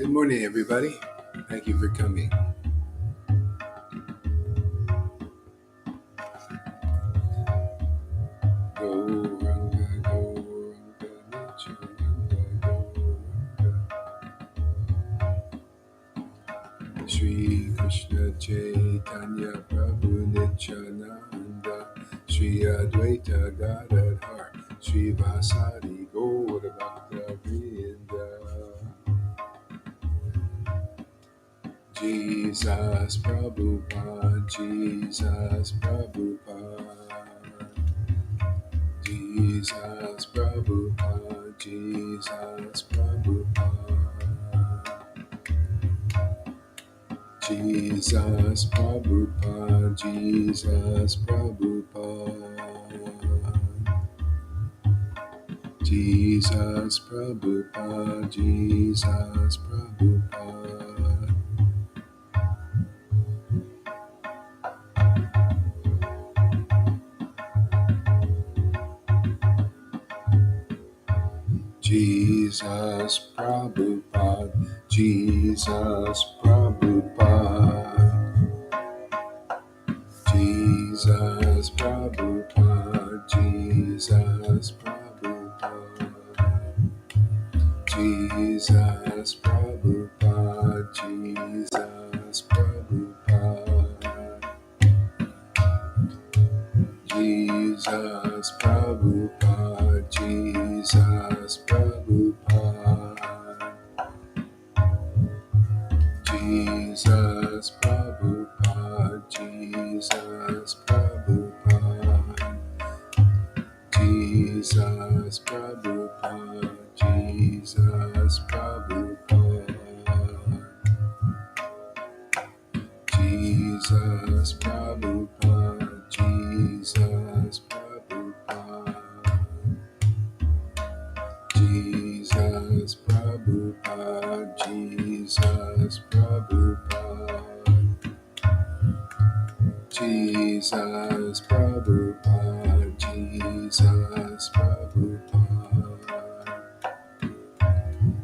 Good morning, everybody. Thank you for coming. Shri Krishna Chaitanya Prabhu Nityananda Shri Advaita Gadadhar Shri Vasadi Gaura Bhakta Vrinda. Jesus Prabhupada, Jesus Prabhupada, Jesus Prabhupada, Jesus Prabhupada, Jesus Prabhupada, Jesus Prabhupada, Jesus Prabhupada, Jesus Prabhupada. Jesus Prabhupada, Jesus Prabhupada, Jesus Prabhupada, Jesus Prabhupada, Jesus Prabhupada, Jesus Prabhupada, Jesus Prabhupada, Jesus Prabhupada, Jesus Prabhupada, Jesus Prabhupada, Jesus Prabhupada, Jesus Prabhupada, Jesus Prabhupada, Jesus Prabhupada, Jesus Prabhupada, Jesus Prabhupada, Jesus Prabhupada, Jesus Prabhupada,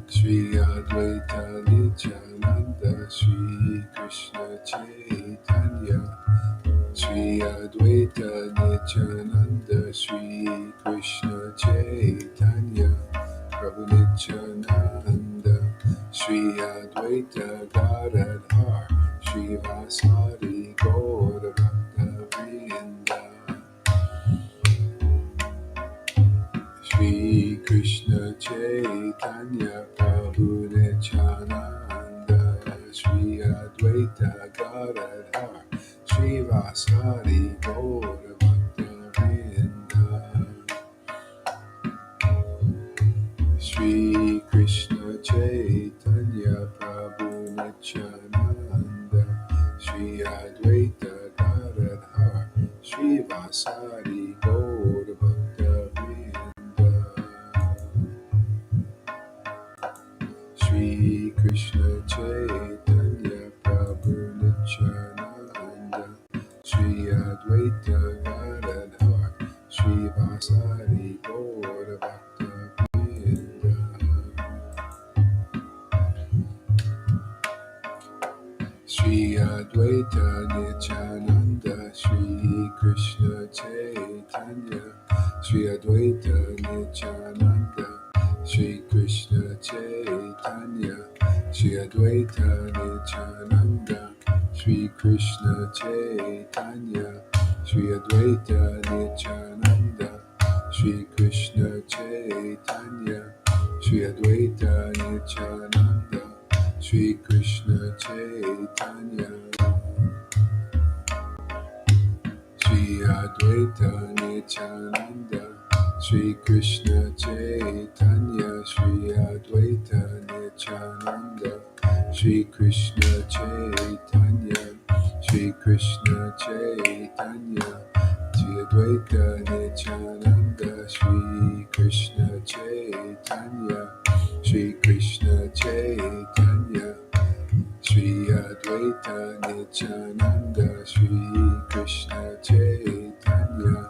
Shri Advaita Nityananda, Shri Krishna Chaitanya, Shri Advaita Nityananda, Shri Krishna Chaitanya, Prabhu Nityananda, Shri Advaita Gadadhar, Shri Vasadi Gaura Bhakta Vrinda, Shri Krishna Chaitanya, Prabhu Nityananda, Shri Advaita Gadadhar, Shri Vasadi Gaura Bhakta Vrinda, Shri Krishna Chaitanya, Prabhu Nityananda, Shri Advaita Gadadhar, Shri Vasadi Gaura Bhakta Vrinda, Shri Krishna Chaitanya, Prabhu Nityananda, Shri Advaita Gadadhar, Shri Vasadi Gaura Bhakta Vrinda, Shri Advaita Nityananda, Shri Krishna Chaitanya, Shri Advaita Nityananda, Shri Krishna Chaitanya, Shri Advaita Nityananda, Shri Krishna Chaitanya, Shri Advaita Nityananda, Shri Krishna Chaitanya, Shri Advaita Nityananda, Shri Krishna Chaitanya, Shri Advaita Nityananda, Shri Krishna Chaitanya, Shri Advaita Nityananda, Shri Krishna Chaitanya, Shri Krishna Chaitanya, Shri Advaita Nityananda, Shri Krishna Chaitanya, Shri Krishna Chaitanya, Shri Advaita Nityananda, Shri Krishna Chaitanya,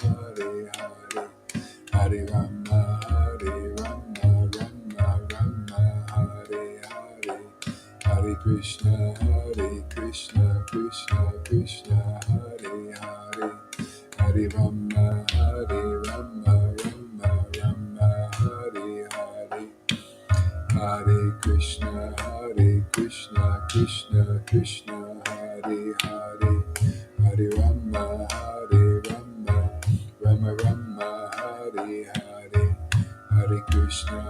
Krishna, Hare Krishna, Krishna Krishna, Hare Hare, Hare Rama, Hare Rama, Rama Rama, Hare Hare, Hare Krishna, Krishna Krishna, Hare Hare, Hare Rama, Rama Rama, Hare Hare, Hare Krishna,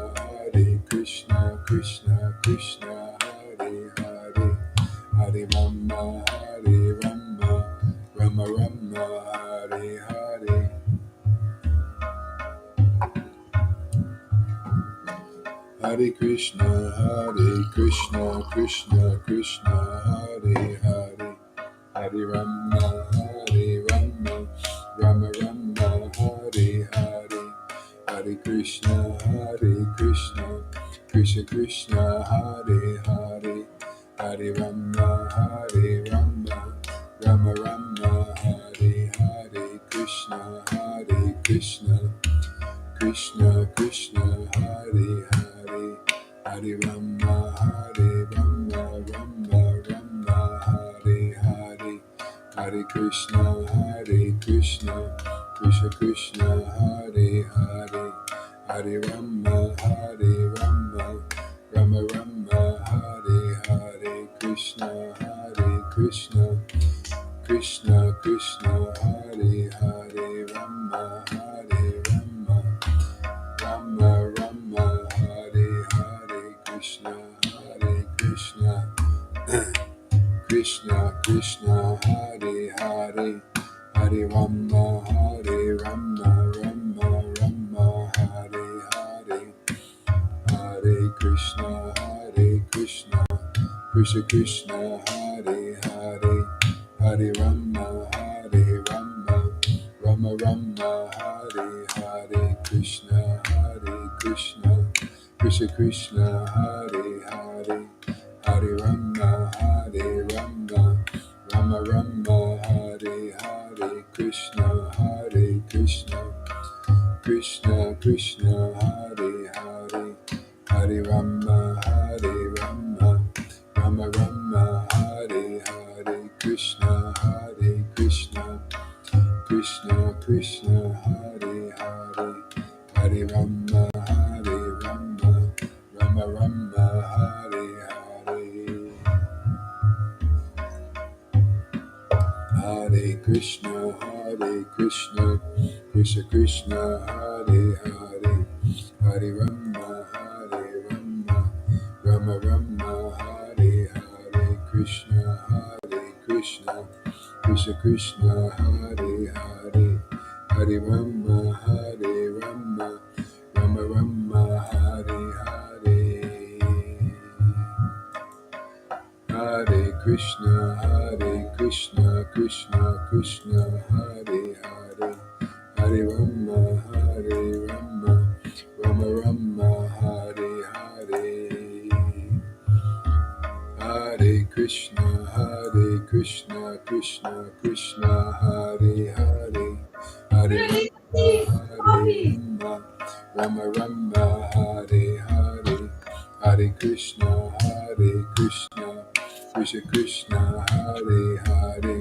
Krishna Krishna, Hare Hare, Hare Rama, Rama Rama, Hare Hare. Hare Krishna, Krishna Krishna, Hare Hare, Hare Rama, Rama Rama, Hare Hare, Hare Krishna, Krishna Krishna, Hare Hare, Hare Rama, Rama Rama, Hare Hare, Krishna, Krishna Krishna, Hare Hare, Hare Rama, Rama Rama, Hare Hare, Hare Krishna, Krishna Krishna, Hare Hare, Hare Rama, Rama Rama, Hare Hare, Krishna, Krishna Krishna, Hare Hare, Rama, Rama Rama, Hare Hare, Krishna, Krishna Krishna Krishna, Hare Hare, Hare Rama, Rama Rama, Hare Hare, Hare Krishna, Krishna Krishna, Hare Hare, Hare Rama, Rama Rama, Hare Hare, Krishna, Krishna Krishna, Hare Hare, Hare Rama, Rama Rama, Hare Hare, Krishna, Krishna Krishna, Hare Hare, Hare Rama, Rama Rama, Hare Hare, Krishna, Krishna Krishna, Hare Hare, Hare Rama, Rama Rama, Hare Hare, Hare Krishna, Krishna Krishna, Hare Hare, Hare Rama, Rama Rama, Hare Hare, Krishna, Krishna Krishna, Hare Hare, Hare Rama, Rama Rama, Hare Hare, Hare Krishna, Krishna Krishna, Hare Hare, Hare Rama, Rama Rama, Hare Hare, Hare Krishna, Krishna Krishna, Hare Hare, Hare Rama, Rama Rama, Hare Hare, Hare Krishna, Krishna Krishna, Hare Hare,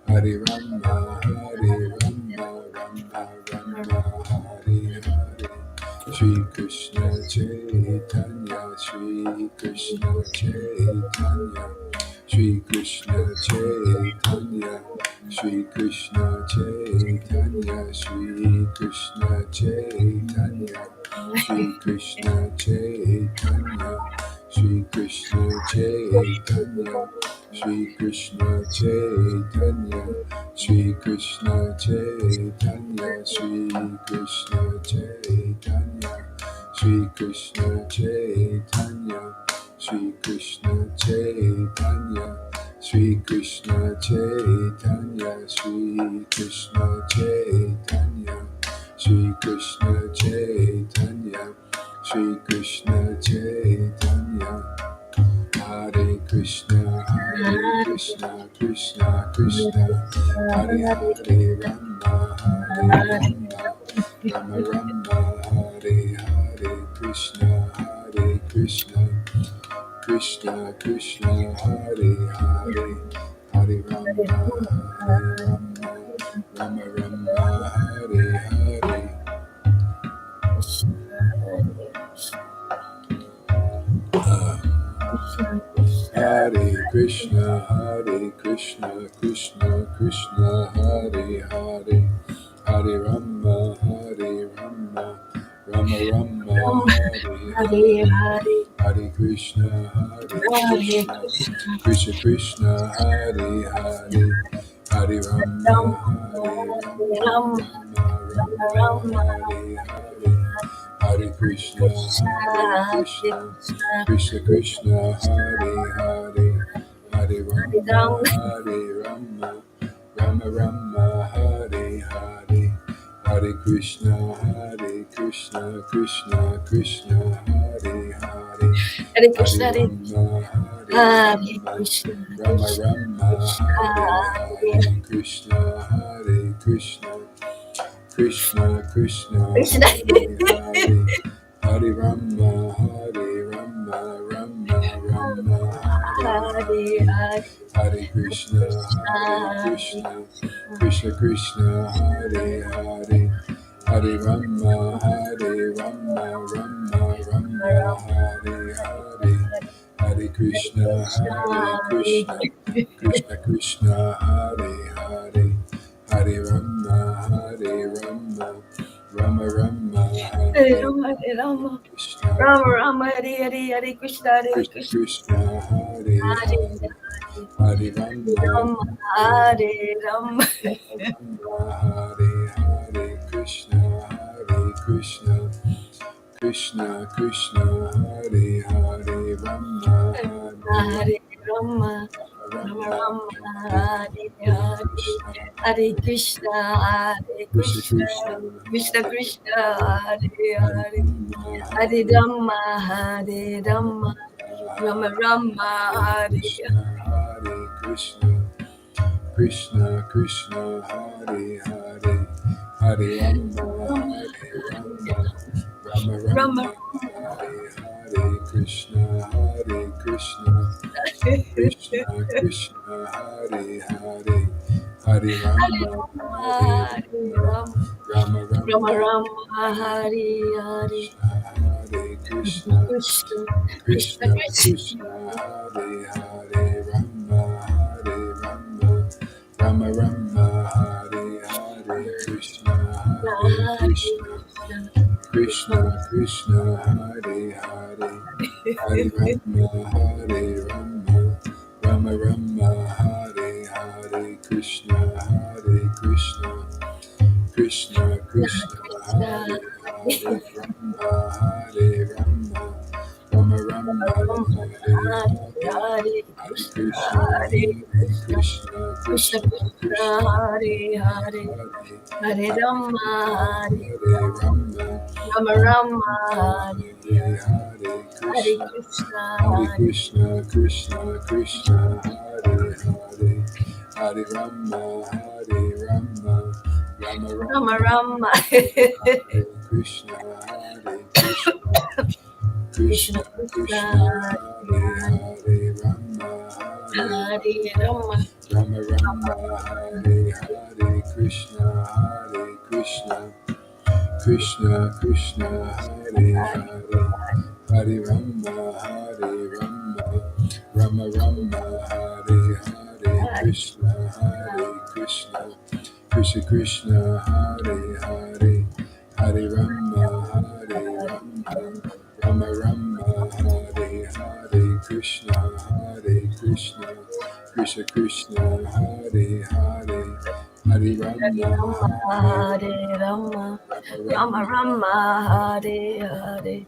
Hare Rama, Rama Rama, Hare Hare, Shri Krishna Chaitanya, Shri Krishna Chaitanya, Shri Krishna Chaitanya, Shri Krishna Chaitanya, Shri Krishna Chaitanya, Shri Krishna Chaitanya, Shri Krishna Chaitanya, Shri Krishna Chaitanya, Shri Krishna Chaitanya, Shri Krishna Chaitanya, Shri Krishna Chaitanya, Shri Krishna Chaitanya, Shri Krishna Chaitanya, Shri Krishna Chaitanya, Shri Krishna Chaitanya, Shri Krishna Chaitanya, Hare Krishna, Krishna Krishna, Hare Hare, Rama, Rama Rama, Hare Hare, Krishna, Krishna Krishna Krishna Hare Hare Hare Rama Hare Rama Rama Rama Hare Hare Hare Krishna Krishna Krishna Hare Hare Hare Rama Rama Rama Hare Hare Hare Krishna Krishna Krishna Hare Hare Hare Rama Rama Rama Hare Hare Hare Krishna Krishna Krishna Hare Hare Hare Rama Rama Rama Hare Hare Hare Krishna Krishna Krishna Hare Hare Hare Krishna Hare Krishna Rama Rama Hare Krishna Krishna Krishna Krishna Hare Hare Hare Rama Rama Rama Hare Hare Hare Krishna Krishna Krishna Hare Hare Hare Rama Rama Rama Hare Hare Hare Krishna Krishna Krishna Hare Hare Hare Rama Rama Rama Hare Hare Rama Hare Rama Krishna Rama Rama Hare Hare Hare Krishna Krishna Hare Hare Hare Hare Rama Rama Hare Rama Rama Hare Hare Krishna Krishna Krishna Hare Hare Rama Hare Rama Rama Rama Hare Hare Hare Krishna Krishna Krishna Hare Hare Hare Rama Hare Rama Rama Rama Hare Hare Krishna Krishna Krishna Hare Hare Hare Rama Rama Rama Hare Hare Krishna Krishna Krishna Krishna Hare Hare Hare Rama Hare Rama Rama Rama Hare Hare Hare Krishna Krishna Krishna Krishna Hare Hare Rama Rama Hare Hare Krishna Krishna Krishna Krishna Hare Hare Hare Rama Rama Rama Hare Hare Krishna Krishna Krishna Krishna Hare Hare Rama Rama Rama Hare Hare Hare Krishna Krishna Krishna Krishna Krishna Krishna Hare Hare Hare Rama Hare Rama Rama Rama Hare Hare Hare Krishna Krishna Krishna Krishna Hare Hare Hare Rama Rama Rama Rama Rama Hare Krishna Krishna Krishna Krishna Krishna Hare Hare Rama Hare Rama Rama Rama Hare Hare Krishna Krishna Krishna Hare Hare Hare Rama Rama Rama Hare Hare Krishna Krishna Krishna Hare Hare Hare Rama Rama Rama Hare Hare Krishna Krishna Krishna Hare Hare Hare Rama Hare Rama Rama Rama Hare Hare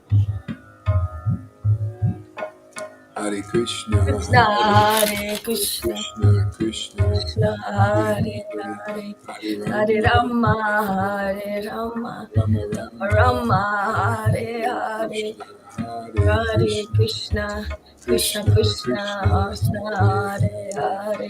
Hare Krishna Krishna Hare Krishna Krishna Krishna Hare Hare Hare Rama Hare Rama Rama Rama Rama Hare Hare Hare Krishna Krishna Krishna Krishna Hare Hare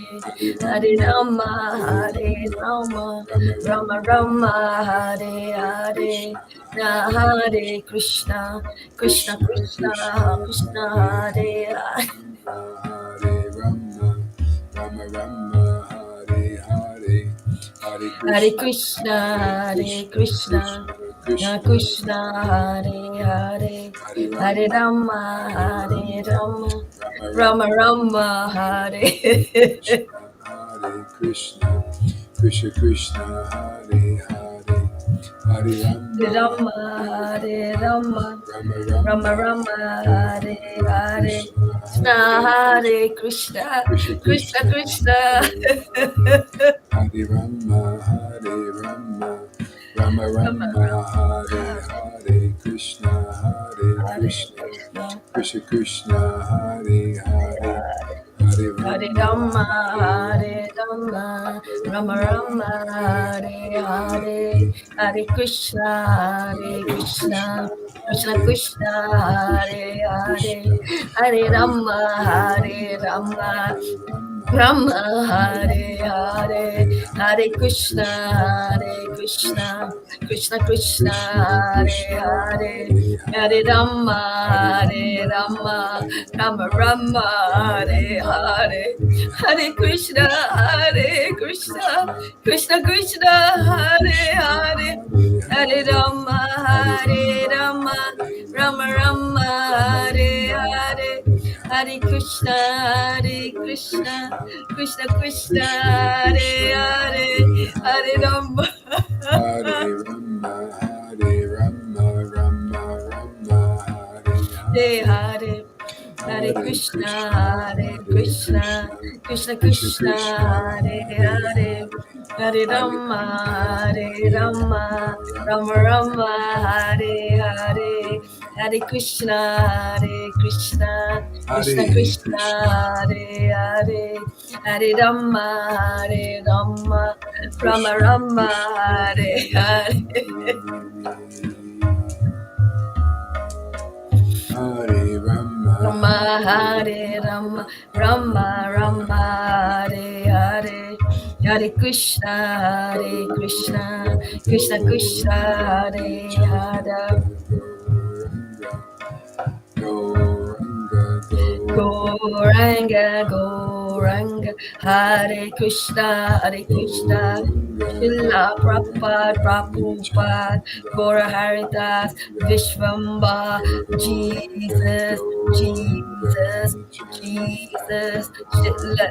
Hare Rama Hare Rama Rama Rama Hare Hare Hare Krishna Krishna Krishna Krishna Hare Hare Rama, Rama Rama, Hare Hare, Hare Krishna, Hare Krishna, Krishna, Hare Hare, Hare Rama, Hare Rama, Rama Rama, Hare. Hare Krishna, Krishna Krishna, Hare Hare, Hare Rama, Rama, Hare Rama, Rama Rama Rama, Rama, Hare Hare, Krishna, Hare Hare Krishna, Krishna, Krishna Krishna Krishna, Krishna. Hare Rama, Hare Rama, Rama Rama Rama, Hare Rama, Hare Krishna, Hare Hare Krishna, Krishna, Krishna Krishna, Hare Hare, Hare Hare Rama, Rama, Hare Hare Rama, Rama, Rama Rama Rama, Rama, Hare Hare Hare, Hare, Hare Krishna, Hare Hare Krishna, Krishna, Krishna Hare Krishna, Krishna, Hare Krishna, Hare, Hare Hare Rama, Hare Rama, Hare Rama, Rama, Rama Hare Rama, Hare, Hare Hare Hare, Krishna, Krishna, Hare Hare Krishna, Krishna, Krishna Krishna, Krishna Hare Krishna, Hare, Hare Hare Hare, Hare Rama, Hare Rama, Rama, Hare Rama Rama, Rama Rama, Hare Rama, Hare, Hare Hare Hare, Krishna, Krishna, Hare Hare Krishna, Krishna, Krishna Krishna, Hare Krishna, Hare, Hare Hare Hare, Rama, Hare Hare Rama, Rama, Hare Rama Rama, Rama Rama, Hare Rama, Hare, Hare Hare Hare, Krishna, Krishna, Hare Hare Krishna, Krishna, Krishna Krishna, Krishna Hare Krishna, Hare, Hare Hare Hare, Rama. Hare Rama, Hare Rama, Rama Rama, Hare Hare Hare, Hare, Hare Hare Krishna, Krishna, Hare Hare Krishna, Krishna, Krishna Krishna Krishna, Krishna, Hare Hare Hare, Hare, Hare Hare Rama, Rama, Hare Hare Rama, Rama, Rama Rama Rama, Hare Hare, Hare Krishna, Hare Krishna, Krishna Hare Krishna, Krishna, Hare Hare, Hare Rama, Hare Rama, Rama Krishna Rama, Krishna, Hare Hare Hare. Hare, Hare Rama, Rama Hare Hare Rama, Rama Rama Rama Rama, Rama Hare Hare Hare Hare Krishna Hare Krishna Krishna Krishna Hare Hare Gauranga Gauranga Hare Krishna Hare Krishna Srila Prabhupada Prabhupada Gaura Haridas Vishvamba Jesus Jesus Jesus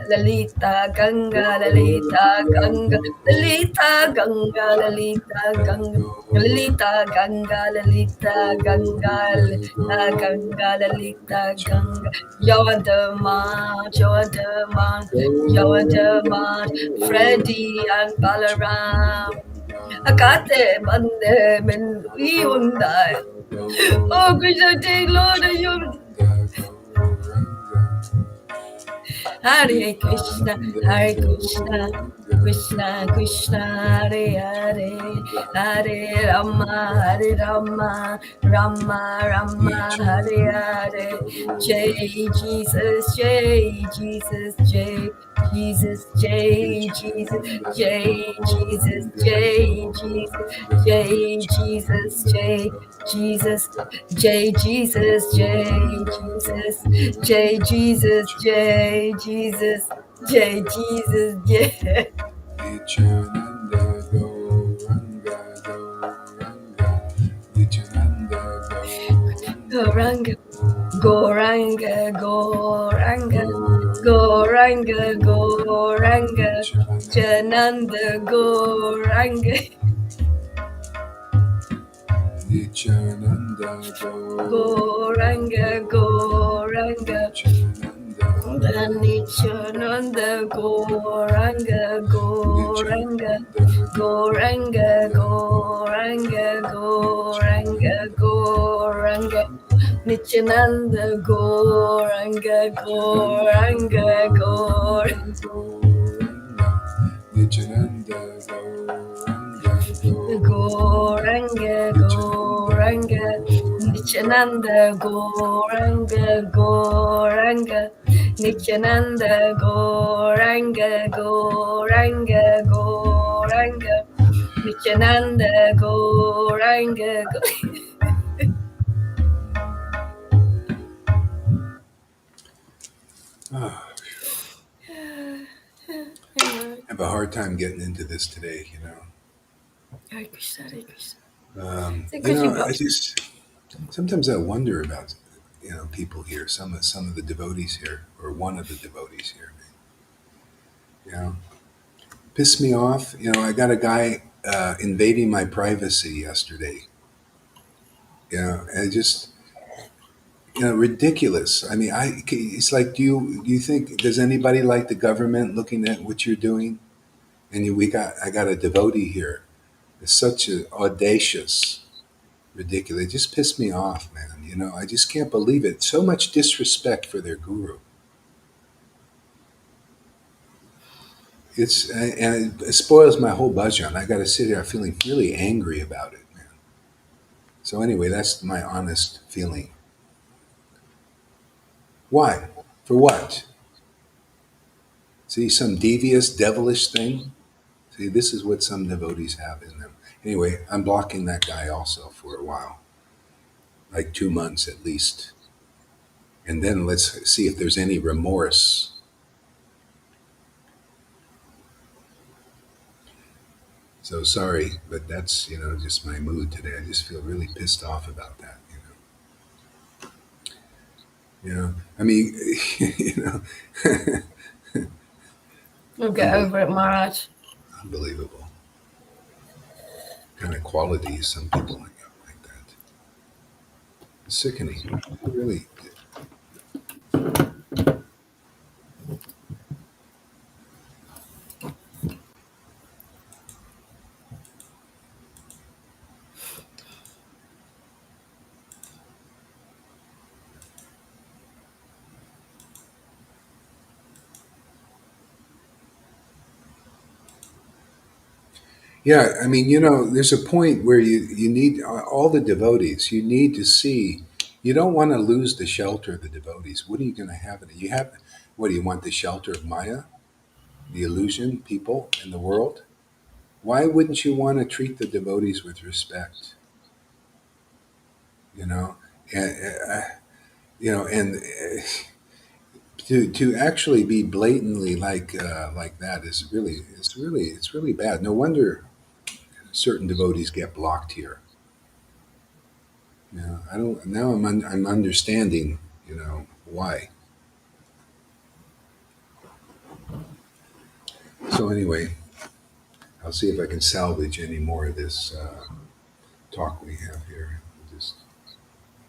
Lalita Ganga Lalita Ganga Lalita Ganga Lalita Ganga Lalita Ganga Lalita Ganga Lalita Ganga Lalita Ganga Yawadama Yawadama Yawadama Freddie and Balaram Akate Bande Men Hyundai. Oh Krishna take Lord you Hare Krishna Hare Krishna Krishna Krishna Hare Hare Hare Rama Hare Rama Rama Rama Hare Hare Jai Jesus Jai Jesus Jai Jesus Jai Jesus Jai Jesus Jai Jesus Jai Jesus Jai Jesus Jai Jesus Jai Jesus Jai Jesus, Jai Jesus, Jai Jesus, Jai Nityananda Gauranga Gauranga Nityananda Goranga, Goranga, Goranga, Goranga, Gauranga Goranga, Jananda, Goranga, Nityananda Goranga, Goranga, Nityananda Nityananda, Goranga, Goranga, Nityananda Goranga, Goranga, Goranga, Goranga, Nityananda, Goranga, Goranga, Goranga. Nityananda Goranga, Goranga, Nityananda, Goranga, Goranga, Nityananda, Goranga, Goranga, Goranga, Nityananda, Goranga, Oh, Anyway. I have a hard time getting into this today, Hare Krishna, Hare Krishna. So You could you know, block? I just sometimes I wonder about people here, some of the devotees here, or one of the devotees here. You know, piss me off. I got a guy invading my privacy yesterday. And just ridiculous. I mean, it's like, do you think, does anybody like the government looking at what you're doing? And I got a devotee here. It's such an audacious, ridiculous. It just pissed me off, man. I just can't believe it. So much disrespect for their guru. And it spoils my whole bhajan. I got to sit here feeling really angry about it, man. So anyway, that's my honest feeling. Why? For what? See, some devious, devilish thing? See, this is what some devotees have in them. Anyway, I'm blocking that guy also for a while, like 2 months at least. And then let's see if there's any remorse. So sorry, but that's, just my mood today. I just feel really pissed off about that. I mean, you know, We'll get unbelievable. over it, Maharaj. Unbelievable. Kind of qualities some people have like that. It's sickening. Really. Yeah, I mean, there's a point where you need all the devotees. You need to see. You don't want to lose the shelter of the devotees. What are you going to have? You have. What do you want? The shelter of Maya, the illusion, people, and the world. Why wouldn't you want to treat the devotees with respect? You know, and to actually be blatantly like that is really bad. No wonder certain devotees get blocked here. I don't now. I'm understanding. Why. So anyway, I'll see if I can salvage any more of this talk we have here. I'll just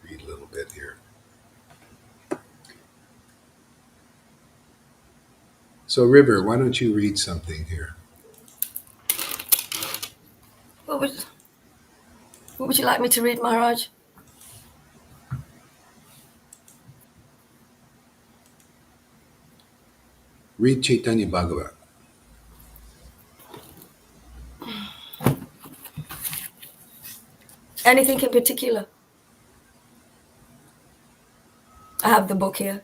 read a little bit here. So River, why don't you read something here? What would you like me to read, Maharaj? Read Chaitanya Bhagavat. Anything in particular? I have the book here.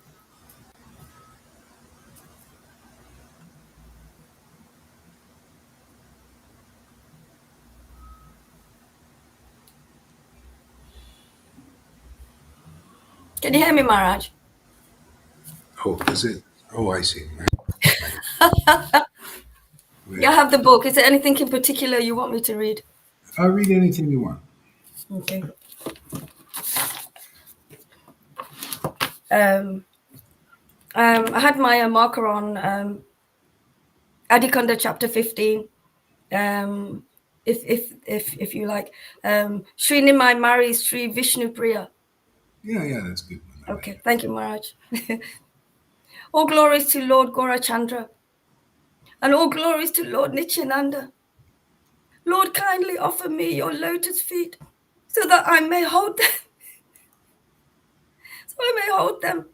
Can you hear me, Maharaj? Oh, is it? Oh, I see. Yeah, I have the book. Is there anything in particular you want me to read? I'll read anything you want. Okay. I had my marker on Adikanda chapter 15. If you like, Sri Nimai marries Sri Vishnu Priya. Yeah, that's a good one. Okay, thank you, Maharaj. All glories to Lord Gaurachandra, and all glories to Lord Nityananda. Lord, kindly offer me your lotus feet, so that I may hold them,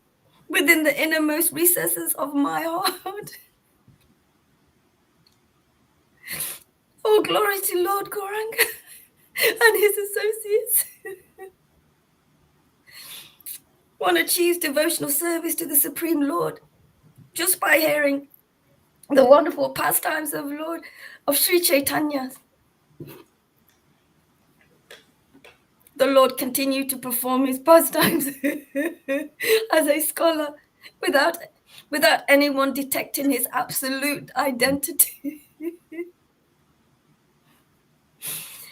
within the innermost recesses of my heart. All glory to Lord Gauranga and his associates. One achieves devotional service to the Supreme Lord just by hearing the wonderful pastimes of Sri Caitanya. The Lord continued to perform his pastimes as a scholar without without anyone detecting his absolute identity.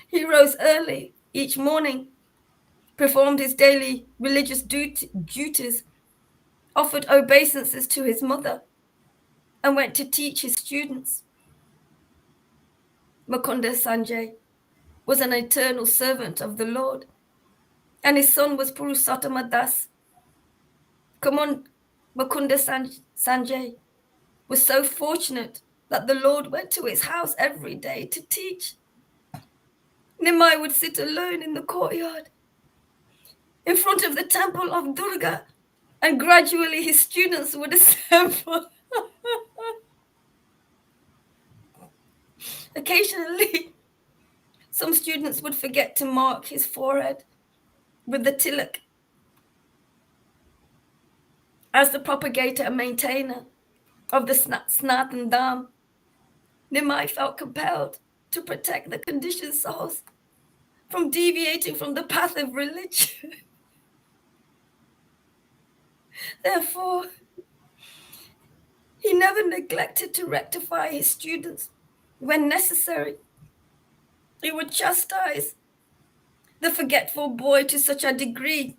He rose early each morning, performed his daily religious duties, offered obeisances to his mother, and went to teach his students. Mukunda Sanjay was an eternal servant of the Lord, and his son was Purusottama Das. Mukunda Sanjay was so fortunate that the Lord went to his house every day to teach. Nimai would sit alone in the courtyard in front of the temple of Durga, and gradually his students would assemble. Occasionally, some students would forget to mark his forehead with the tilak. As the propagator and maintainer of the Sanatan Dham, Nimai felt compelled to protect the conditioned souls from deviating from the path of religion. Therefore, he never neglected to rectify his students when necessary. He would chastise the forgetful boy to such a degree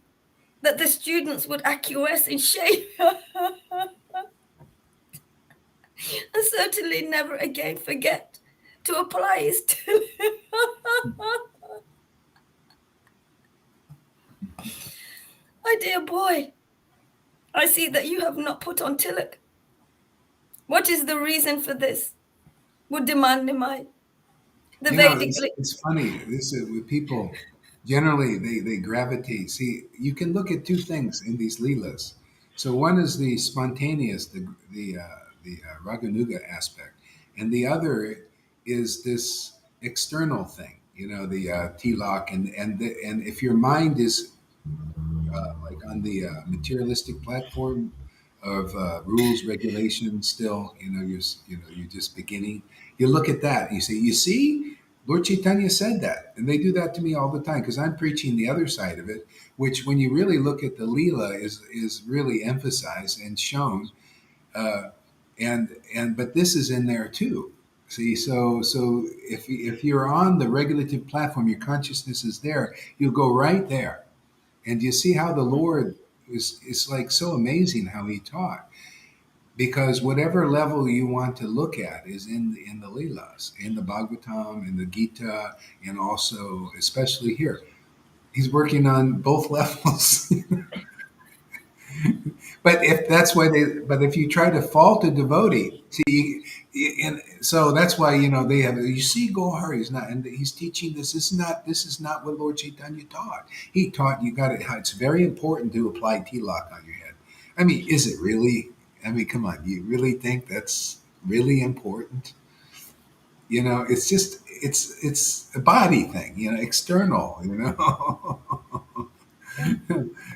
that the students would acquiesce in shame and certainly never again forget to apply his My dear boy, I see that you have not put on tilak. What is the reason for this? Would demand Nimai. The You know, Vedic. it's funny. This is with people. Generally, they gravitate. See, you can look at two things in these leelas. So one is the spontaneous, the raganuga aspect, and the other is this external thing. You know, the tilak, and if your mind is like on the materialistic platform of rules, regulations. Still, you're just beginning. You look at that, and you see, Lord Chaitanya said that, and they do that to me all the time because I'm preaching the other side of it, which, when you really look at the Leela, is really emphasized and shown, uh, and but this is in there too. See, so if you're on the regulative platform, your consciousness is there. You'll go right there, and you see how the Lord is like so amazing how he taught. Because whatever level you want to look at is in the Leelas, in the Bhagavatam, in the Gita, and also especially here. He's working on both levels. But if that's why but if you try to fault a devotee, see, and so that's why they have. You see, Gohar, he's not, and he's teaching this. This is not what Lord Chaitanya taught. He taught you got it. It's very important to apply tilak on your head. I mean, is it really? I mean, come on. You really think that's really important? It's just it's a body thing. External.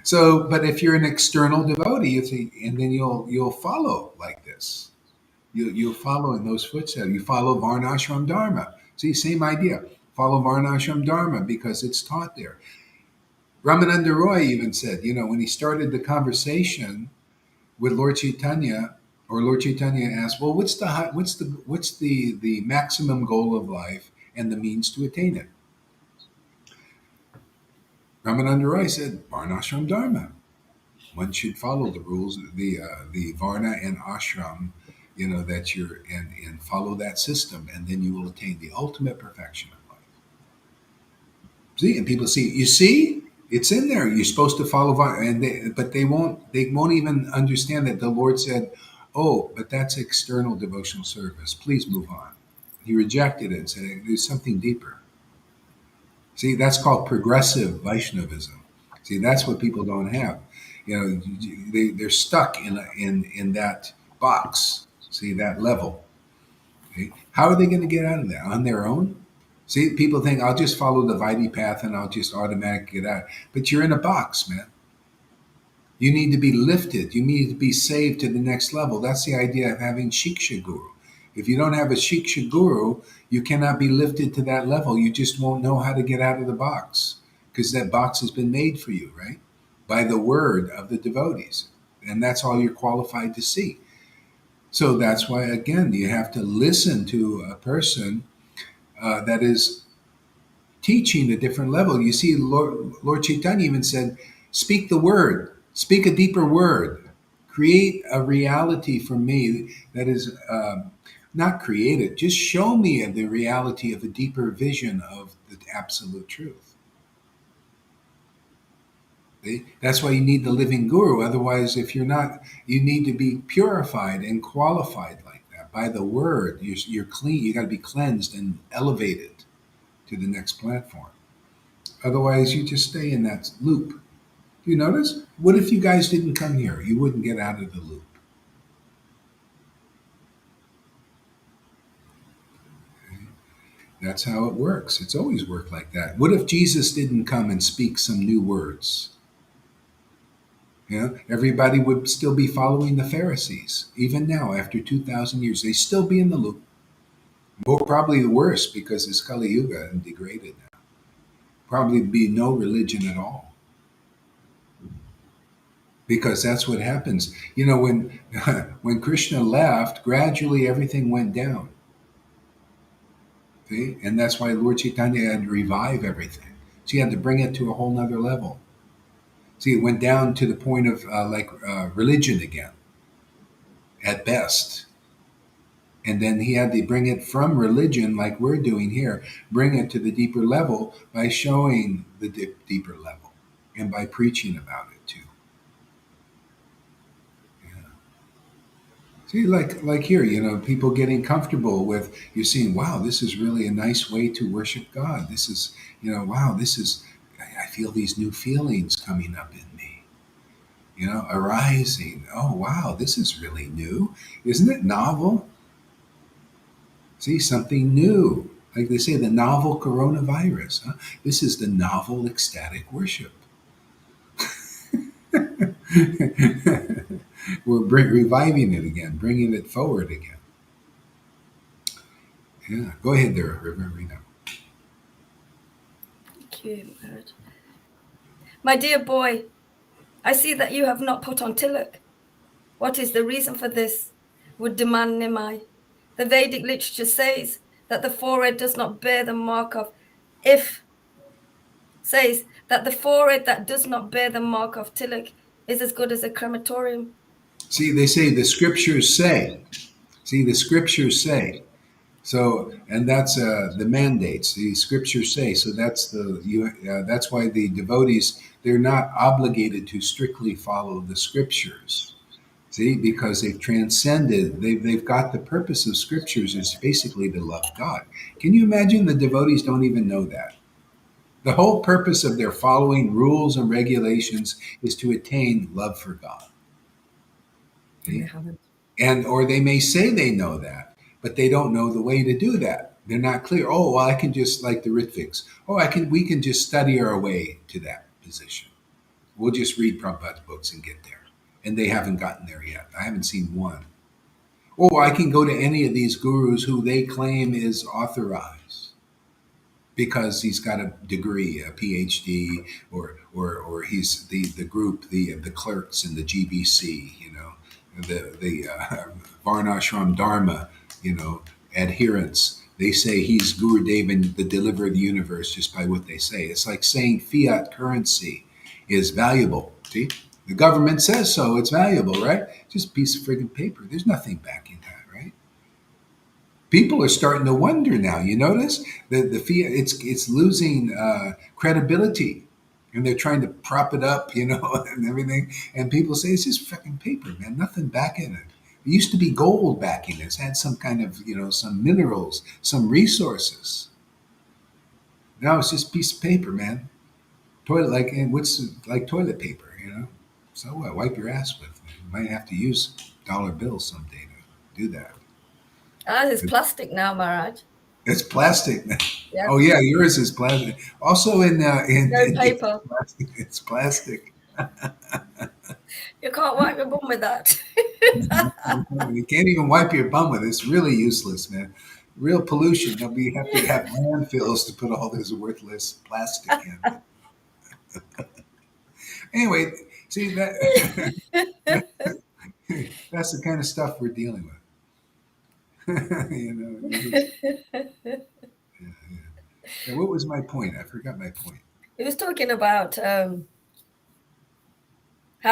So, but if you're an external devotee, you see, and then you'll follow like this. You'll follow in those footsteps. You follow Varnashram Dharma. See, same idea. Follow Varnashram Dharma because it's taught there. Ramananda Roy even said, when he started the conversation with Lord Chaitanya, or Lord Chaitanya asked, "Well, what's the maximum goal of life and the means to attain it?" Ramananda Roy said, "Varnashram Dharma." One should follow the rules, the varna and ashram, that you're and follow that system, and then you will attain the ultimate perfection of life. See, and people see, you see, it's in there. You're supposed to follow varna, but they won't even understand that the Lord said, "Oh, but that's external devotional service. Please move on." He rejected it and said, "There's something deeper." See, that's called progressive Vaishnavism. See, that's what people don't have. They're stuck in that box. See, that level. Okay? How are they going to get out of that on their own? See, people think I'll just follow the Vaidhi path and I'll just automatically get out. But you're in a box, man. You need to be lifted. You need to be saved to the next level. That's the idea of having Shiksha Guru. If you don't have a Shiksha Guru, you cannot be lifted to that level. You just won't know how to get out of the box because that box has been made for you, right? By the word of the devotees. and that's all you're qualified to see. So that's why, again, you have to listen to a person that is teaching a different level. You see, Lord Chaitanya even said, speak the word, speak a deeper word, create a reality for me that is not created, just show me the reality of a deeper vision of the absolute truth. See? That's why you need the living guru. Otherwise, if you're not, you need to be purified and qualified like that by the word. You're clean. You got to be cleansed and elevated to the next platform. Otherwise, you just stay in that loop. Do you notice? What if you guys didn't come here? You wouldn't get out of the loop. That's how it works. It's always worked like that. What if Jesus didn't come and speak some new words? Everybody would still be following the Pharisees. Even now, after 2,000 years, they still be in the loop. More probably worse because it's Kali Yuga and degraded now. Probably be no religion at all. Because that's what happens. When when Krishna left, gradually everything went down. See? And that's why Lord Chaitanya had to revive everything. So he had to bring it to a whole nother level. See, it went down to the point of religion again, at best. And then he had to bring it from religion, like we're doing here, bring it to the deeper level by showing the deeper level and by preaching about it too. Yeah. See, like here, people getting comfortable with you seeing, wow, this is really a nice way to worship God. This is, wow, this is, I feel these new feelings coming up in me, arising. Oh, wow, this is really new. Isn't it novel? See, something new. Like they say, the novel coronavirus. Huh? This is the novel ecstatic worship. We're reviving it again, bringing it forward again. Yeah, go ahead there, Rina. Thank you, Maharaj. My dear boy, I see that you have not put on tilak. What is the reason for this? Would demand Nimai. The Vedic literature says that the forehead does not bear the mark of if says that the forehead that does not bear the mark of tilak is as good as a crematorium. See, they say the scriptures say. See, the scriptures say. So, and that's the mandates. The scriptures say. So that's that's why the devotees, they're not obligated to strictly follow the scriptures. See, because they've transcended. They've got the purpose of scriptures is basically to love God. Can you imagine the devotees don't even know that? The whole purpose of their following rules and regulations is to attain love for God. They See? haven't. And or they may say they know that, but they don't know the way to do that. They're not clear. Oh, well, I can just like the Rhythmics. Oh, we can just study our way to that position. We'll just read Prabhupada's books and get there. And they haven't gotten there yet. I haven't seen one. Oh, I can go to any of these gurus who they claim is authorized because he's got a degree, a PhD, or he's the group, the clerks in the GBC, the Varnashram Dharma, adherents. They say he's Guru Dev and the deliverer of the universe just by what they say. It's like saying fiat currency is valuable. See, the government says so. It's valuable, right? Just a piece of friggin' paper. There's nothing backing that, right? People are starting to wonder now. You notice the fiat it's losing credibility, and they're trying to prop it up, and everything. And people say it's just fucking paper, man. Nothing backing it. It used to be gold backing it. It's had some kind of some minerals, some resources. Now it's just a piece of paper, man. Toilet what's like toilet paper. So what? Wipe your ass with. You might have to use dollar bills someday to do that. It's plastic now, Maharaj. It's plastic. Yeah, Oh yeah, yours is plastic. Also in no India, paper. it's plastic. You can't wipe your bum with that. You can't even wipe your bum with it. It's really useless, man. Real pollution. You have to have landfills to put all this worthless plastic in. Anyway, see that That's the kind of stuff we're dealing with. You just, yeah, yeah. Yeah, what was my point? I forgot my point. He was talking about how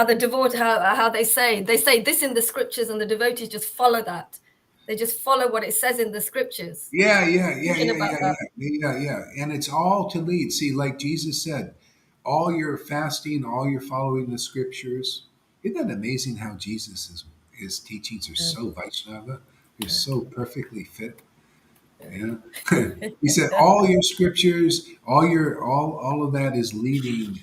the devote how they say this in the scriptures, and the devotees just follow that. They just follow what it says in the scriptures. Yeah, yeah, yeah, Thinking yeah, about yeah, that. yeah, yeah, yeah. And it's all to lead. See, like Jesus said, all your fasting, all your following the scriptures. Isn't that amazing how Jesus is his teachings are so Vaishnava? They're so perfectly fit. Yeah. He said all your scriptures, all of that is leading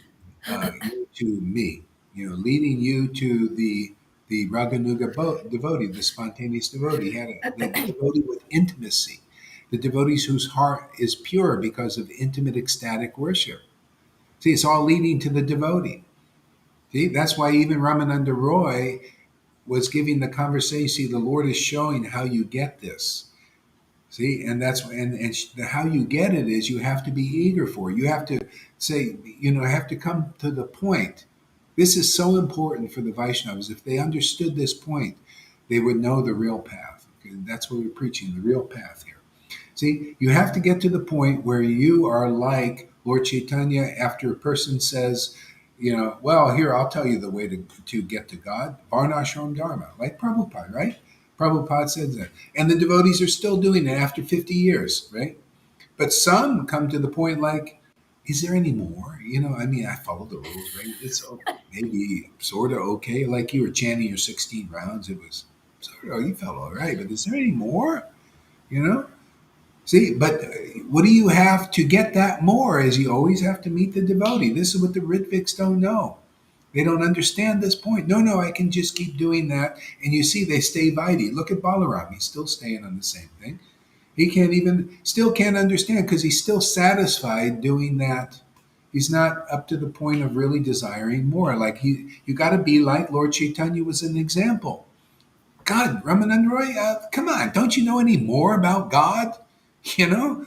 you to me. Leading you to the Raganuga devotee, the spontaneous devotee. He had the devotee with intimacy, the devotees whose heart is pure because of intimate ecstatic worship. See, it's all leading to the devotee. See, that's why even Ramananda Roy was giving the conversation. See, the Lord is showing how you get this. See, and that's how you get it is you have to be eager for it. You have to say, have to come to the point. This is so important for the Vaishnavas. If they understood this point, they would know the real path. Okay, that's what we're preaching, the real path here. See, you have to get to the point where you are like Lord Caitanya after a person says, well, here, I'll tell you the way to get to God. Varnashram Dharma, like Prabhupada, right? Prabhupada said that. And the devotees are still doing it after 50 years, right? But some come to the point like, is there any more? I mean, I followed the rules, right? It's maybe sort of okay. Like you were chanting your 16 rounds. It was sort of, you felt all right. But is there any more? You know? See, but what do you have to get that more is you always have to meet the devotee. This is what the Rhythmics don't know. They don't understand this point. No, I can just keep doing that. And you see, they stay Vaidhi. Look at Balaram. He's still staying on the same thing. He still can't understand because he's still satisfied doing that. He's not up to the point of really desiring more. Like you got to be like Lord Chaitanya was an example. God, Ramananda Roy, come on, don't you know any more about God? You know,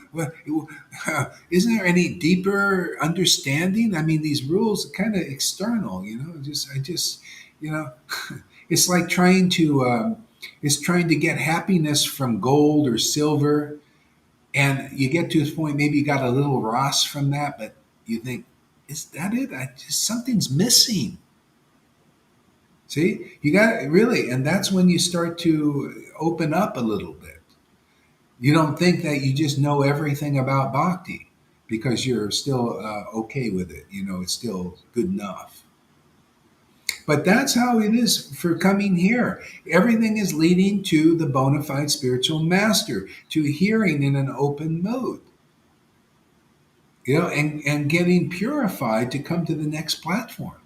isn't there any deeper understanding? I mean, these rules are kind of external. I just, you know, it's like trying to get happiness from gold or silver, and you get to this point, maybe you got a little Ross from that, but you think, is that it? Something's missing. See, you got really, and that's when you start to open up a little bit. You don't think that you just know everything about bhakti because you're still okay with it. It's still good enough. But that's how it is for coming here. Everything is leading to the bona fide spiritual master, to hearing in an open mood, and getting purified to come to the next platform.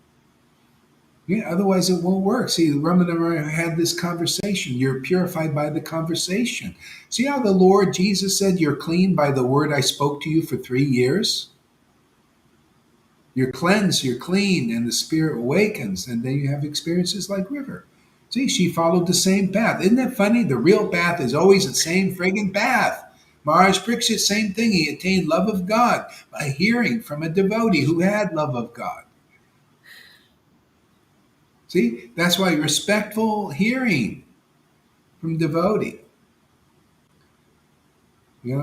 Yeah, otherwise it won't work. See, Ramana had this conversation. You're purified by the conversation. See how the Lord Jesus said, you're clean by the word I spoke to you for 3 years? You're cleansed, you're clean, and the spirit awakens, and then you have experiences like River. See, she followed the same path. Isn't that funny? The real path is always the same friggin' path. Maharaj Pariksit, same thing. He attained love of God by hearing from a devotee who had love of God. See, that's why respectful hearing from devotee.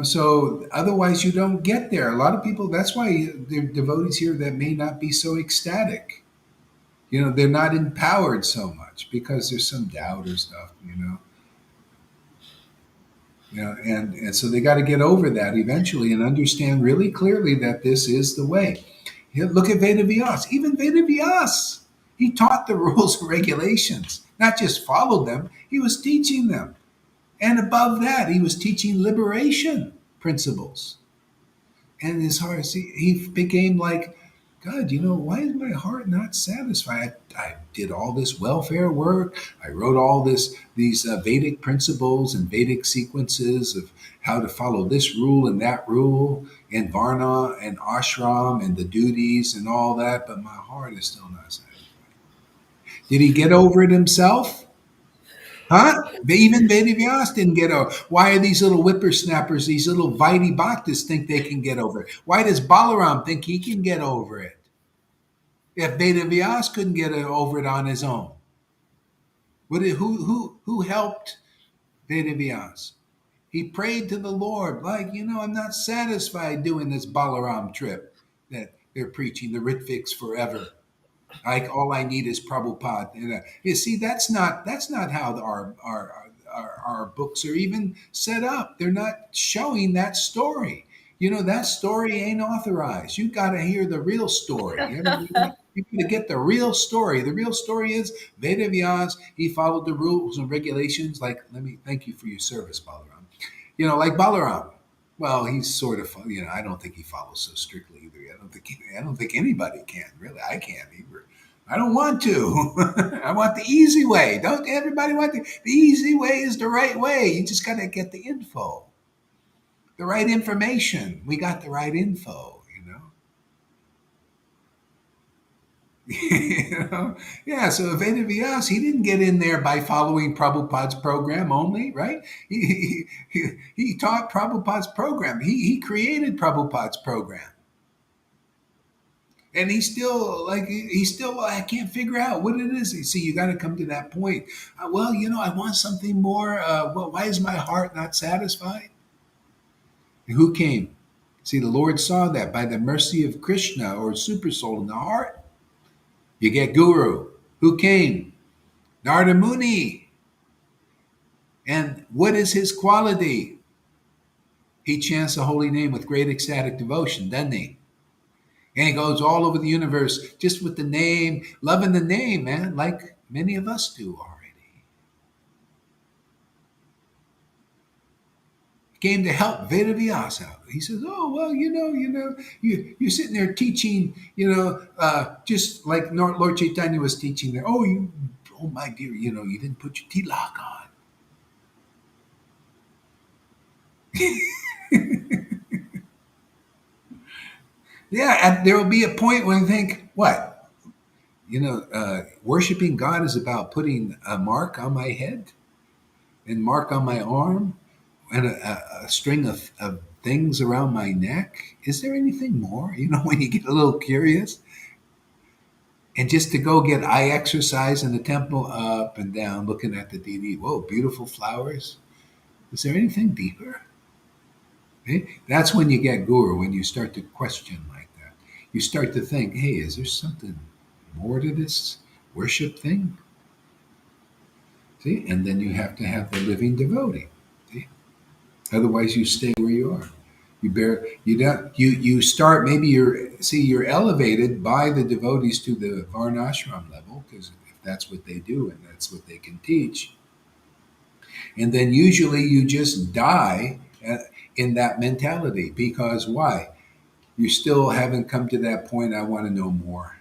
So otherwise you don't get there. A lot of people, that's why there are devotees here that may not be so ecstatic. They're not empowered so much because there's some doubt or stuff. And so they got to get over that eventually and understand really clearly that this is the way. Look at Veda Vyas. Even Veda Vyas, he taught the rules and regulations, not just followed them, he was teaching them. And above that, he was teaching liberation principles. And his heart, see, he became like, God, why is my heart not satisfied? I did all this welfare work. I wrote all these Vedic principles and Vedic sequences of how to follow this rule and that rule, and Varna and ashram and the duties and all that, but my heart is still not satisfied. Did he get over it himself? Huh? Even Vedi Vyas didn't get over. Why are these little whippersnappers, these little Vaidhi Bhaktas think they can get over it? Why does Balaram think he can get over it? If Vedi Vyas couldn't get over it on his own. Who helped Vedavyas? He prayed to the Lord, like, I'm not satisfied doing this Balaram trip that they're preaching, the Ritviks forever. Like all I need is Prabhupada. You see, that's not how our books are even set up. They're not showing that story. That story ain't authorized. You got to hear the real story. You got to get the real story. The real story is Vedavyas. He followed the rules and regulations. Like, let me thank you for your service, Balaram. Like Balaram. Well, he's sort of, I don't think he follows so strictly either. I don't think anybody can really. I can't either. I don't want to. I want the easy way. Don't everybody want the easy way is the right way. You just got to get the info, the right information. We got the right info. Yeah, so Veda Vyas, he didn't get in there by following Prabhupada's program only, right? He taught Prabhupada's program. He created Prabhupada's program. And he's still I can't figure out what it is. You see, you got to come to that point. Well, I want something more. Well, why is my heart not satisfied? And who came? See, the Lord saw that by the mercy of Krishna or Super Soul in the heart, you get Guru. Who came? Narada Muni. And what is his quality? He chants the holy name with great ecstatic devotion, doesn't he? And he goes all over the universe just with the name, loving the name, man, like many of us do already. He came to help Vedavyas out. He says, "Oh well, you're sitting there teaching, just like Lord Chaitanya was teaching there. Oh my dear, you didn't put your tilak on." Yeah, and there will be a point when you think, what? Worshiping God is about putting a mark on my head and mark on my arm and a string of things around my neck. Is there anything more? When you get a little curious, and just to go get eye exercise in the temple, up and down, looking at the deity. Whoa, beautiful flowers. Is there anything deeper? That's when you get guru, when you start to question like that. You start to think, hey, is there something more to this worship thing? See, and then you have to have the living devotee. See, otherwise you stay where you are. You don't you start, maybe you're elevated by the devotees to the varnashram level, because if that's what they do and that's what they can teach, and then usually you just die in that mentality, because why? You still haven't come to that point. I want to know more,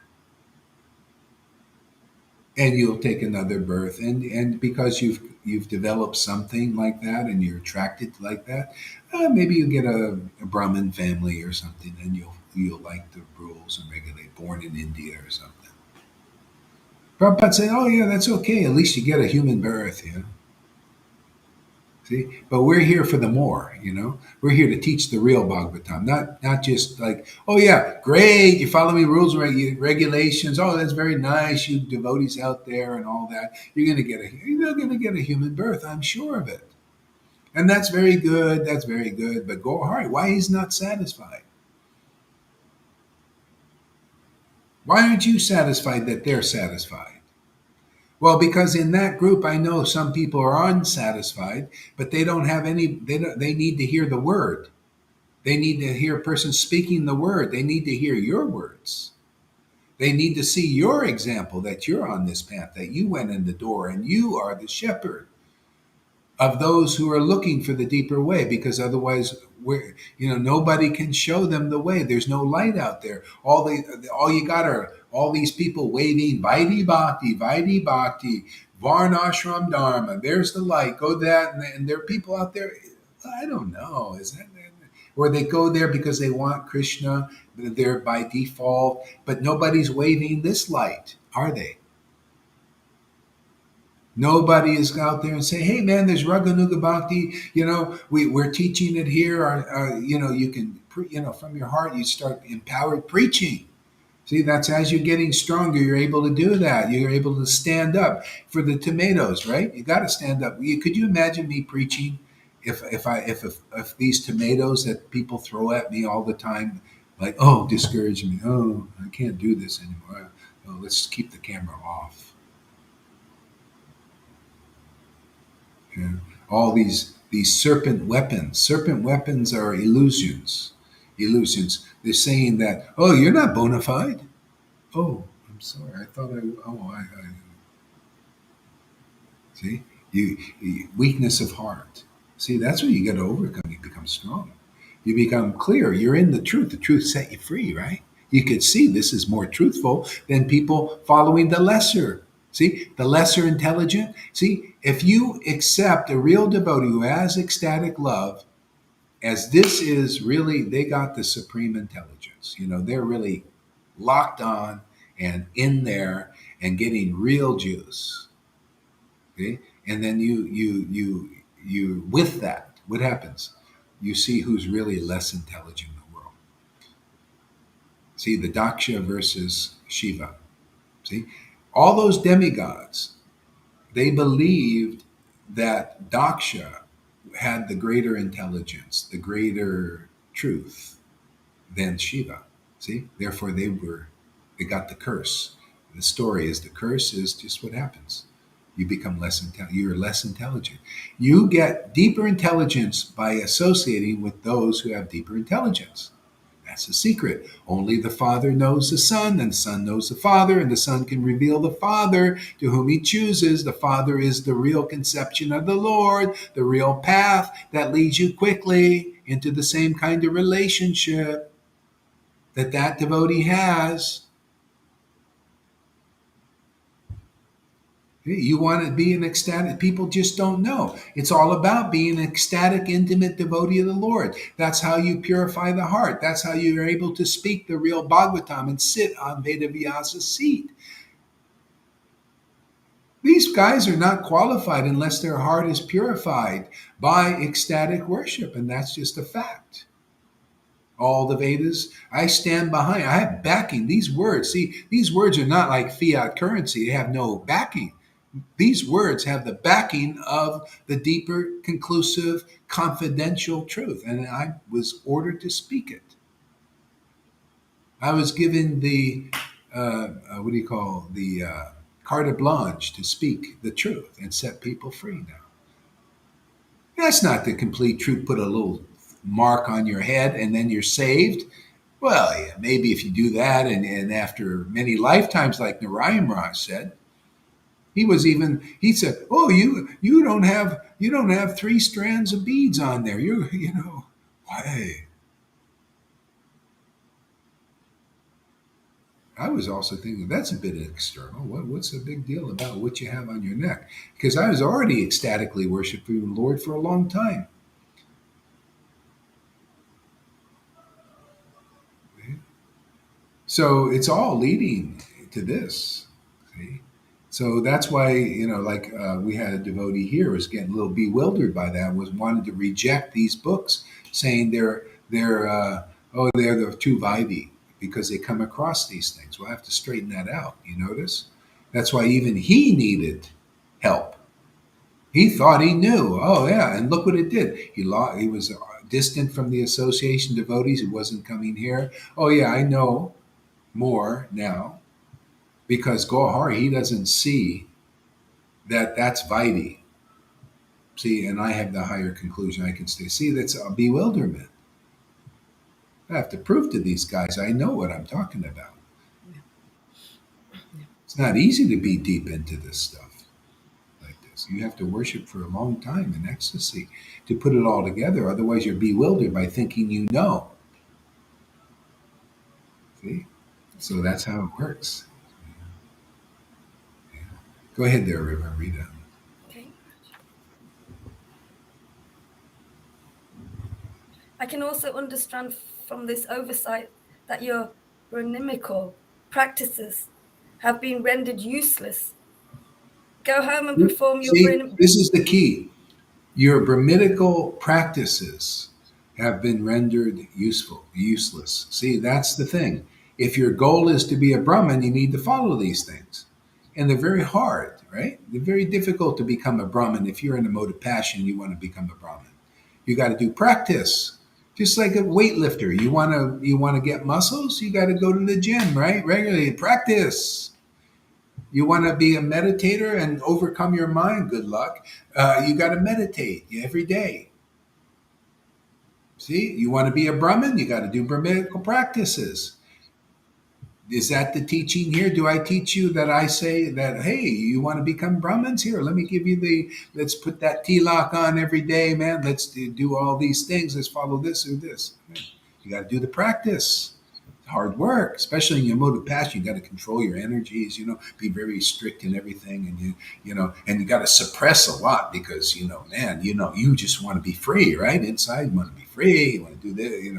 and you'll take another birth, and because you've developed something like that and you're attracted like that, maybe you get a Brahmin family or something, and you'll like the rules and regulate, born in India or something. Prabhupada said, oh yeah, that's okay, at least you get a human birth. See, but we're here for the more. We're here to teach the real Bhagavatam, not just like, oh yeah, great, you follow me rules and regulations. Oh, that's very nice, you devotees out there and all that. You're gonna get a human birth, I'm sure of it, and that's very good. That's very good. But go hard. Why he's not satisfied? Why aren't you satisfied that they're satisfied? Well, because in that group, I know some people are unsatisfied, but they don't have any. They need to hear the word. They need to hear a person speaking the word. They need to hear your words. They need to see your example, that you're on this path, that you went in the door and you are the shepherd of those who are looking for the deeper way, because otherwise nobody can show them the way. There's no light out there. All you got are all these people waving Vaidhi Bhakti, Varnashram Dharma. There's the light. Go that, and there are people out there. I don't know. Is that, or they go there because they want Krishna? They're by default, but nobody's waving this light, are they? Nobody is out there and say, "Hey, man, there's Raganuga Bhakti. We're teaching it here. You can, from your heart, you start empowered preaching. See, that's as you're getting stronger, you're able to do that. You're able to stand up for the tomatoes, right? You got to stand up. Could you imagine me preaching if these tomatoes that people throw at me all the time, like, oh, discourage me, oh, I can't do this anymore. Oh, let's keep the camera off. You know, all these serpent weapons. Serpent weapons are illusions. Illusions. They're saying that, oh, you're not bona fide. Oh, I'm sorry. I thought I. Oh, I see. Weakness of heart. See, that's what you got to overcome. You become strong. You become clear. You're in the truth. The truth set you free, right? You could see this is more truthful than people following the lesser. See, the lesser intelligent. See, if you accept a real devotee who has ecstatic love, as this is really, they got the supreme intelligence. You know, they're really locked on and in there and getting real juice. Okay, and then you with that, what happens? You see who's really less intelligent in the world. See the Daksha versus Shiva. See, all those demigods, they believed that Daksha had the greater intelligence, the greater truth than Shiva. See, therefore they got the curse. The story is the curse is just what happens. You become less intelligent. You're less intelligent. You get deeper intelligence by associating with those who have deeper intelligence. That's the secret. Only the Father knows the Son, and the Son knows the Father, and the Son can reveal the Father to whom He chooses. The Father is the real conception of the Lord, the real path that leads you quickly into the same kind of relationship that devotee has. You want to be an ecstatic, people just don't know. It's all about being an ecstatic, intimate devotee of the Lord. That's how you purify the heart. That's how you're able to speak the real Bhagavatam and sit on Vedavyasa's seat. These guys are not qualified unless their heart is purified by ecstatic worship, and that's just a fact. All the Vedas, I stand behind. I have backing. These words, see, these words are not like fiat currency. They have no backing. These words have the backing of the deeper, conclusive, confidential truth. And I was ordered to speak it. I was given the, what do you call, the carte blanche to speak the truth and set people free now. That's not the complete truth. Put a little mark on your head and then you're saved. Well, yeah, maybe if you do that and after many lifetimes, like Narayan Raj said, he said, oh, you don't have three strands of beads on there. Why? I was also thinking that's a bit external. What's the big deal about what you have on your neck? Because I was already ecstatically worshiping the Lord for a long time. So it's all leading to this. See? So that's why, like we had a devotee here was getting a little bewildered by that, was wanted to reject these books, saying they're the too vibey because they come across these things. We'll have to straighten that out. You notice? That's why even he needed help. He thought he knew. Oh yeah, and look what it did. He was distant from the association devotees. He wasn't coming here. Oh yeah, I know more now because Gohar, he doesn't see that that's Vaidhi. See, and I have the higher conclusion I can stay. See, that's a bewilderment. I have to prove to these guys I know what I'm talking about. It's not easy to be deep into this stuff like this. You have to worship for a long time in ecstasy to put it all together. Otherwise, you're bewildered by thinking you know. See? So that's how it works. Yeah. Go ahead there, Reverend Rita. Okay. I can also understand from this oversight that your rhythmical practices have been rendered useless. Go home and perform your See, this is the key. Your Brahminical practices have been rendered useless. See, that's the thing. If your goal is to be a Brahmin, you need to follow these things. And they're very hard, right? They're very difficult to become a Brahmin. If you're in a mode of passion, you want to become a Brahmin. You got to do practice. Just like a weightlifter, you want to get muscles, you got to go to the gym, right? Regularly practice. You want to be a meditator and overcome your mind, good luck. You got to meditate every day. See, you want to be a Brahmin, you got to do Brahminical practices. Is that the teaching here? Do I teach you that I say that, hey, you want to become Brahmins? Here, let me give you let's put that tilak on every day, man. Let's do all these things. Let's follow this or this. You got to do the practice. Hard work, especially in your mode of passion. You got to control your energies, be very strict in everything. And and you got to suppress a lot because, man, you just want to be free, right? Inside, you want to be free. You want to do this,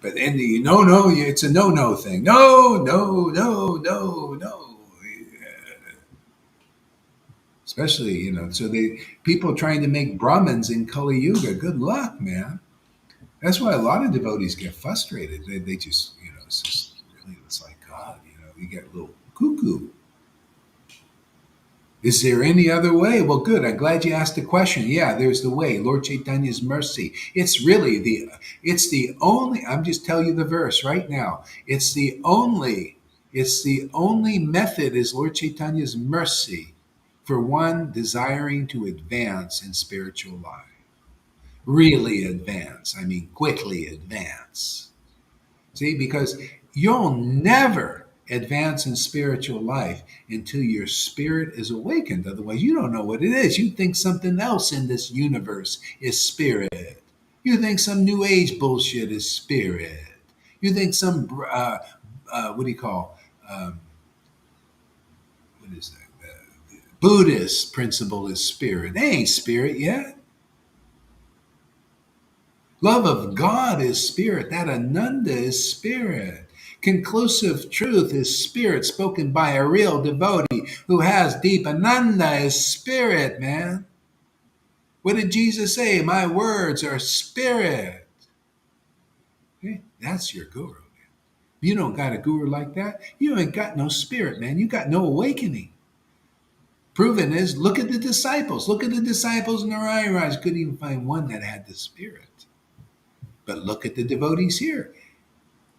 but then no, it's a no thing. No, no, no, no, no. Especially, so people trying to make Brahmins in Kali Yuga. Good luck, man. That's why a lot of devotees get frustrated. They just, it's just really, it's like, God, you get a little cuckoo. Is there any other way? Well, good. I'm glad you asked the question. Yeah, there's the way. Lord Chaitanya's mercy. It's the only, I'm just telling you the verse right now. It's the only method is Lord Chaitanya's mercy for one desiring to advance in spiritual life. Really advance. I mean, quickly advance. See, because you'll never advance in spiritual life until your spirit is awakened. Otherwise, you don't know what it is. You think something else in this universe is spirit. You think some new age bullshit is spirit. You think some, what do you call, what is that? Buddhist principle is spirit. They ain't spirit yet. Love of God is spirit. That Ananda is spirit. Conclusive truth is spirit spoken by a real devotee who has deep Ananda is spirit, man. What did Jesus say? My words are spirit. Okay? That's your guru, man. You don't got a guru like that. You ain't got no spirit, man. You got no awakening. Proven is, look at the disciples. Look at the disciples in the Raj. Couldn't even find one that had the spirit. But look at the devotees here.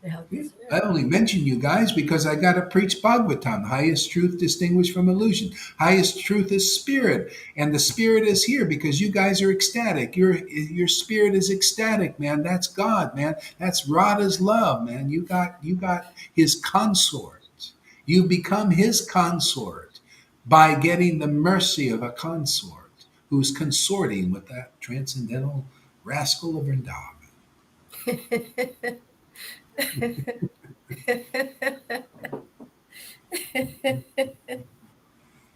I only mention you guys because I got to preach Bhagavatam, highest truth distinguished from illusion. Highest truth is spirit, and the spirit is here because you guys are ecstatic. Your spirit is ecstatic, man. That's God, man. That's Radha's love, man. You got his consort. You become his consort by getting the mercy of a consort who's consorting with that transcendental rascal of Vrindavan.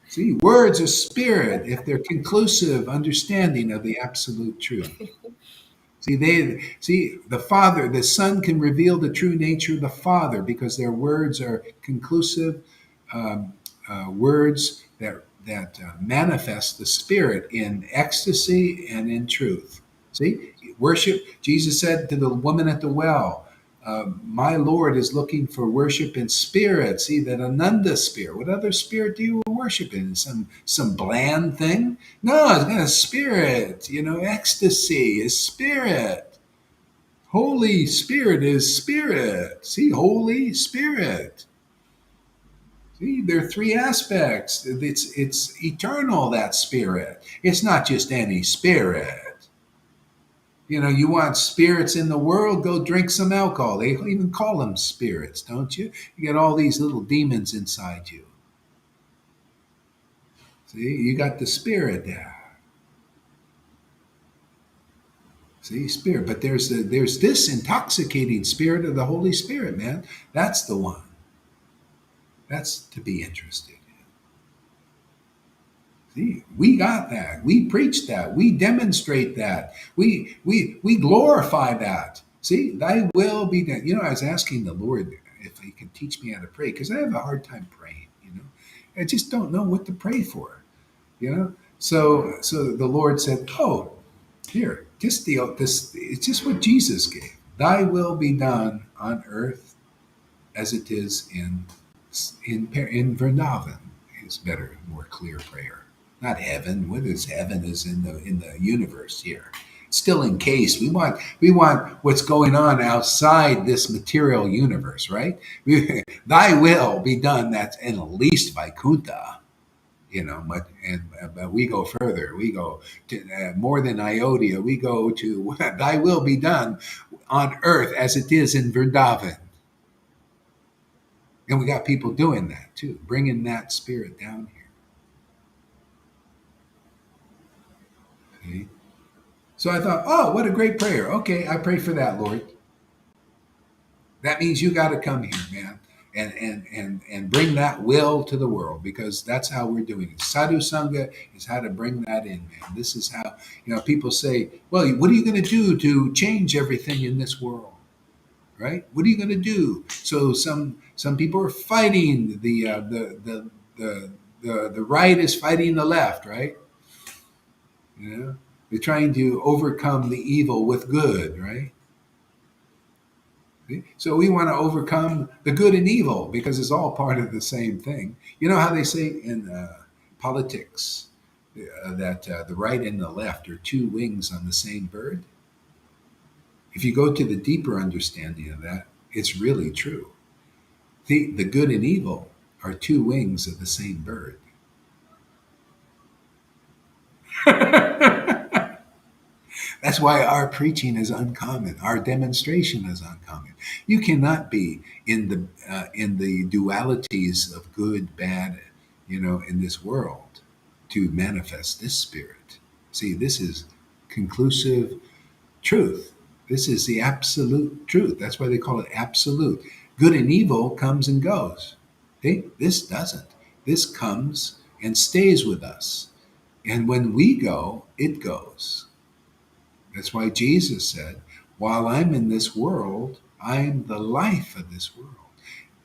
See, words are spirit if they're conclusive understanding of the absolute truth. See the Father, the Son can reveal the true nature of the Father because their words are conclusive words that manifest the Spirit in ecstasy and in truth. See, worship. Jesus said to the woman at the well, "My Lord is looking for worship in spirit." See that Ananda spirit. What other spirit do you worship in? Some bland thing? No, it's got a spirit. Ecstasy is spirit. Holy Spirit is spirit. See, Holy Spirit. See, there are three aspects. It's eternal, that spirit. It's not just any spirit. You want spirits in the world, go drink some alcohol. They even call them spirits, don't you? You get all these little demons inside you. See, you got the spirit there. See, spirit. But there's this intoxicating spirit of the Holy Spirit, man. That's the one. That's to be interested. See, we got that. We preach that. We demonstrate that. We glorify that. See, thy will be done. I was asking the Lord if he could teach me how to pray because I have a hard time praying. I just don't know what to pray for. So the Lord said, "Oh, here, this it's just what Jesus gave. Thy will be done on earth as it is in Vrindavan. Is better, more clear prayer. Not heaven. What is heaven? Is in the universe here. Still encased. We want what's going on outside this material universe, right? Thy will be done. That's in at least Vaikuntha, but we go further. We go to more than iota. We go to Thy will be done on earth as it is in Vrindavan. And we got people doing that too, bringing that spirit down here. See? So I thought, oh, what a great prayer. Okay, I pray for that, Lord. That means you got to come here, man, and bring that will to the world, because that's how we're doing it. Sadhu Sangha is how to bring that in, man. This is how, people say, well, what are you going to do to change everything in this world? Right? What are you going to do? So some people are fighting the right is fighting the left, right? They're trying to overcome the evil with good, right? So we want to overcome the good and evil because it's all part of the same thing. You know how they say in politics that the right and the left are two wings on the same bird? If you go to the deeper understanding of that, it's really true. The good and evil are two wings of the same bird. That's why our preaching is uncommon. Our demonstration is uncommon. You cannot be in the dualities of good, bad, in this world to manifest this spirit. See, this is conclusive truth. This is the absolute truth. That's why they call it absolute. Good and evil comes and goes. This doesn't. This comes and stays with us. And when we go, it goes. That's why Jesus said, while I'm in this world, I'm the life of this world.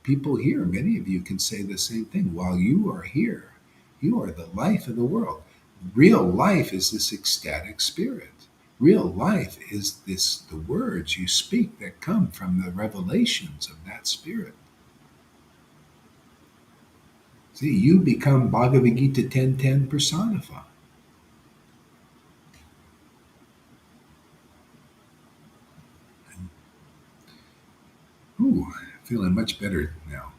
People here, many of you can say the same thing. While you are here, you are the life of the world. Real life is this ecstatic spirit. Real life is the words you speak that come from the revelations of that spirit. See, you become Bhagavad Gita 10:10 personified. Ooh, feeling much better now.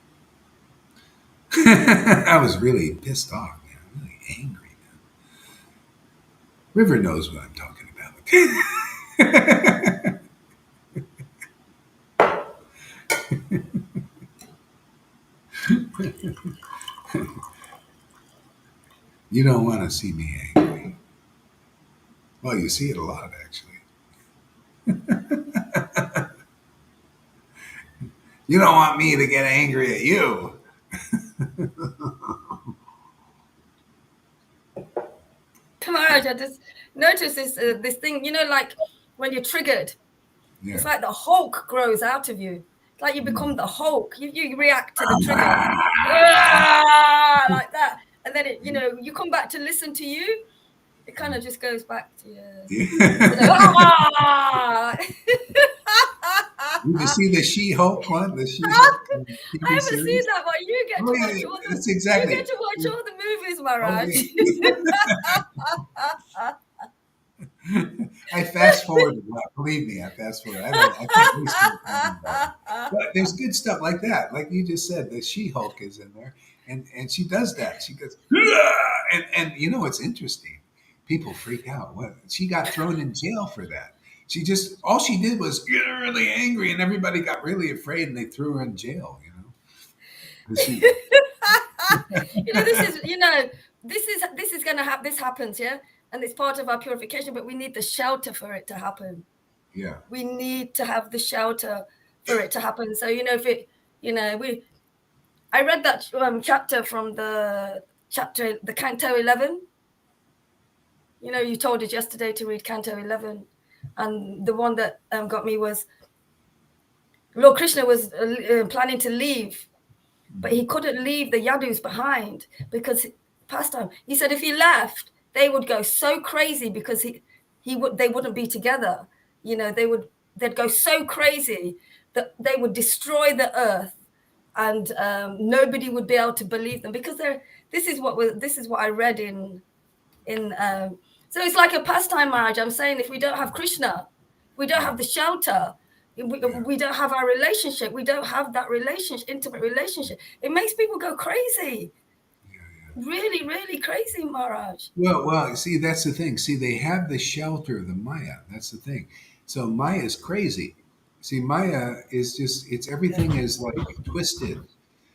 I was really pissed off, man. Really angry, man. River knows what I'm talking about. You don't want to see me angry. Well, you see it a lot, actually. You don't want me to get angry at you. Maharaj, I just noticed this thing, like when you're triggered, Yeah. it's like the Hulk grows out of you. It's like you become the Hulk. You react to the trigger like that, and then you come back to listen to you. It kind of just goes back to Did you see the She-Hulk one? The I She-Hulk TV haven't seen series? that, but you get Oh to yeah, watch all the that's exactly. movies, Oh Maharaj. yeah. I fast forward a lot. Believe me, I fast forward. I can't waste more time about it. But there's good stuff like that. Like you just said, the She-Hulk is in there, and she does that. She goes, and it's interesting. People freak out. What, she got thrown in jail for that. All she did was get really angry, and everybody got really afraid, and they threw her in jail. 'Cause she, This is gonna happen. This happens, yeah, and it's part of our purification. But we need the shelter for it to happen. yeah. We need to have the shelter for it to happen. So if it, I read that chapter from the Canto 11. You told us yesterday to read Canto 11, and the one that got me was Lord Krishna was planning to leave, but he couldn't leave the Yadus behind because pastime. He said if he left, they would go so crazy because they wouldn't be together. They'd go so crazy that they would destroy the earth. and nobody would be able to believe them, because they're this is what I read in so it's like a pastime marriage. I'm saying, if we don't have Krishna, we don't have the shelter, Yeah. we don't have our relationship, we don't have that relationship, intimate relationship, it makes people go crazy, Yeah. Yeah. really, really crazy, Maharaj. Well, see, that's the thing. See, they have the shelter of the Maya. That's the thing. So Maya is crazy. See, Maya is just, it's everything is like twisted.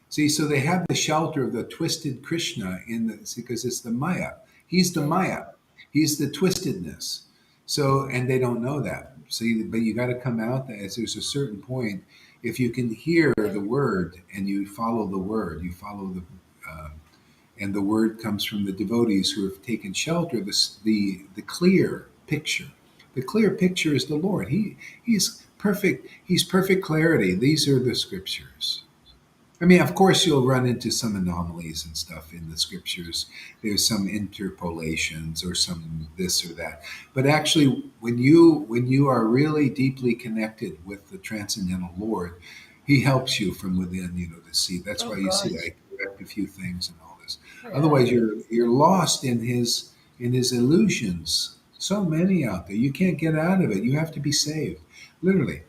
See, so they have the shelter of the twisted Krishna in the, because it's the Maya. He's the Okay. Maya. He's the twistedness. So, and they don't know that. See, but you got to come out that as there's a certain point, if you can hear the word and you follow the word, you follow the, uh, and the word comes from the devotees who have taken shelter. The clear picture, the clear picture is the Lord. He's perfect. He's perfect clarity. These are the scriptures. I mean, of course, you'll run into some anomalies and stuff in the scriptures. There's some interpolations or some this or that. But actually, when you are really deeply connected with the transcendental Lord, He helps you from within. You know, to see. That's Oh why you see gosh. I correct a few things and all this. Yeah. Otherwise, you're lost in His illusions. So many out there, you can't get out of it. You have to be saved, literally.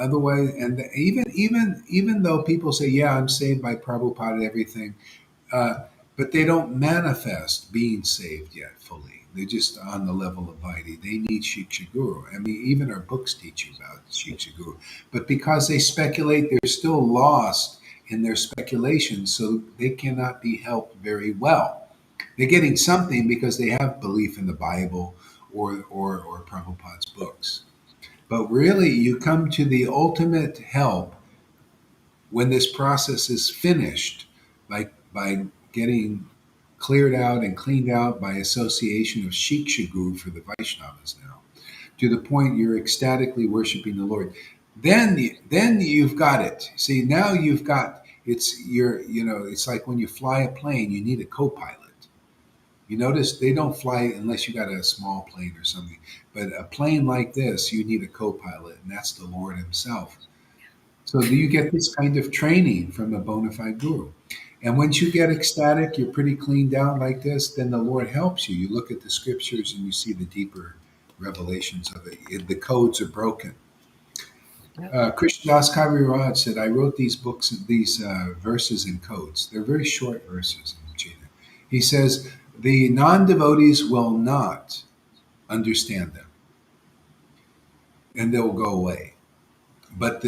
Otherwise, and even though people say, "Yeah, I'm saved by Prabhupada and everything," uh, but they don't manifest being saved yet fully. They're just on the level of Vaidhi. They need Shiksha Guru. I mean, even our books teach you about Shiksha Guru. But because they speculate, they're still lost in their speculations, so they cannot be helped very well. They're getting something because they have belief in the Bible or Prabhupada's books. But really, you come to the ultimate help when this process is finished, like by getting cleared out and cleaned out by association of Shiksha Guru for the Vaishnavas now, to the point you're ecstatically worshiping the Lord. Then you've got it. See, now you've got it's it's like when you fly a plane, you need a co-pilot. You notice they don't fly unless you got a small plane or something. But a plane like this, you need a co-pilot, and that's the Lord Himself. So do you get this kind of training from a bona fide guru? And once you get ecstatic, you're pretty cleaned out like this, then the Lord helps you. You look at the scriptures and you see the deeper revelations of it. The codes are broken. Krishnadas Kaviraj said, I wrote these books, these verses in codes. They're very short verses in Gita. He says, the non devotees will not understand them and they'll go away. But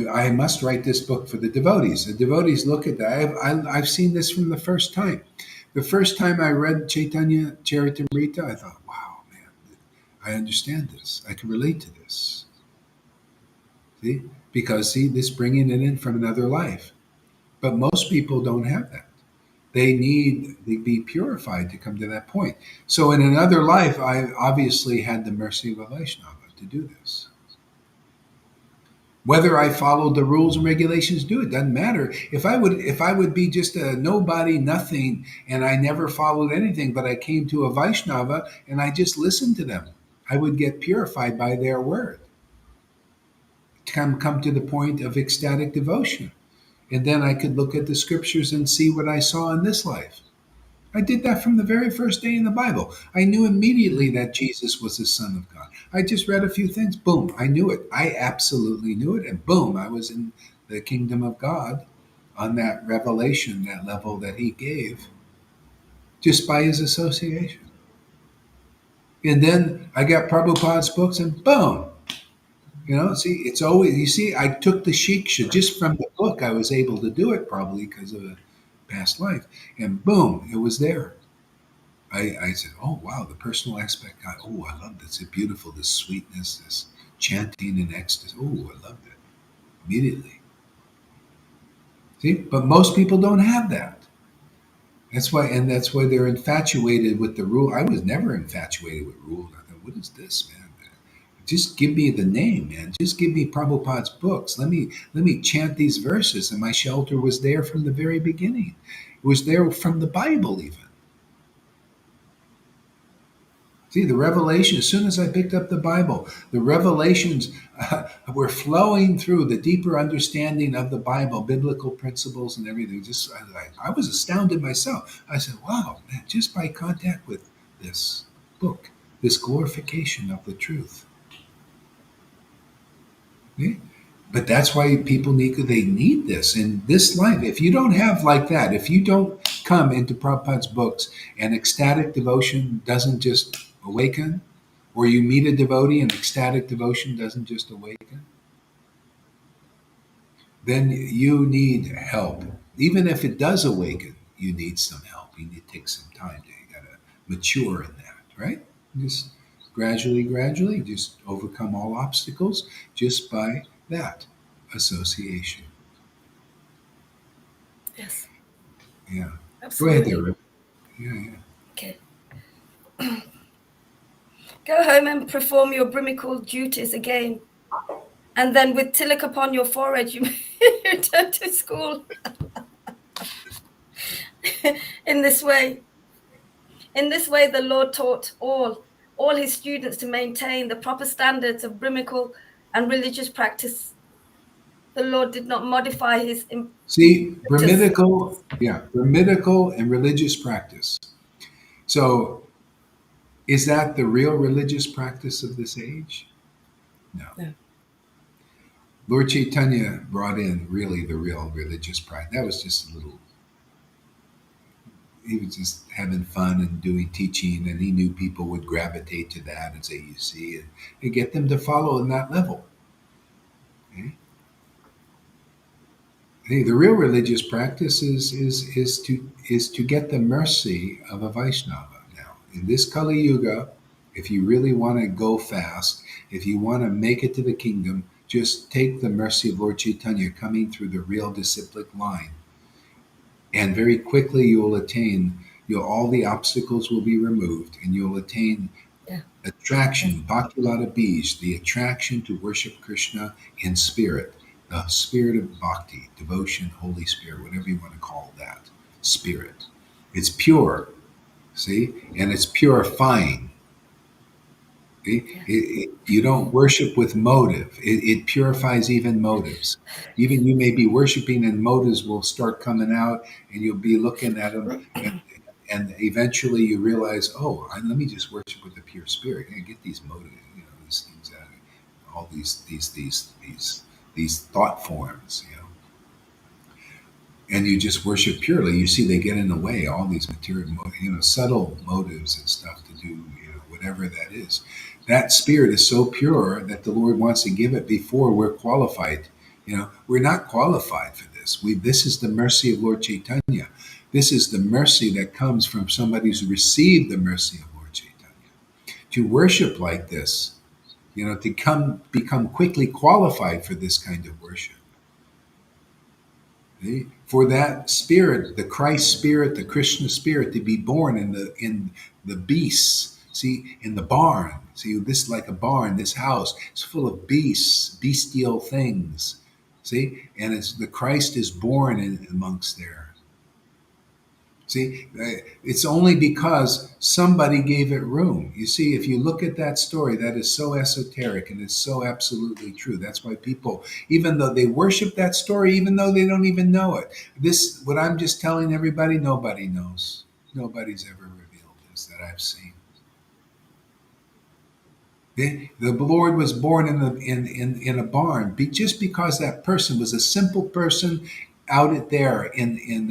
I must write this book for the devotees. The devotees look at that. I've seen this from the first time. The first time I read Chaitanya Charitamrita, I thought, wow, man, I understand this. I can relate to this. See? Because, see, this bringing it in from another life. But most people don't have that. They need to be purified to come to that point. So in another life, I obviously had the mercy of a Vaishnava to do this. Whether I followed the rules and regulations, do it doesn't matter. If I would be just a nobody, nothing, and I never followed anything, but I came to a Vaishnava and I just listened to them, I would get purified by their word. Come to the point of ecstatic devotion, and then I could look at the scriptures and see what I saw in this life. I did that from the very first day in the Bible. I knew immediately that Jesus was the Son of God. I just read a few things. Boom, I knew it. I absolutely knew it. And boom, I was in the kingdom of God on that revelation, that level that He gave, just by His association. And then I got Prabhupada's books, and boom, see, it's always, you see, I took the shiksha just from the book. I was able to do it probably because of a past life. And boom, it was there. I said, oh, wow, the personal aspect. God, oh, I love this. It's beautiful, this sweetness, this chanting and ecstasy. Oh, I loved it immediately. See, but most people don't have that. That's why they're infatuated with the rule. I was never infatuated with rules. I thought, what is this, man? Just give me the name, man. Just give me Prabhupada's books. Let me chant these verses. And my shelter was there from the very beginning. It was there from the Bible, even. See, the revelation, as soon as I picked up the Bible, the revelations were flowing through the deeper understanding of the Bible, biblical principles and everything. Just I was astounded myself. I said, wow, man, just by contact with this book, this glorification of the truth. Yeah? But that's why people they need this in this life. If you don't have like that, if you don't come into Prabhupada's books and ecstatic devotion doesn't just awaken, or you meet a devotee and ecstatic devotion doesn't just awaken, then you need help. Even if it does awaken, you need some help. You need to take some time. You gotta mature in that, right? Just gradually, just overcome all obstacles just by that association. Yes, Yeah. Go ahead there, absolutely. Rick. Yeah, yeah. Okay. Go home and perform your brimical duties again. And then with tilak upon your forehead, you return to school. In this way, the Lord taught all his students to maintain the proper standards of brimical and religious practice. The Lord did not modify his See, impetus. Brahminical, yeah, Brahminical and religious practice. So, is that the real religious practice of this age? No. No. Lord Caitanya brought in really the real religious practice. That was just a little, he was just having fun and doing teaching, and he knew people would gravitate to that and say, you see, and get them to follow in that level. Okay? Hey, the real religious practice is to get the mercy of a Vaishnava. Now, in this Kali Yuga, if you really want to go fast, if you want to make it to the kingdom, just take the mercy of Lord Chaitanya coming through the real disciplic line, and very quickly you will attain. All the obstacles will be removed, and you'll attain Yeah. attraction, Bhaktilata Bij, the attraction to worship Krishna in spirit, the spirit of bhakti, devotion, Holy Spirit, whatever you want to call that, spirit. It's pure, see, and it's purifying. See? Yeah. You don't worship with motive. It purifies even motives. Even you may be worshiping and motives will start coming out and you'll be looking at them and eventually you realize, oh, let me just worship with the pure spirit and get these motives, these things out, all these thought forms, and you just worship purely. You see, they get in the way. All these material, subtle motives and stuff to do, whatever that is. That spirit is so pure that the Lord wants to give it before we're qualified. We're not qualified for this. This is the mercy of Lord Chaitanya. This is the mercy that comes from somebody who's received the mercy of Lord Chaitanya. To worship like this, to become quickly qualified for this kind of worship. See? For that spirit, the Christ spirit, the Krishna spirit, to be born in the beasts. See, in the barn. See, this is like a barn. This house is full of beasts, bestial things. See, and the Christ is born amongst there. See, it's only because somebody gave it room. You see, if you look at that story, that is so esoteric and it's so absolutely true. That's why people, even though they worship that story, even though they don't even know it, what I'm just telling everybody, nobody knows. Nobody's ever revealed this that I've seen. The Lord was born in a barn just because that person was a simple person out there in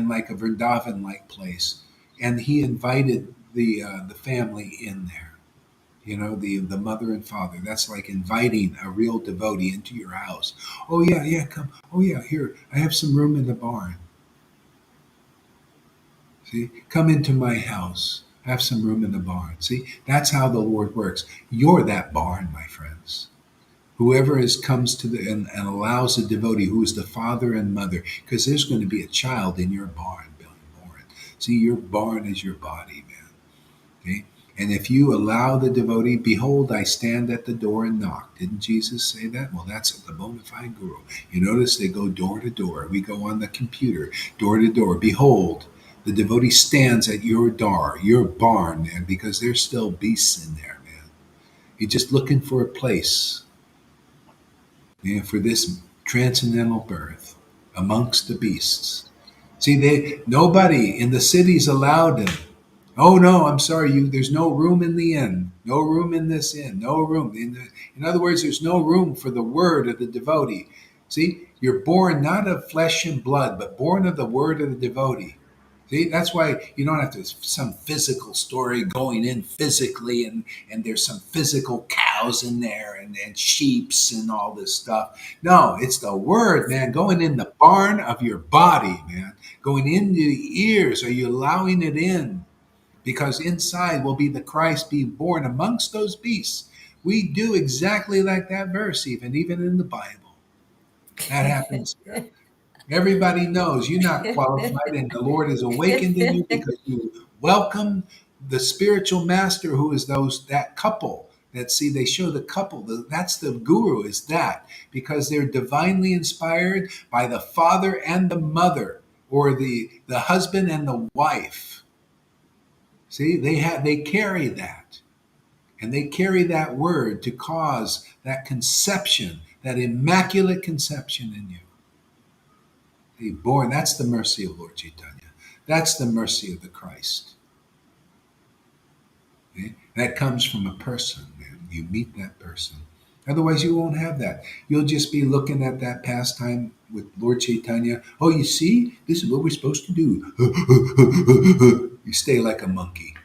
like a Vrindavan like place, and he invited the family in there. The mother and father. That's like inviting a real devotee into your house. Oh yeah, yeah, come. Oh yeah, here I have some room in the barn. See, come into my house. Have some room in the barn. See, that's how the Lord works. You're that barn, my friends. Whoever comes to and allows the devotee who is the father and mother, because there's going to be a child in your barn being born. See, your barn is your body, man. Okay? And if you allow the devotee, behold, I stand at the door and knock. Didn't Jesus say that? Well, that's the bona fide guru. You notice they go door to door. We go on the computer, door to door. Behold, The devotee stands at your door, your barn, man, because there's still beasts in there, man. You're just looking for a place, man, for this transcendental birth amongst the beasts. See, they nobody in the cities allowed him. Oh no, I'm sorry, you. There's no room in the inn. No room in this inn. No room. In other words, there's no room for the word of the devotee. See, you're born not of flesh and blood, but born of the word of the devotee. See, that's why you don't have to some physical story going in physically, and there's some physical cows in there and sheeps and all this stuff. No, it's the word, man, going in the barn of your body, man, going into the ears. Are you allowing it in? Because inside will be the Christ being born amongst those beasts. We do exactly like that verse, even in the Bible. That happens here. Everybody knows you're not qualified, and the Lord is awakened in you because you welcome the spiritual master who is that couple. That see, they show the couple. That's the guru. Is that because they're divinely inspired by the father and the mother, or the husband and the wife. See, they carry that, and they carry that word to cause that conception, that immaculate conception in you. Be born. That's the mercy of Lord Caitanya. That's the mercy of the Christ. Okay? That comes from a person, man. You meet that person. Otherwise, you won't have that. You'll just be looking at that pastime with Lord Caitanya. Oh, you see, this is what we're supposed to do. You stay like a monkey.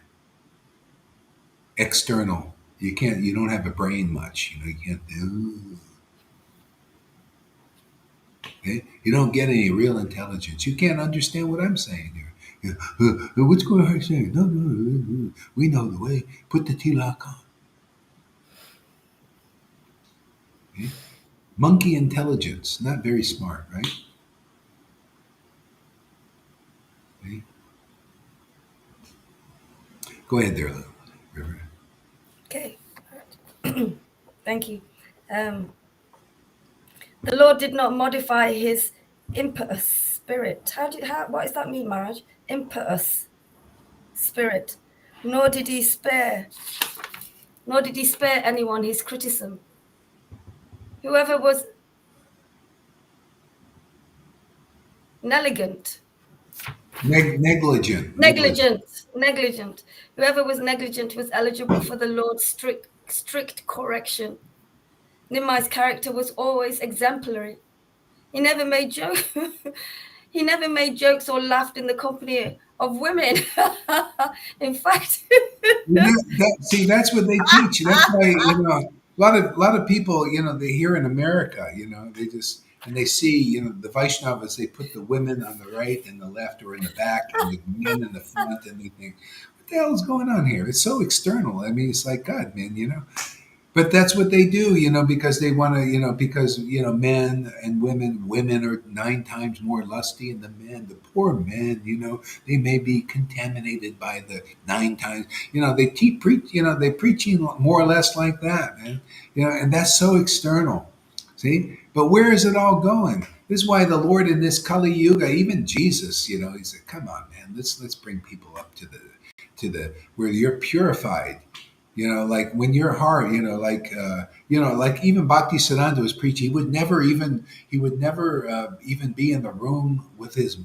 External. You can't. You don't have a brain much. You can't do. Okay? You don't get any real intelligence. You can't understand what I'm saying here. What's going on here? No, no, no, no. We know the way. Put the tilak on. Okay? Monkey intelligence, not very smart, right? Okay? Go ahead there, River. Okay. Thank you. Um, the Lord did not modify his impetus spirit. What does that mean, Maharaj? Impetus spirit. Nor did he spare anyone his criticism. Whoever was negligent. Whoever was negligent was eligible for the Lord's strict correction. Nimai's character was always exemplary. He never made jokes. He never made jokes or laughed in the company of women. In fact, See, that's what they teach. That's why a lot of people, they hear in America, they just and they see, the Vaishnavas. They put the women on the right and the left, or in the back, and the men in the front, and they think, what the hell is going on here? It's so external. I mean, it's like God, man. But that's what they do, because they want to, because, men and women are 9 times more lusty than the men. The poor men, they may be contaminated by the 9 times, they're preaching more or less like that, man, and that's so external. See, but where is it all going? This is why the Lord in this Kali Yuga, even Jesus, he said, come on, man, let's bring people up to the where you're purified. Like when your heart, like even Bhakti Siddhanta was preaching. He would never even be in the room with his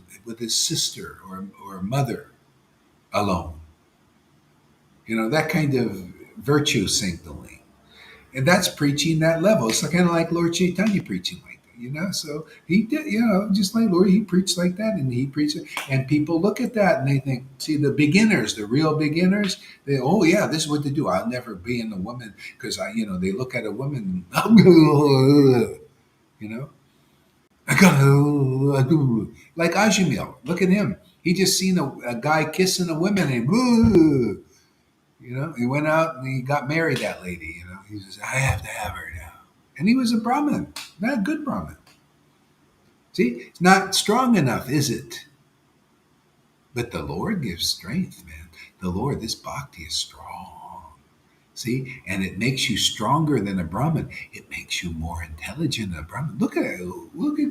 sister or mother alone. That kind of virtue signaling, and that's preaching that level. It's kind of like Lord Chaitanya preaching like that. So he did, just like Lord, he preached like that, and he preached it, and people look at that and they think, see, the beginners, the real beginners, they, oh yeah, this is what they do. I'll never be in a woman because they look at a woman, you know, like Ajamil. Look at him. He just seen a guy kissing a woman and. He went out and he got married that lady. He says, I have to have her now. And he was a Brahmin, not a good Brahmin. See, it's not strong enough, is it? But the Lord gives strength, man. The Lord, this bhakti is strong. See, and it makes you stronger than a Brahmin. It makes you more intelligent than a Brahmin. Look at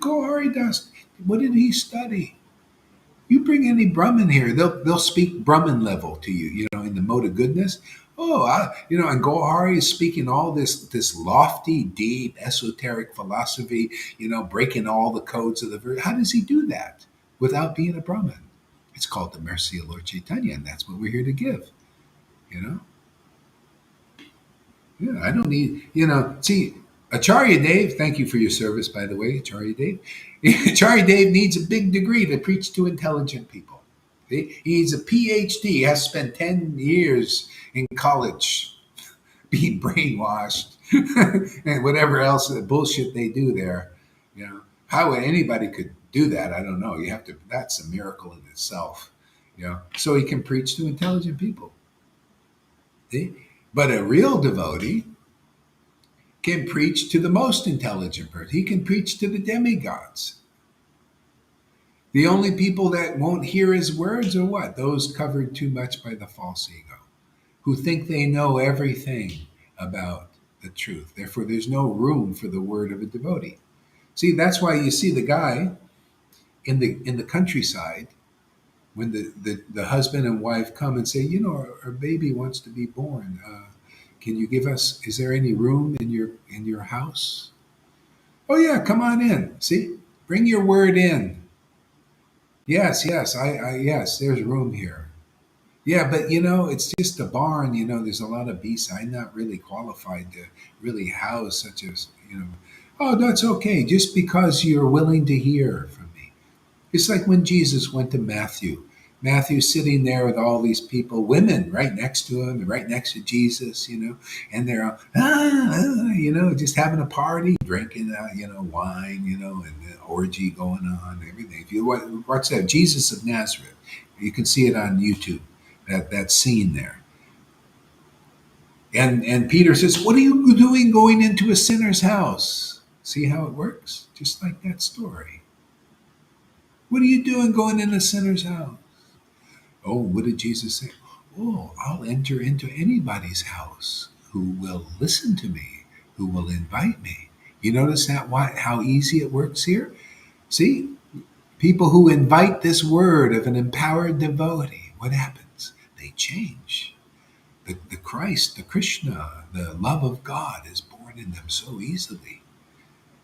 Gauri Das. What did he study? You bring any Brahmin here, they'll speak Brahmin level to you, in the mode of goodness. Oh, and Gohari is speaking all this lofty, deep, esoteric philosophy, breaking all the codes of the verse. How does he do that without being a Brahmin? It's called the mercy of Lord Chaitanya, and that's what we're here to give. You know, yeah, I don't need, see, Acharya Dave, thank you for your service, by the way, Acharya Dave. Acharya Dave needs a big degree to preach to intelligent people. He's a PhD, he has spent 10 years in college being brainwashed and whatever else bullshit they do there. How anybody could do that, I don't know. That's a miracle in itself. So he can preach to intelligent people. See? But a real devotee can preach to the most intelligent person. He can preach to the demigods. The only people that won't hear his words are what? Those covered too much by the false ego, who think they know everything about the truth. Therefore, there's no room for the word of a devotee. See, that's why you see the guy in the countryside when the husband and wife come and say, our baby wants to be born. Can you give us? Is there any room in your house? Oh yeah, come on in. See, bring your word in. Yes, yes, yes. There's room here. Yeah, but it's just a barn. There's a lot of beasts. I'm not really qualified to really house such as. Oh, that's okay. Just because you're willing to hear from me. It's like when Jesus went to Matthew. Matthew's sitting there with all these people, women right next to him, right next to Jesus, and they're all, just having a party, drinking, wine, and the orgy going on, everything. If you watch that, Jesus of Nazareth, you can see it on YouTube, that scene there. And Peter says, "What are you doing going into a sinner's house?" See how it works? Just like that story. What are you doing going in a sinner's house? Oh, what did Jesus say? Oh, I'll enter into anybody's house who will listen to me, who will invite me. You notice how easy it works here? See, people who invite this word of an empowered devotee, what happens? They change. The Christ, the Krishna, the love of God is born in them so easily.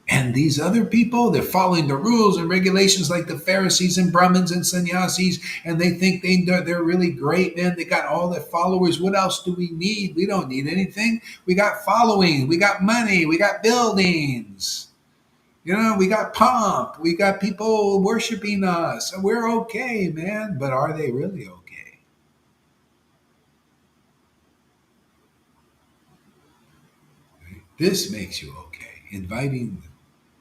And these other people, they're following the rules and regulations like the Pharisees and Brahmins and sannyasis, and they think they're really great, man. They got all their followers. What else do we need? We don't need anything. We got following, we got money, we got buildings. We got pomp, we got people worshiping us. We're okay, man. But are they really okay? This makes you okay. Inviting.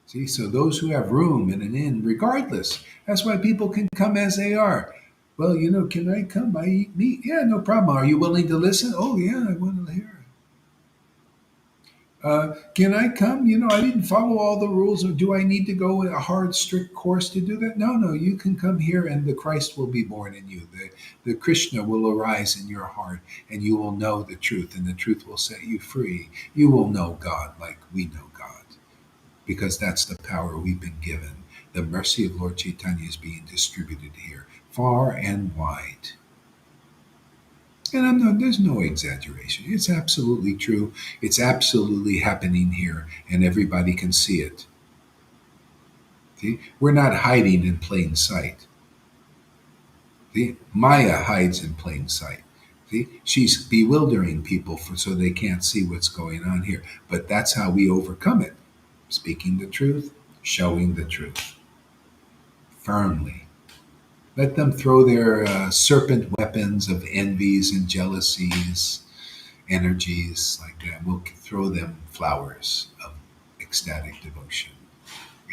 See, so those who have room in an inn, regardless, that's why people can come as they are. Well, can I come? I eat meat. Yeah, no problem. Are you willing to listen? Oh, yeah, I want to hear. Can I come? I didn't follow all the rules. Or do I need to go a hard, strict course to do that? No, no. You can come here, and the Christ will be born in you. The Krishna will arise in your heart, and you will know the truth, and the truth will set you free. You will know God like we know God, because that's the power we've been given. The mercy of Lord Chaitanya is being distributed here, far and wide. And there's no exaggeration. It's absolutely true. It's absolutely happening here, and everybody can see it. See? We're not hiding in plain sight. See? Maya hides in plain sight. See? She's bewildering people so they can't see what's going on here. But that's how we overcome it. Speaking the truth, showing the truth firmly. Let them throw their serpent weapons of envies and jealousies, energies like that. We'll throw them flowers of ecstatic devotion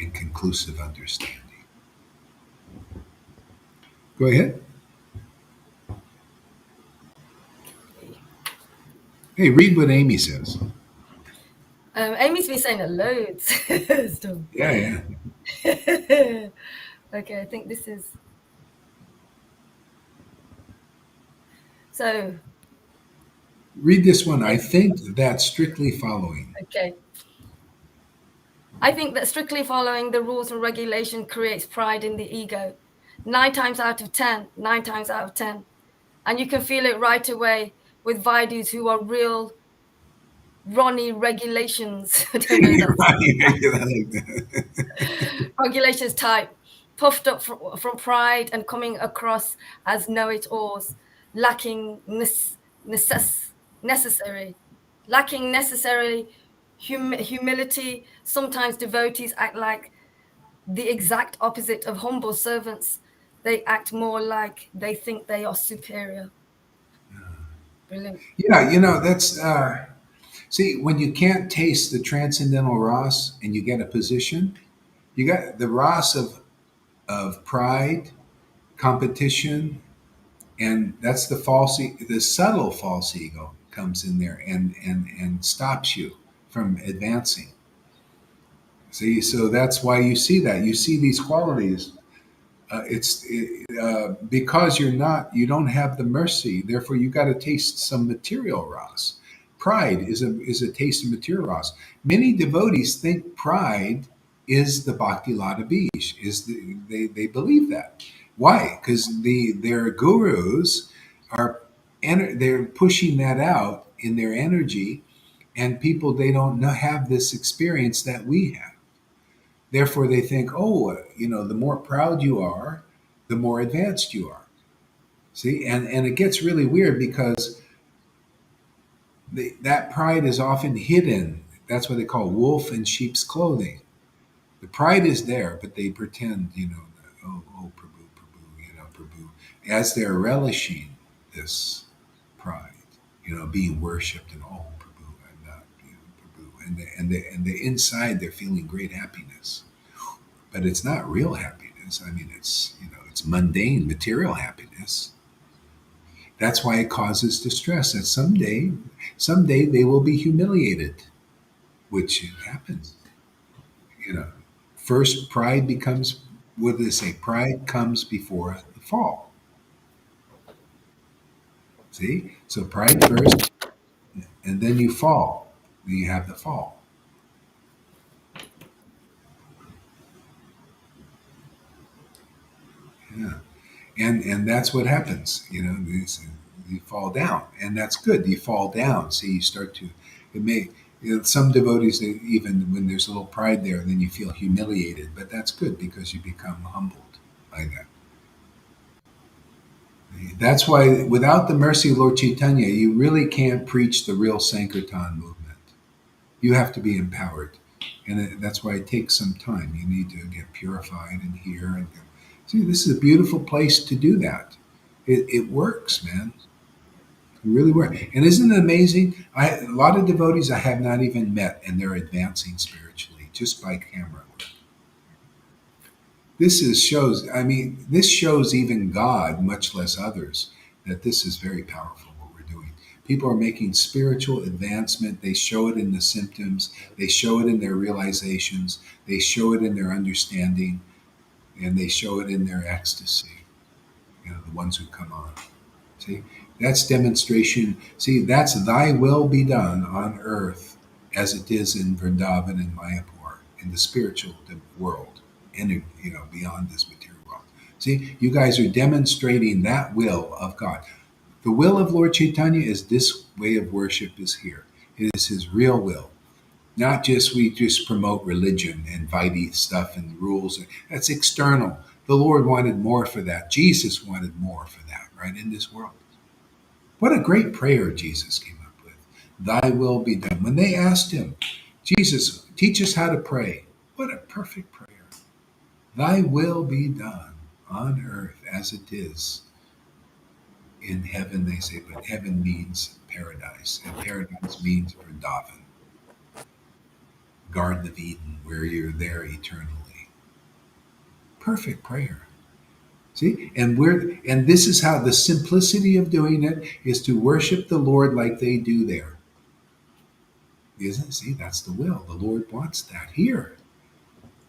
and conclusive understanding. Go ahead. Hey, read what Amy says. Amy's been saying it loads. Still. Yeah, yeah. Okay, I think this is. So. Read this one. I think that strictly following. Okay. I think that strictly following the rules and regulation creates pride in the ego. Nine times out of 10. And you can feel it right away with Vaidus who are real Ronnie regulations. I don't know that's Right, I like that. regulations type, puffed up from pride and coming across as know-it-alls, lacking necessary, lacking necessarily humility. Sometimes devotees act like the exact opposite of humble servants. They act more like they think they are superior. Brilliant. Yeah, that's see, when you can't taste the transcendental ras and you get a position, you got the ras of pride, competition, and that's the subtle false ego comes in there and stops you from advancing. See, so that's why you see that you see these qualities. Because you don't have the mercy. Therefore, you got to taste some material ras. Pride is a taste of material ras. Many devotees think pride is the bhakti lata bij. They believe that. Why? Because their gurus are they're pushing that out in their energy, and people they don't know, have this experience that we have. Therefore, they think, oh, the more proud you are, the more advanced you are. See, and it gets really weird because that pride is often hidden. That's what they call wolf in sheep's clothing. The pride is there, but they pretend, oh, Prabhu, Prabhu, Prabhu, as they're relishing this pride, being worshipped, and oh, Prabhu, I'm not, Prabhu, and the inside they're feeling great happiness, but it's not real happiness. I mean, it's mundane, material happiness. That's why it causes distress. That someday they will be humiliated, which happens. You know, first pride becomes. What do they say? Pride comes before the fall. See, so pride first, and then you fall. Then you have the fall. Yeah, and that's what happens. You fall down, and that's good. You fall down. See, you start to. It may. Some devotees, even when there's a little pride there, then you feel humiliated. But that's good because you become humbled by that. That's why, without the mercy of Lord Caitanya, you really can't preach the real Sankirtan movement. You have to be empowered, and that's why it takes some time. You need to get purified and hear and see. This is a beautiful place to do that. It works, man. It really works. And isn't it amazing? A lot of devotees I have not even met, and they're advancing spiritually just by camera work. Shows. I mean, this shows even God, much less others, that this is very powerful. What we're doing. People are making spiritual advancement. They show it in the symptoms. They show it in their realizations. They show it in their understanding, and they show it in their ecstasy. The ones who come on. See, that's demonstration. See, that's thy will be done on earth as it is in Vrindavan and Mayapur, in the spiritual world, and beyond this material world. See, you guys are demonstrating that will of God. The will of Lord Chaitanya is this way of worship is here. It is his real will. Not just we just promote religion and Vaidhi stuff and rules. That's external. The Lord wanted more for that. Jesus wanted more for that, right, in this world. What a great prayer Jesus came up with. Thy will be done. When they asked him, Jesus, teach us how to pray. What a perfect prayer. Thy will be done on earth as it is in heaven, they say, but heaven means paradise, and paradise means Vrindavan, Garden of Eden, where you're there eternally. Perfect prayer. See, and this is how the simplicity of doing it is to worship the Lord like they do there. Isn't it? See, that's the will. The Lord wants that here.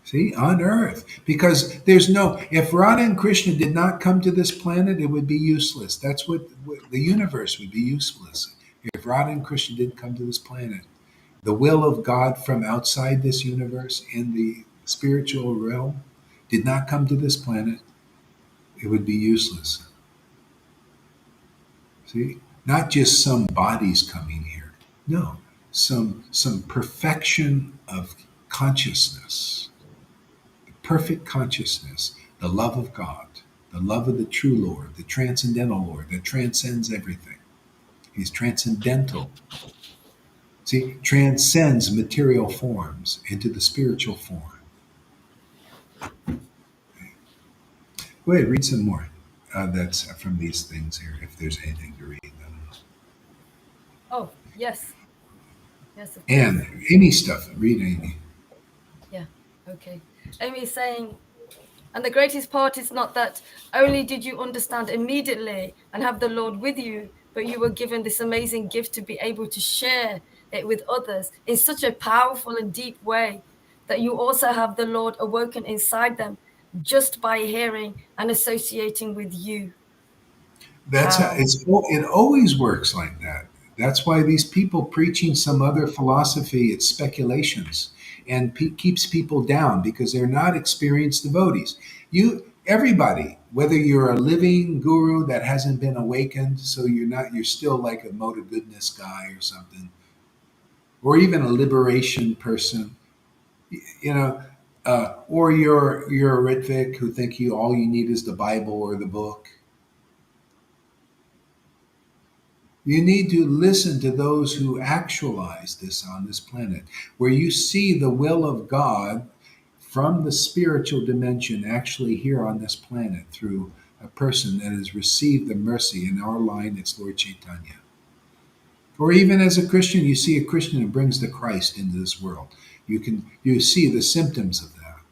See, on earth. Because if Radha and Krishna did not come to this planet, it would be useless. That's what the universe would be useless if Radha and Krishna didn't come to this planet. The will of God from outside this universe in the spiritual realm did not come to this planet. It would be useless. See? Not just some bodies coming here. No. Some perfection of consciousness, perfect consciousness, the love of God, the love of the true Lord, the transcendental Lord that transcends everything. He's transcendental. See, transcends material forms into the spiritual form. Go ahead, read some more. That's from these things here, if there's anything to read. I don't know. Oh, yes. Yes, of course. And Amy stuff, read Amy. Yeah. Okay. Amy is saying, and the greatest part is not that only did you understand immediately and have the Lord with you, but you were given this amazing gift to be able to share it with others in such a powerful and deep way that you also have the Lord awoken inside them just by hearing and associating with you. That's how Wow. it always works like that. That's why these people preaching some other philosophy, it's speculations, and keeps people down because they're not experienced devotees. Everybody, whether you're a living guru that hasn't been awakened, so you're still like a mode of goodness guy or something, or even a liberation person, you know, or you're a Rhythmic who think you all you need is the Bible or the book. You need to listen to those who actualize this on this planet, where you see the will of God from the spiritual dimension actually here on this planet through a person that has received the mercy. In our line, it's Lord Caitanya. Or even as a Christian, you see a Christian who brings the Christ into this world. You see the symptoms of that.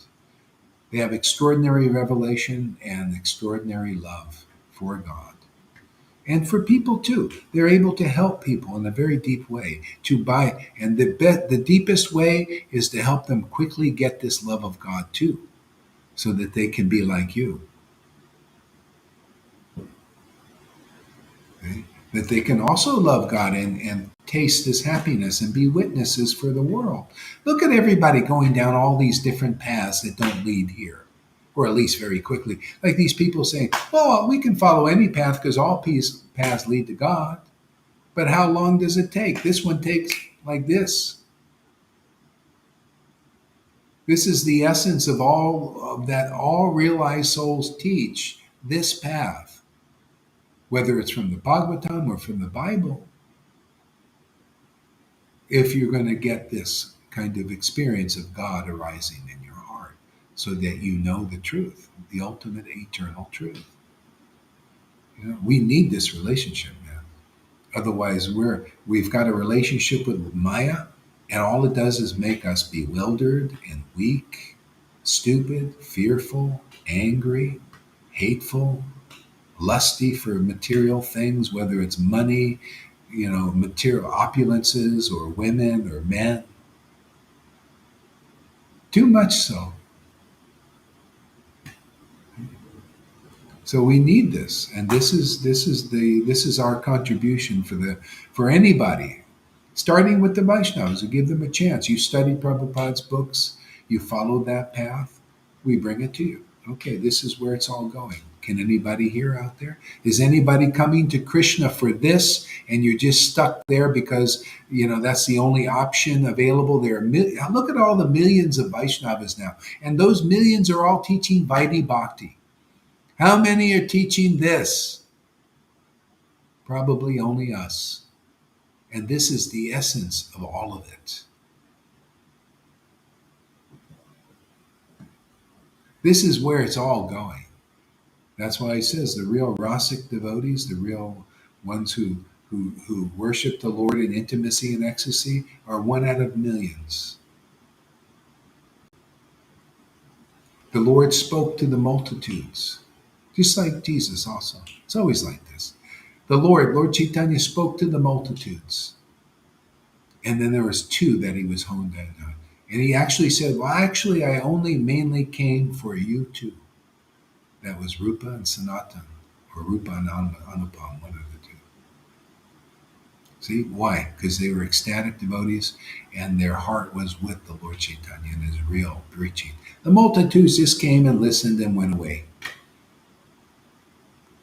They have extraordinary revelation and extraordinary love for God. And for people too, they're able to help people in a very deep way to buy. And the deepest way is to help them quickly get this love of God too, so that they can be like you. Okay? That they can also love God and taste His happiness and be witnesses for the world. Look at everybody going down all these different paths that don't lead here, or at least very quickly. Like these people saying, "Oh, we can follow any path because all paths lead to God." But how long does it take? This one takes like this. This is the essence of all of that all realized souls teach this path, whether it's from the Bhagavatam or from the Bible. If you're going to get this kind of experience of God arising in your heart, so that you know the truth, the ultimate eternal truth. We need this relationship, man. Otherwise, we've got a relationship with Maya, and all it does is make us bewildered and weak, stupid, fearful, angry, hateful, lusty for material things, whether it's money, material opulences, or women or men. Too much so. So we need this, and this is our contribution for anybody, starting with the Vaishnavas, who give them a chance. You study Prabhupada's books, you follow that path, we bring it to you. Okay, this is where it's all going. Can anybody here out there? Is anybody coming to Krishna for this, and you're just stuck there because that's the only option available? Look at all the millions of Vaishnavas now, and those millions are all teaching Vaidhi Bhakti. How many are teaching this? Probably only us. And this is the essence of all of it. This is where it's all going. That's why he says the real rasic devotees, the real ones who worship the Lord in intimacy and ecstasy, are one out of millions. The Lord spoke to the multitudes, just like Jesus also. It's always like this. Lord Chaitanya spoke to the multitudes. And then there was two that he was honed in on. And he actually said, well, actually, I only mainly came for you two. That was Rupa and Sanatan, or Rupa and Anupam, one of the two. See, why? Because they were ecstatic devotees, and their heart was with the Lord Chaitanya and his real preaching. The multitudes just came and listened and went away.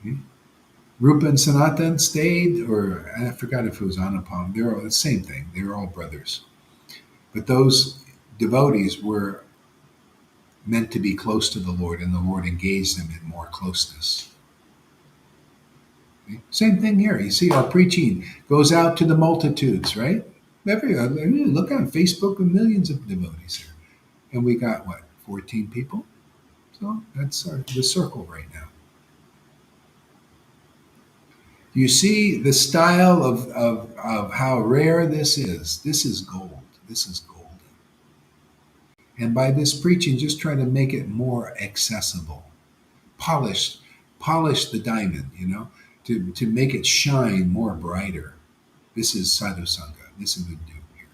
Hmm? Rupa and Sanatan stayed, or I forgot if it was Anupam. They're all the same thing. They were all brothers. But those devotees were meant to be close to the Lord, and the Lord engaged them in more closeness. Same thing here. You see, our preaching goes out to the multitudes, right? Look on Facebook with millions of devotees here. And we got what, 14 people? So that's the circle right now. You see the style of how rare this is. This is gold. This is golden. And by this preaching, just try to make it more accessible, polished, polish the diamond, to make it shine more brighter. This is Sadhu Sangha. This is what we do here.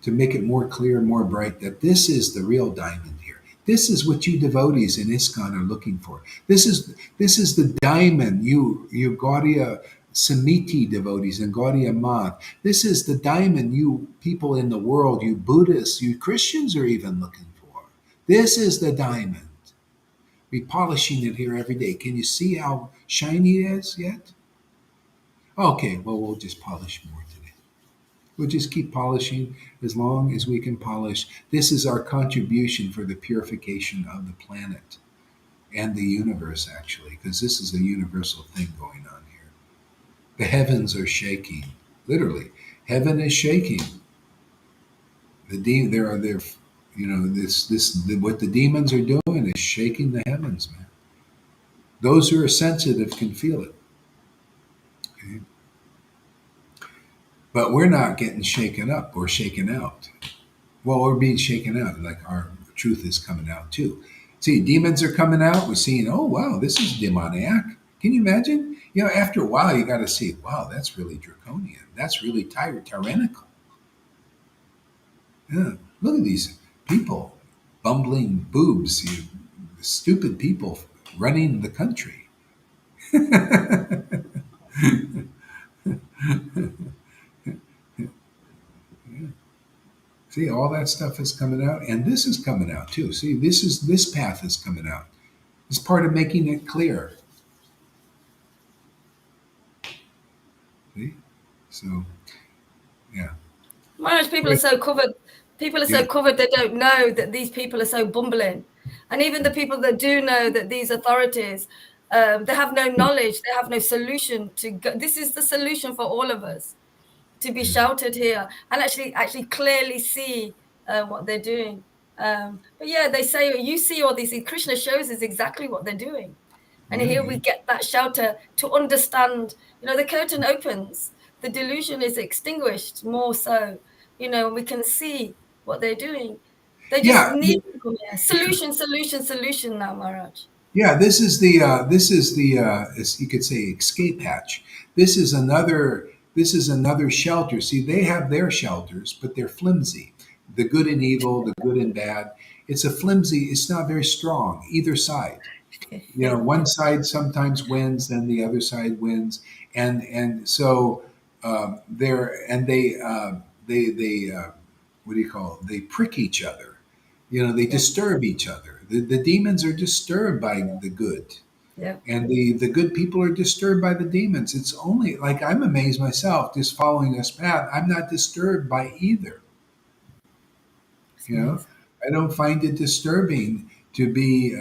To make it more clear, more bright, that this is the real diamond here. This is what you devotees in ISKCON are looking for. This is the diamond, you Gaudiya Samiti devotees and Gaudiya Math. This is the diamond you people in the world, you Buddhists, you Christians are even looking for. This is the diamond. We're polishing it here every day. Can you see how shiny it is yet? Okay, well, we'll just polish more today. We'll just keep polishing as long as we can polish. This is our contribution for the purification of the planet and the universe, actually, because this is a universal thing going on here. The heavens are shaking, literally. Heaven is shaking. What the demons are doing is shaking the heavens, man. Those who are sensitive can feel it. Okay? But we're not getting shaken up or shaken out. Well, we're being shaken out, like our truth is coming out too. See, demons are coming out. We're seeing, oh wow, this is demoniac. Can you imagine? After a while, you got to see, wow, that's really draconian. That's really tyrannical. Yeah, look at these people, bumbling boobs, stupid people running the country. See, all that stuff is coming out, and this is coming out too. See, this path is coming out. It's part of making it clear. See, so yeah, Most people are Right. so covered. People are so Yeah, covered they don't know that these people are so bumbling. And even the people that do know that these authorities, they have no knowledge, they have no solution to go. This is the solution for all of us to be yeah, shouted here and actually clearly see what they're doing. But yeah, they say you see all these. Krishna shows us exactly what they're doing, and yeah, here yeah. we get that shouter to understand. The curtain opens, the delusion is extinguished more so. We can see what they're doing. They just Yeah, need to come here. Solution, solution, solution now, Maharaj. yeah, this is the as you could say escape hatch. This is another shelter. See, they have their shelters, but they're flimsy. The good and evil, the good and bad. It's a flimsy. It's not very strong either side. One side sometimes wins, then the other side wins, and so they're and they what do you call it? They prick each other. They Yeah, disturb each other. The demons are disturbed by the good, yeah, and the good people are disturbed by the demons. It's only like I'm amazed myself just following this path. I'm not disturbed by either. it's You know, amazing. I don't find it disturbing to be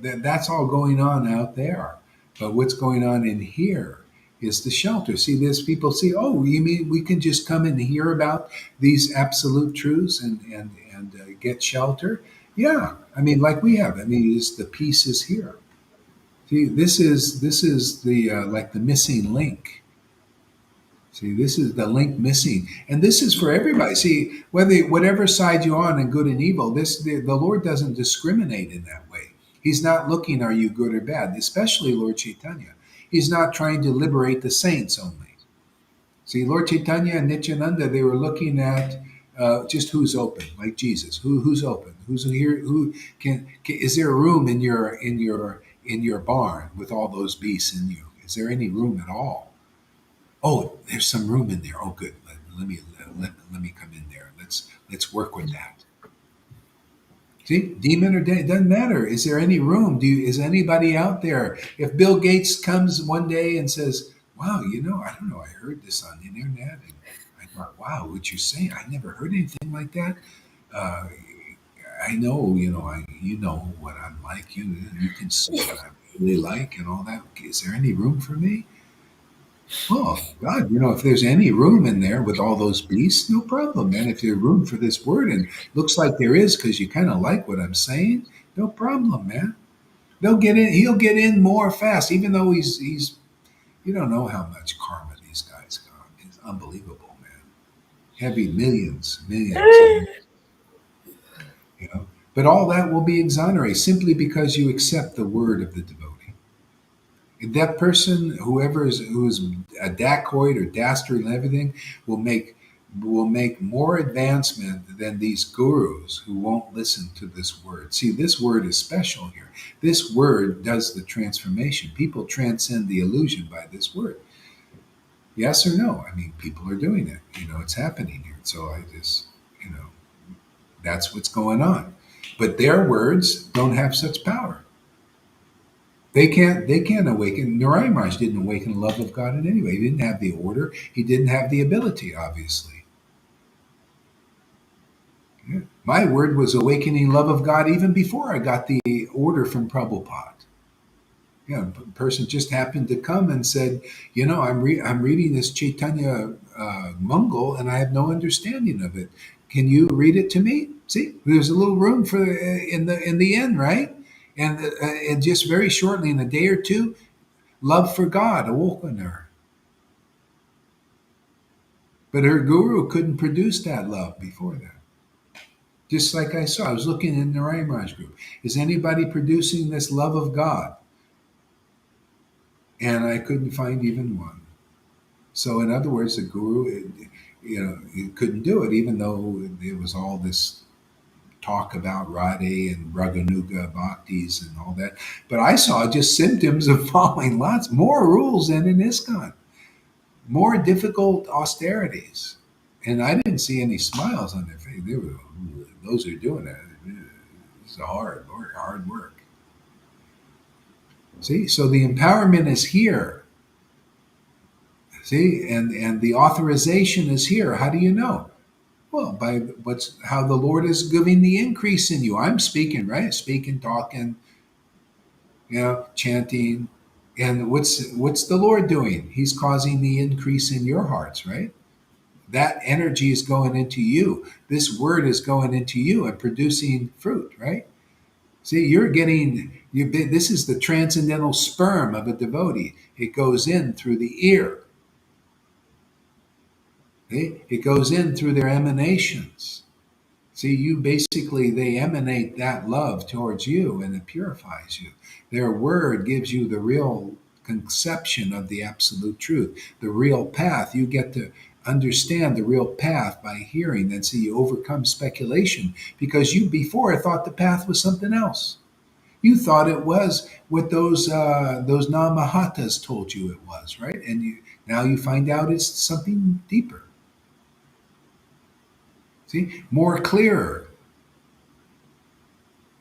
that's all going on out there. But what's going on in here is the shelter. See, there's people see, oh, you mean we can just come and hear about these absolute truths and get shelter? Yeah, I mean, like we have. I mean, the peace is here. See, this is the like the missing link. See, this is the link missing, and this is for everybody. See, whatever side you're on in good and evil, the Lord doesn't discriminate in that way. He's not looking, are you good or bad? Especially Lord Chaitanya. He's not trying to liberate the saints only. See, Lord Chaitanya and Nityananda, they were looking at just who's open, like Jesus. Who's open? Who's here? Is there a room in your barn with all those beasts in you? Is there any room at all? Oh, there's some room in there. Oh, good. Let me come in there. Let's work with that. See, demon or it doesn't matter. Is there any room? Is anybody out there? If Bill Gates comes one day and says, "Wow, I don't know, I heard this on the internet, and I thought, wow, what you say? I never heard anything like that. Uh, I know, you know what I'm like. You can see what I'm really like and all that. Is there any room for me?" Oh God, if there's any room in there with all those beasts, no problem, man. If there's room for this word, and looks like there is because you kind of like what I'm saying, no problem, man. They'll get in. He'll get in more fast, even though he's. You don't know how much karma these guys got. It's unbelievable, man. Heavy millions, millions, and But all that will be exonerated simply because you accept the word of the devotee. That person, who's a dacoit or dastard and everything, will make more advancement than these gurus who won't listen to this word. See, this word is special here. This word does the transformation. People transcend the illusion by this word. Yes or no? I mean, people are doing it. It's happening here. So I just, that's what's going on. But their words don't have such power. They can't awaken. Narayan Maharaj didn't awaken the love of God in any way. He didn't have the order. He didn't have the ability, obviously. Yeah. My word was awakening love of God even before I got the order from Prabhupada. A person just happened to come and said, I'm reading this Chaitanya Mangal and I have no understanding of it. Can you read it to me? See, there's a little room for in the end, right? And just very shortly, in a day or two, love for God awoke in her. But her guru couldn't produce that love before that. Just like I was looking in the Narayan Maharaj group. Is anybody producing this love of God? And I couldn't find even one. So, in other words, the guru, he couldn't do it, even though there was all this talk about Radhe and Raganuga bhaktis and all that. But I saw just symptoms of following lots more rules than in ISKCON, more difficult austerities. And I didn't see any smiles on their face. Those who are doing it. It's hard work. See, so the empowerment is here. See, and the authorization is here. How do you know? Well, by how the Lord is giving the increase in you. I'm speaking, right? Speaking, talking, chanting. And what's the Lord doing? He's causing the increase in your hearts, right? That energy is going into you. This word is going into you and producing fruit, right? See, this is the transcendental sperm of a devotee. It goes in through the ear. See? It goes in through their emanations. See, they emanate that love towards you and it purifies you. Their word gives you the real conception of the absolute truth, the real path. You get to understand the real path by hearing. And see, you overcome speculation because you before thought the path was something else. You thought it was what those Namahatas told you it was, right? And now you find out it's something deeper. See, more clearer.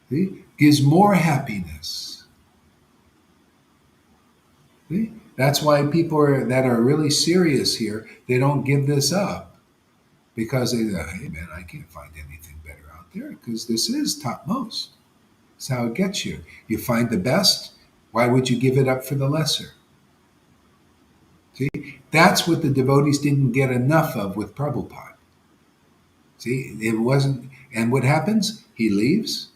See, gives more happiness. See? That's why that are really serious here, they don't give this up because they say, hey man, I can't find anything better out there because this is topmost. That's how it gets you. You find the best. Why would you give it up for the lesser? See, that's what the devotees didn't get enough of with Prabhupada. See, it wasn't, and what happens? He leaves,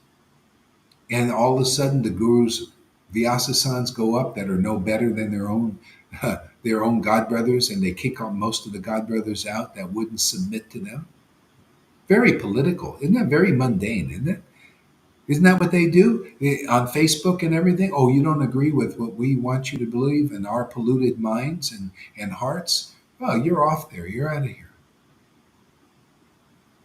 and all of a sudden the guru's Vyasasans go up that are no better than their own god brothers, and they kick out most of the god brothers out that wouldn't submit to them. Very political, isn't that very mundane? Isn't it? Isn't that what they do on Facebook and everything? Oh, you don't agree with what we want you to believe in our polluted minds and hearts? Well, you're off there. You're out of here.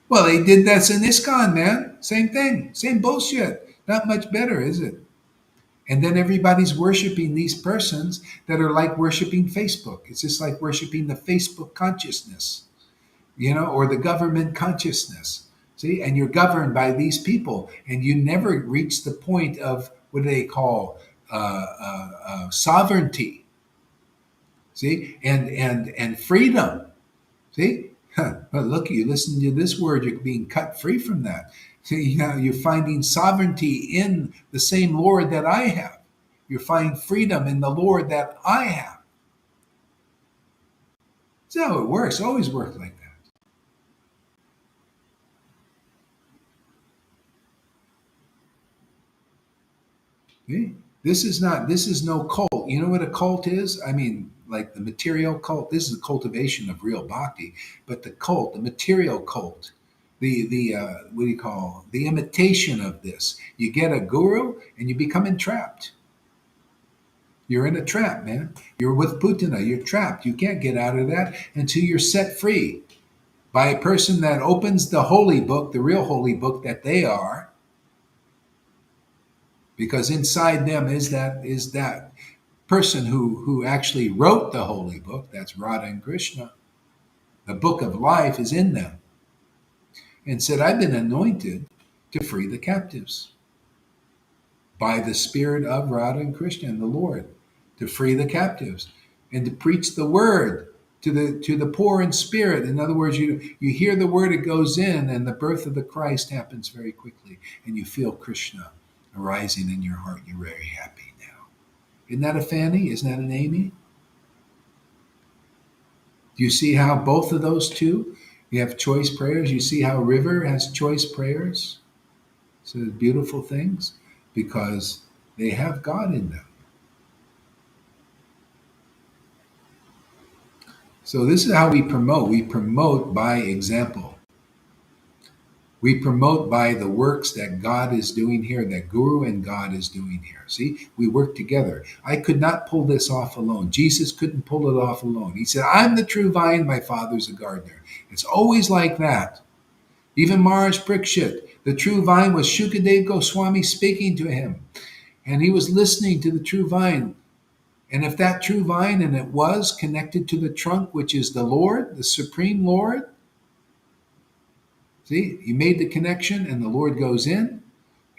Well, they did that in ISKCON, man. Same thing. Same bullshit. Not much better, is it? And then everybody's worshiping these persons that are like worshiping Facebook. It's just like worshiping the Facebook consciousness, or the government consciousness. See, and you're governed by these people, and you never reach the point of what do they call sovereignty. See, and freedom. See, but look, you listen to this word, you're being cut free from that. See, you're finding sovereignty in the same Lord that I have. You're finding freedom in the Lord that I have. That's how it works. Always worked like that. See? This is not. This is no cult. You know what a cult is? I mean, like the material cult. This is the cultivation of real bhakti. But the cult, the material cult, the what do you call the imitation of this? You get a guru and you become entrapped. You're in a trap, man. You're with Putana. You're trapped. You can't get out of that until you're set free by a person that opens the holy book, the real holy book that they are, because inside them is that person who actually wrote the holy book. That's Radha and Krishna. The book of life is in them, and said, "I've been anointed to free the captives by the spirit of Radha and Krishna and the Lord, to free the captives and to preach the word to the poor in spirit." In other words, you hear the word, it goes in, and the birth of the Christ happens very quickly, and you feel Krishna arising in your heart. You're very happy now. Isn't that a Fanny? Isn't that an Amy? Do you see how both of those two? You have choice prayers. You see how River has choice prayers. So beautiful things because they have God in them. So this is how we promote. We promote by example. We promote by the works that God is doing here, that Guru and God is doing here. See, we work together. I could not pull this off alone. Jesus couldn't pull it off alone. He said, "I'm the true vine, my father's a gardener." It's always like that. Even Maharaj Parikshit, the true vine was Shukadev Goswami speaking to him. And he was listening to the true vine. And if that true vine, and it was connected to the trunk, which is the Lord, the Supreme Lord, see, he made the connection, and the Lord goes in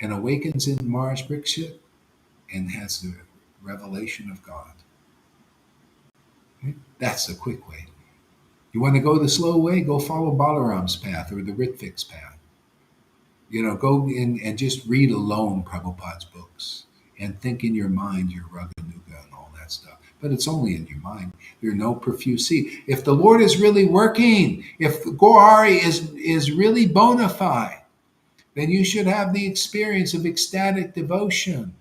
and awakens in Maharaj Parikshit and has the revelation of God. Okay? That's the quick way. You want to go the slow way? Go follow Balaram's path or the Rhythmic's path. Go in and just read alone Prabhupada's books and think in your mind your Raganuga and all that stuff. But it's only in your mind. There are no profuse. See, if the Lord is really working, if Gauri is really bona fide, then you should have the experience of ecstatic devotion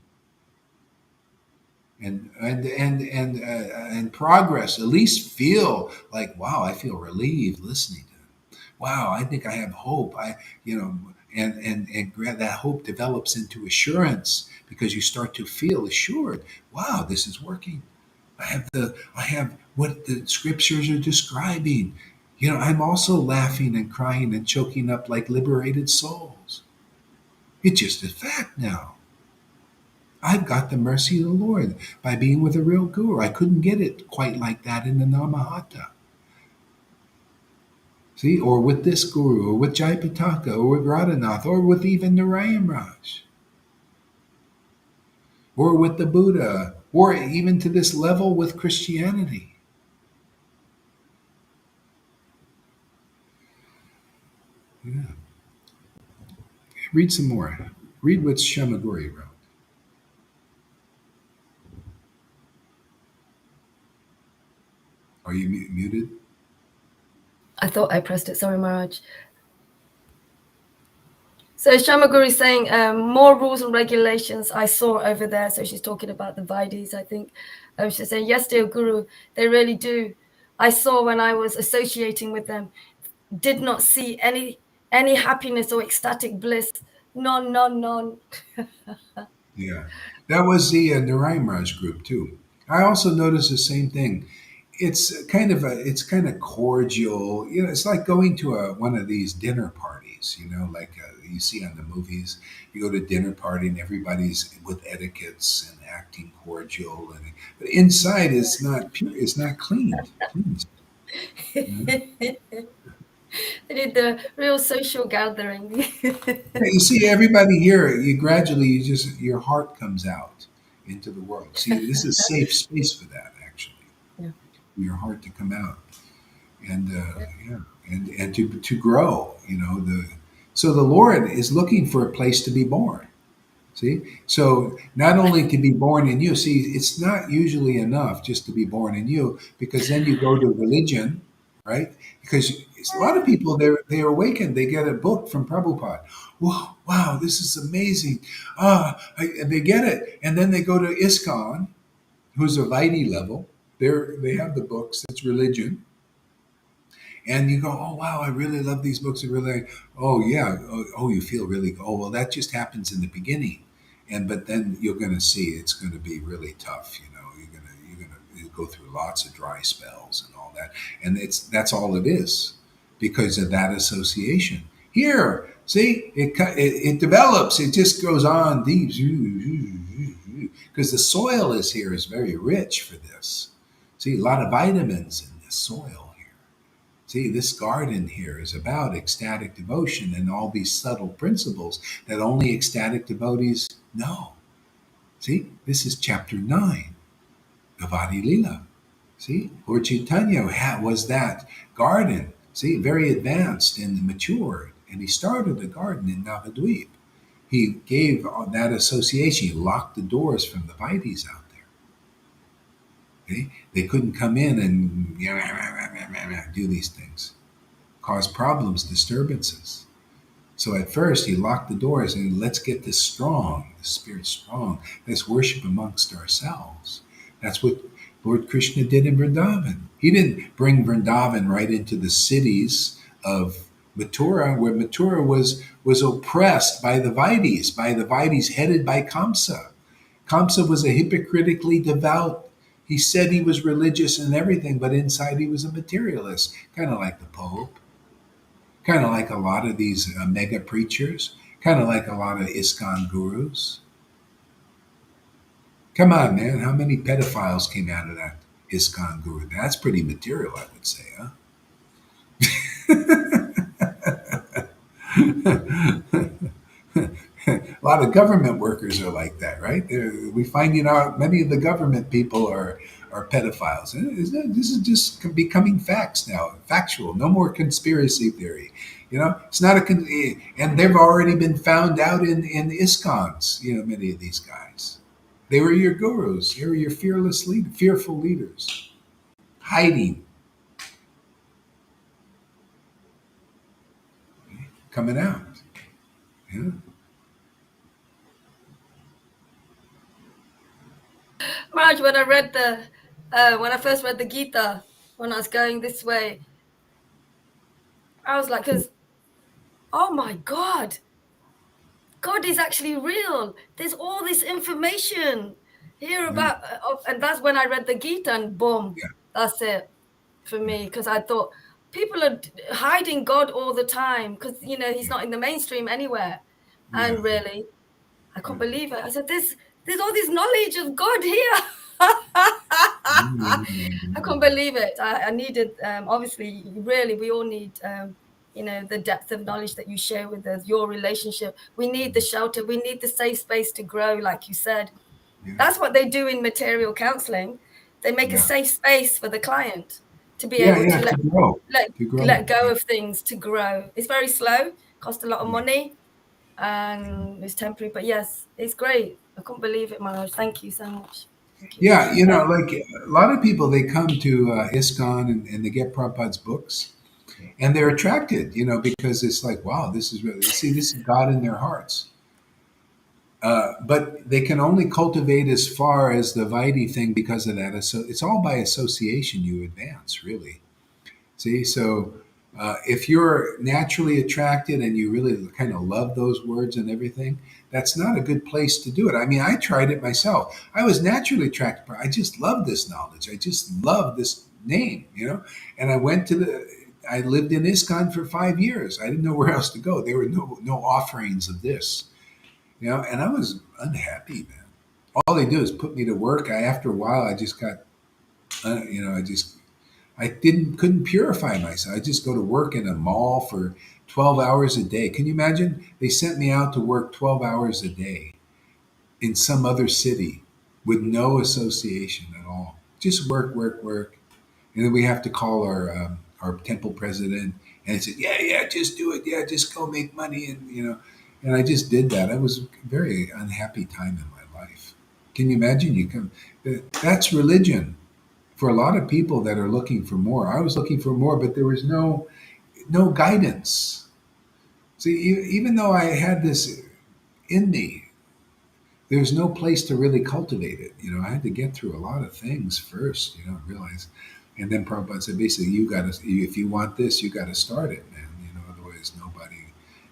and progress. At least feel like, wow, I feel relieved listening to them. Wow, I think I have hope. That hope develops into assurance because you start to feel assured. Wow, this is working. I have what the scriptures are describing. I'm also laughing and crying and choking up like liberated souls. It's just a fact now. I've got the mercy of the Lord by being with a real guru. I couldn't get it quite like that in the Namahata. See, or with this guru, or with Jaipataka, or with Radhanath, or with even Narayan Raj, or with the Buddha, or even to this level with Christianity. Yeah. Read some more. Read what Shamaguri wrote. Are you muted? I thought I pressed it. Sorry, Maharaj. So Shamaguri is saying more rules and regulations I saw over there. So she's talking about the Vaidis, I think. She's saying, yes, dear Guru, they really do. I saw when I was associating with them, did not see any happiness or ecstatic bliss. None, none, none. Yeah. That was the Narayan Raj group too. I also noticed the same thing. It's kind of cordial. It's like going to one of these dinner parties. Like you see on the movies. You go to a dinner party and everybody's with etiquettes and acting cordial, but inside it's not pure. It's not clean. You know? I did the real social gathering. Yeah, you see, everybody here, you gradually, you just your heart comes out into the world. See, this is a safe space for that, actually, Yeah. for your heart to come out, and yeah, and to grow. So the Lord is looking for a place to be born. See, so not only to be born in you, see, it's not usually enough just to be born in you, because then you go to religion, right? Because a lot of people, they're awakened, they get a book from Prabhupada. Whoa, wow, this is amazing. And they get it, and then they go to ISKCON, who's a Vaidhi level. They have the books. It's religion, and you go, oh wow, I really love these books. I really, oh yeah, oh, you feel really, oh well, that just happens in the beginning, but then you're going to see it's going to be really tough. You're going to go through lots of dry spells and all that, and that's all it is because of that association. Here, see, it develops. It just goes on deep because the soil is here is very rich for this. See, a lot of vitamins in this soil here. See, this garden here is about ecstatic devotion and all these subtle principles that only ecstatic devotees know. See, this is chapter 9 of Adi Lila. See, Lord Caitanya was that garden, see, very advanced and matured. And he started a garden in Navadvip. He gave that association, he locked the doors from the Vaidis out there. Okay? They couldn't come in and do these things, cause problems, disturbances. So at first he locked the doors and let's get this strong, the spirit strong. Let's worship amongst ourselves. That's what Lord Krishna did in Vrindavan. He didn't bring Vrindavan right into the cities of Mathura, where Mathura was oppressed by the Vaidis headed by Kamsa. Kamsa was a hypocritically devout. He said he was religious and everything, but inside he was a materialist, kind of like the Pope, kind of like a lot of these mega preachers, kind of like a lot of ISKCON gurus. Come on, man, how many pedophiles came out of that ISKCON guru? That's pretty material, I would say, huh? A lot of government workers are like that, right? We finding out many of the government people are pedophiles. This is just becoming facts now, factual. No more conspiracy theory. It's not and they've already been found out in ISKCONs. Many of these guys, they were your gurus. They were your fearful leaders, hiding, coming out. Yeah. Marge, when I first read the Gita, when I was going this way, I was like, because, oh my God, God is actually real. There's all this information here Yeah. about, and that's when I read the Gita, and boom, Yeah. that's it for Yeah. me. Because I thought people are hiding God all the time because He's Yeah. not in the mainstream anywhere. Yeah. And really, I Yeah. can't believe it. I said, there's all this knowledge of God here. I Yeah. can't believe it. I needed, obviously, really, we all need, the depth of knowledge that you share with us, your relationship. We need the shelter. We need the safe space to grow, like you said. Yeah. That's what they do in material counseling. They make a Yeah. safe space for the client to be Yeah. able Yeah. to To grow. let, To grow. let go Yeah. of things to grow. It's very slow, cost a lot of Yeah. money, and it's temporary. But yes, it's great. I couldn't believe it, Manoj. Thank you so much. Thank you. Yeah, like a lot of people, they come to ISKCON and they get Prabhupada's books, and they're attracted, because it's like, wow, this is really, see, this is God in their hearts. But they can only cultivate as far as the Vaidhi thing because of that. So it's all by association you advance, really. See, so if you're naturally attracted and you really kind of love those words and everything, that's not a good place to do it. I mean, I tried it myself. I was naturally attracted. I just love this knowledge. I just love this name. And I went to I lived in ISKCON for 5 years. I didn't know where else to go. There were no offerings of this. And I was unhappy, man. All they do is put me to work. After a while, I just got, I just I couldn't purify myself. I just go to work in a mall for 12 hours a day. Can you imagine? They sent me out to work 12 hours a day in some other city with no association at all. Just work, work, work. And then we have to call our temple president, and he said, "Yeah, yeah, just do it. Yeah, just go make money." And and I just did that. It was a very unhappy time in my life. Can you imagine? That's religion for a lot of people that are looking for more. I was looking for more, but there was no guidance. See, even though I had this in me, there was no place to really cultivate it. I had to get through a lot of things first. Realize, and then Prabhupada said, basically, you got to, if you want this, you got to start it, man. Otherwise,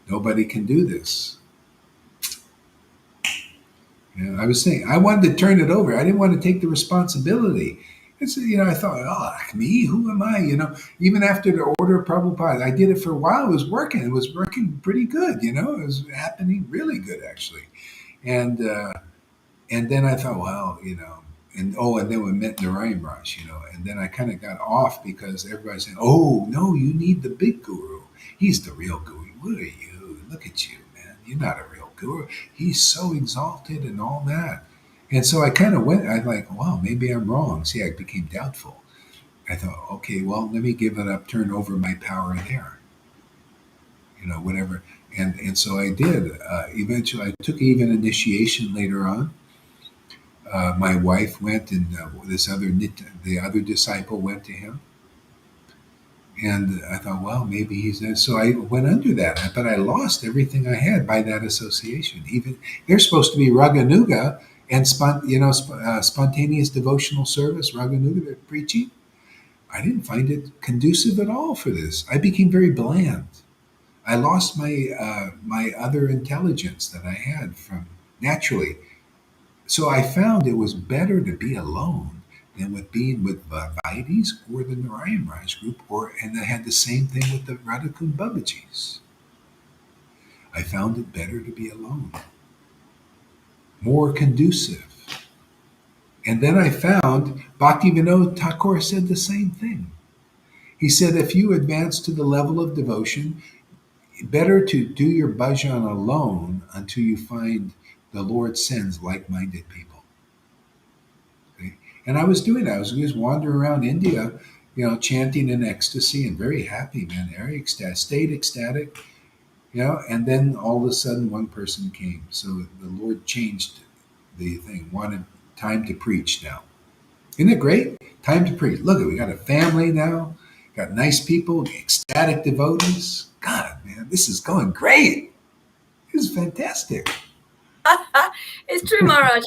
nobody can do this. I was saying I wanted to turn it over. I didn't want to take the responsibility. It's I thought, oh, me, who am I? Even after the order of Prabhupada, I did it for a while. It was working. It was working pretty good. It was happening really good actually, and. And then I thought, well, and then we met Narayan Raj, and then I kind of got off because everybody's saying, oh, no, you need the big guru. He's the real guru. What are you? Look at you, man. You're not a real guru. He's so exalted and all that. And so I kind of went, I'm like, wow, maybe I'm wrong. See, I became doubtful. I thought, okay, well, let me give it up, turn over my power there, whatever. And so I did. Eventually, I took even initiation later on. My wife went, and the other disciple went to him, and I thought, well, maybe he's there. So I went under that, but I lost everything I had by that association. Even they're supposed to be Raganuga and spontaneous devotional service, Raganuga, they're preaching. I didn't find it conducive at all for this. I became very bland. I lost my other intelligence that I had from naturally. So I found it was better to be alone than with being with Vaides or the Narayan Raj group, and I had the same thing with the Radhakund Babajis. I found it better to be alone, more conducive. And then I found Bhaktivinoda Thakur said the same thing. He said, if you advance to the level of devotion, better to do your bhajan alone until you find the Lord sends like-minded people. Okay? And I was doing that. I was just wandering around India, chanting in ecstasy and very happy, man, very ecstatic, stayed ecstatic, and then all of a sudden one person came. So the Lord changed the thing, wanted time to preach now. Isn't it great? Time to preach. Look, we got a family now, got nice people, ecstatic devotees. God, man, this is going great. This is fantastic. It's true, Maharaj.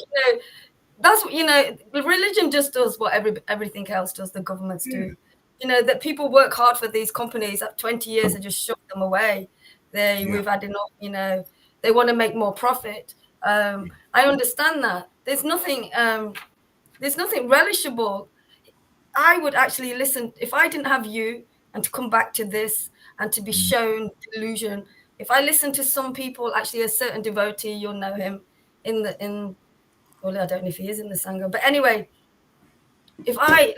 That's religion just does what everything else does. The governments Yeah, do. That people work hard for these companies. That 20 years have just shoved them away. yeah, We've had enough. They want to make more profit. I understand that. There's nothing. There's nothing relishable. I would actually listen if I didn't have you and to come back to this and to be mm, shown delusion. If I listen to some people, actually a certain devotee, you'll know him in well, I don't know if he is in the Sangha, but anyway, if I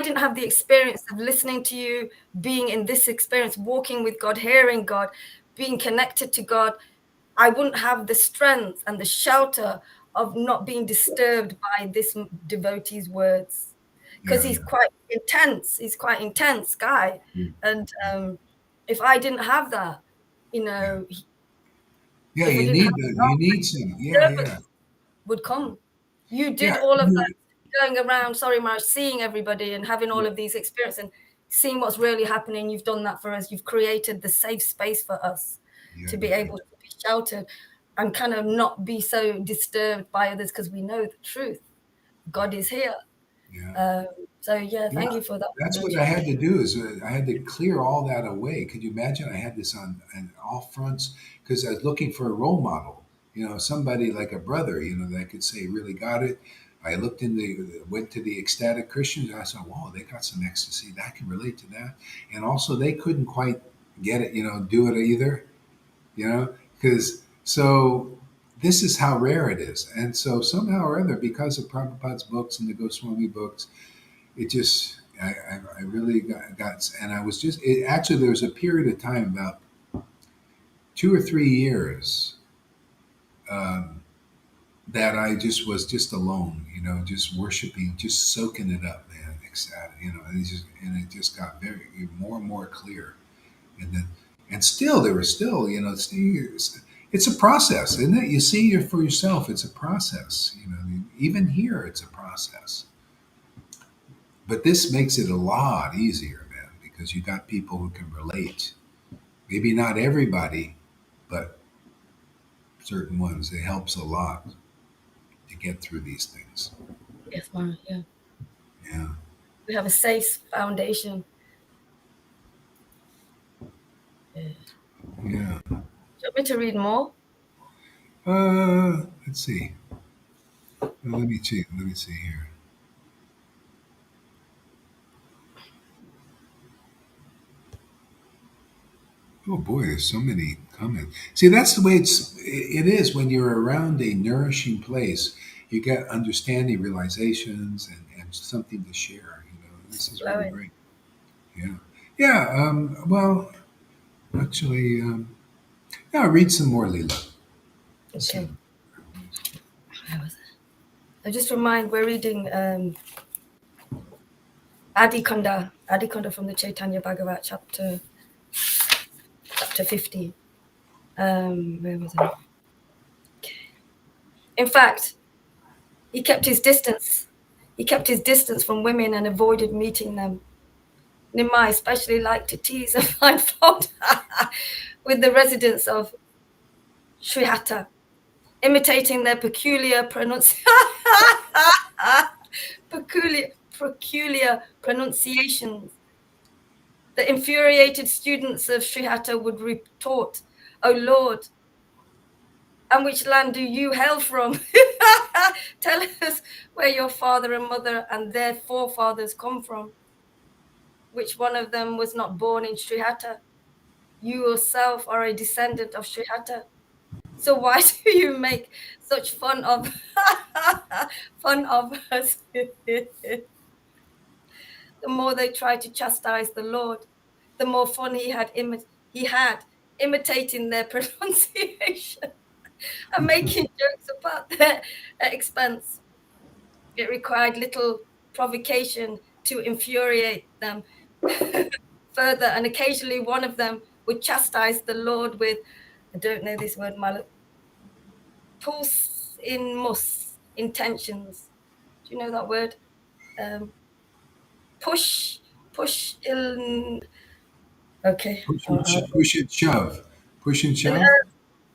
didn't have the experience of listening to you, being in this experience, walking with God, hearing God, being connected to God, I wouldn't have the strength and the shelter of not being disturbed by this devotee's words, because yeah, he's yeah, quite intense. He's quite intense guy, mm, and if I didn't have that, you yeah. know, Yeah, if we didn't have you need some. Yeah, disturbance yeah, would come. You did yeah. all of that, going around, sorry, Marge, seeing everybody and having all Yeah, of these experiences and seeing what's really happening. You've done that for us. You've created the safe space for us yeah, to be yeah, able to be sheltered and kind of not be so disturbed by others because we know the truth. God is here. yeah. Um, so yeah, Yeah, thank you for that. that's what I had to do. Is I had to clear all that away. Could you imagine? I had this on all fronts because I was looking for a role model. Somebody like a brother. That I could say really got it. I went to the ecstatic Christians. And I said, "Whoa, they got some ecstasy. That can relate to that." And also, they couldn't quite get it. Do it either. Because so this is how rare it is. And so somehow or other, because of Prabhupada's books and the Goswami books, it just I really got, and I was just, actually, there was a period of time, about 2 or 3 years, um, that I just was just alone, just worshiping, just soaking it up, man. Ecstatic, and it just got very more and more clear, and then, and still there was still, it's a process, isn't it? You see it for yourself. It's a process, even here, it's a process. But this makes it a lot easier, man, because you got people who can relate. Maybe not everybody, but certain ones. It helps a lot to get through these things. Yes, ma'am. Yeah. Yeah. We have a safe foundation. Yeah. Yeah. Do you want me to read more? Let's see. Let me see. Let me see here. Oh boy, there's so many coming. See, that's the way it is when you're around a nourishing place. You get understanding, realizations, and something to share. It's This is really flowing. great. Yeah. Yeah. Well, actually, yeah. Read some more, Leela. Okay. Some. Where was it? I just remind we're reading Adikonda from the Chaitanya Bhagavat, chapter 15. Where was it? Okay. In fact, he kept his distance. He kept his distance from women and avoided meeting them. Nimai especially liked to tease and find fault with the residents of Srihatta, imitating their peculiar pronunciations. The infuriated students of Srihatta would retort, "Oh Lord, and which land do you hail from? Tell us where your father and mother and their forefathers come from. Which one of them was not born in Srihatta? You yourself are a descendant of Srihatta. So why do you make such fun of fun of us?" The more they tried to chastise the Lord, the more fun he had imitating their pronunciation and making jokes about their expense. It required little provocation to infuriate them further, and occasionally one of them would chastise the Lord with, I don't know this word, pulse in mus intentions. Do you know that word? Um, push, push in. Okay. Push and shove. Push and No, shove.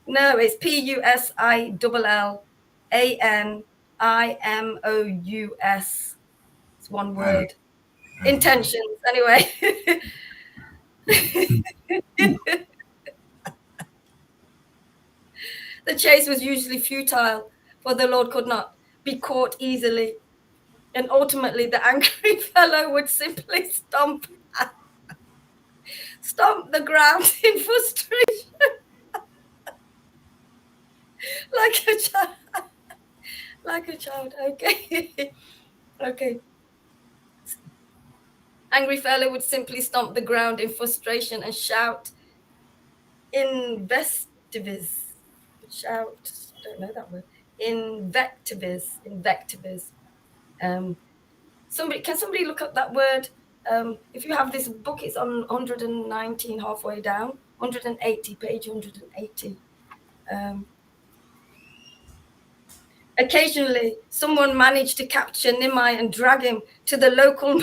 no, it's PUSILLANIMOUS. It's one I don't. word. I don't know. Intentions, anyway. Ooh. The chase was usually futile, for the Lord could not be caught easily. And ultimately, the angry fellow would simply stomp the ground in frustration, like a child. Like a child. Okay. Okay. Angry fellow would simply stomp the ground in frustration and shout invectives. Shout. Don't know that word. Invectives. Um, can somebody look up that word? If you have this book, it's on 119, halfway down, 180, page 180. Occasionally, someone managed to capture Nimai and drag him to the local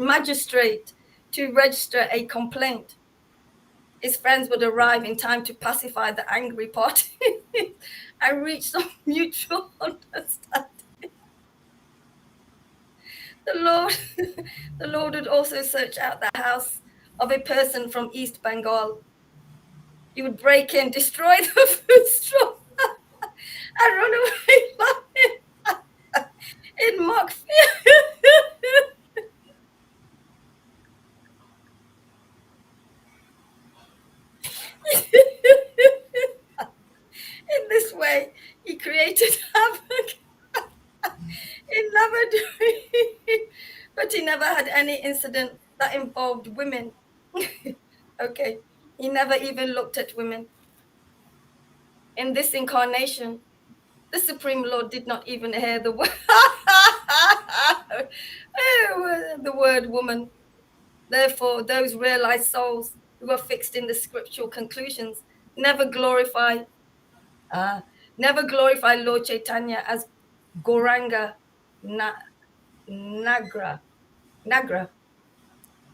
magistrate to register a complaint. His friends would arrive in time to pacify the angry party and reach some mutual understanding. The Lord, the Lord would also search out the house of a person from East Bengal. He would break in, destroy the food straw, and run away in mock fear. In this way, he created havoc in Lavaduri. never had any incident that involved women. Okay. He never even looked at women. In this incarnation, the Supreme Lord did not even hear the word, the word woman. Therefore, those realized souls who are fixed in the scriptural conclusions never glorify, uh, never glorify Lord Chaitanya as Goranga Na- Nagra, Nagra,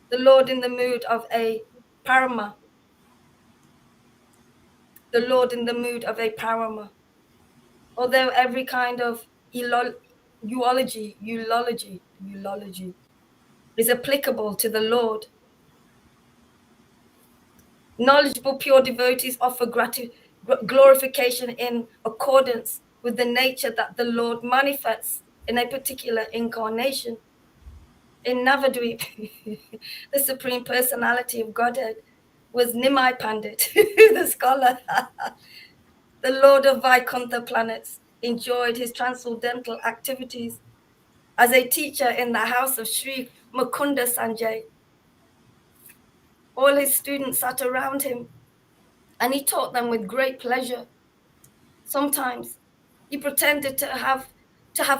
the Lord in the mood of a parama, the Lord in the mood of a parama. Although every kind of eulogy is applicable to the Lord, knowledgeable pure devotees offer glorification in accordance with the nature that the Lord manifests in a particular incarnation. In Navadvip, the Supreme Personality of Godhead was Nimai Pandit, the scholar. The Lord of Vaikuntha planets enjoyed his transcendental activities as a teacher in the house of Sri Mukunda Sanjay. All his students sat around him and he taught them with great pleasure. Sometimes he pretended to have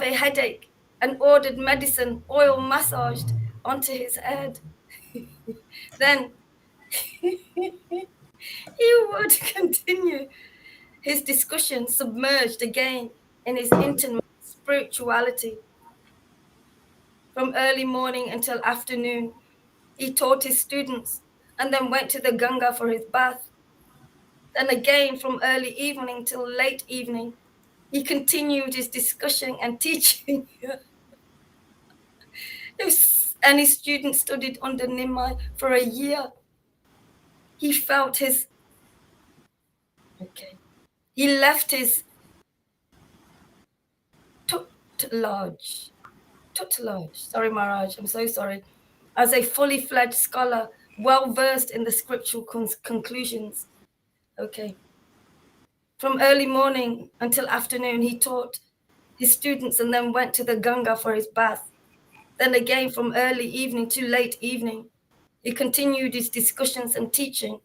a headache and ordered medicine oil massaged onto his head. Then he would continue his discussion submerged again in his intimate spirituality. From early morning until afternoon, he taught his students and then went to the Ganga for his bath. Then again from early evening till late evening, he continued his discussion and teaching. If any student studied under Nimai for a year, he felt his, okay, he left his tutelage, sorry Maharaj, I'm so sorry, as a fully fledged scholar, well versed in the scriptural conclusions. Okay. From early morning until afternoon, he taught his students and then went to the Ganga for his bath. Then again from early evening to late evening, he continued his discussions and teaching.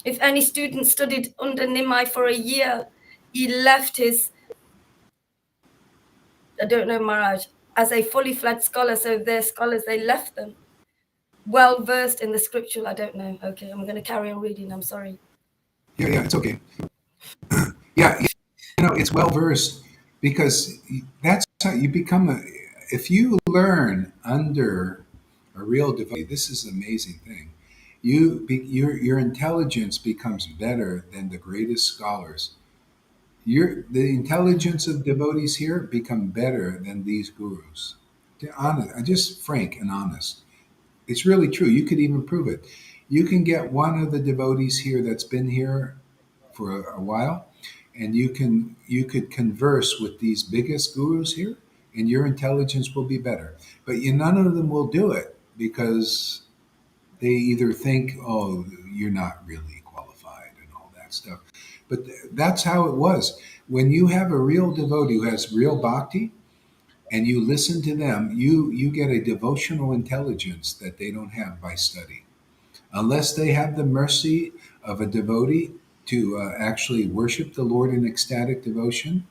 If any student studied under Nimai for a year, he left his, I don't know, Maharaj, as a fully fledged scholar. So they're scholars, they left them. Well versed in the scriptural, I don't know. Okay, I'm going to carry on reading. I'm sorry. Yeah, it's okay. Yeah, it's well versed because that's how you become a. If you learn under a real devotee, this is an amazing thing. Your intelligence becomes better than the greatest scholars. The intelligence of devotees here become better than these gurus. They're honest, just frank and honest. It's really true. You could even prove it. You can get one of the devotees here that's been here for a while, and you could converse with these biggest gurus here, and your intelligence will be better. But none of them will do it because they either think, oh, you're not really qualified and all that stuff. But that's how it was. When you have a real devotee who has real bhakti, and you listen to them, you get a devotional intelligence that they don't have by study. Unless they have the mercy of a devotee to actually worship the Lord in ecstatic devotion,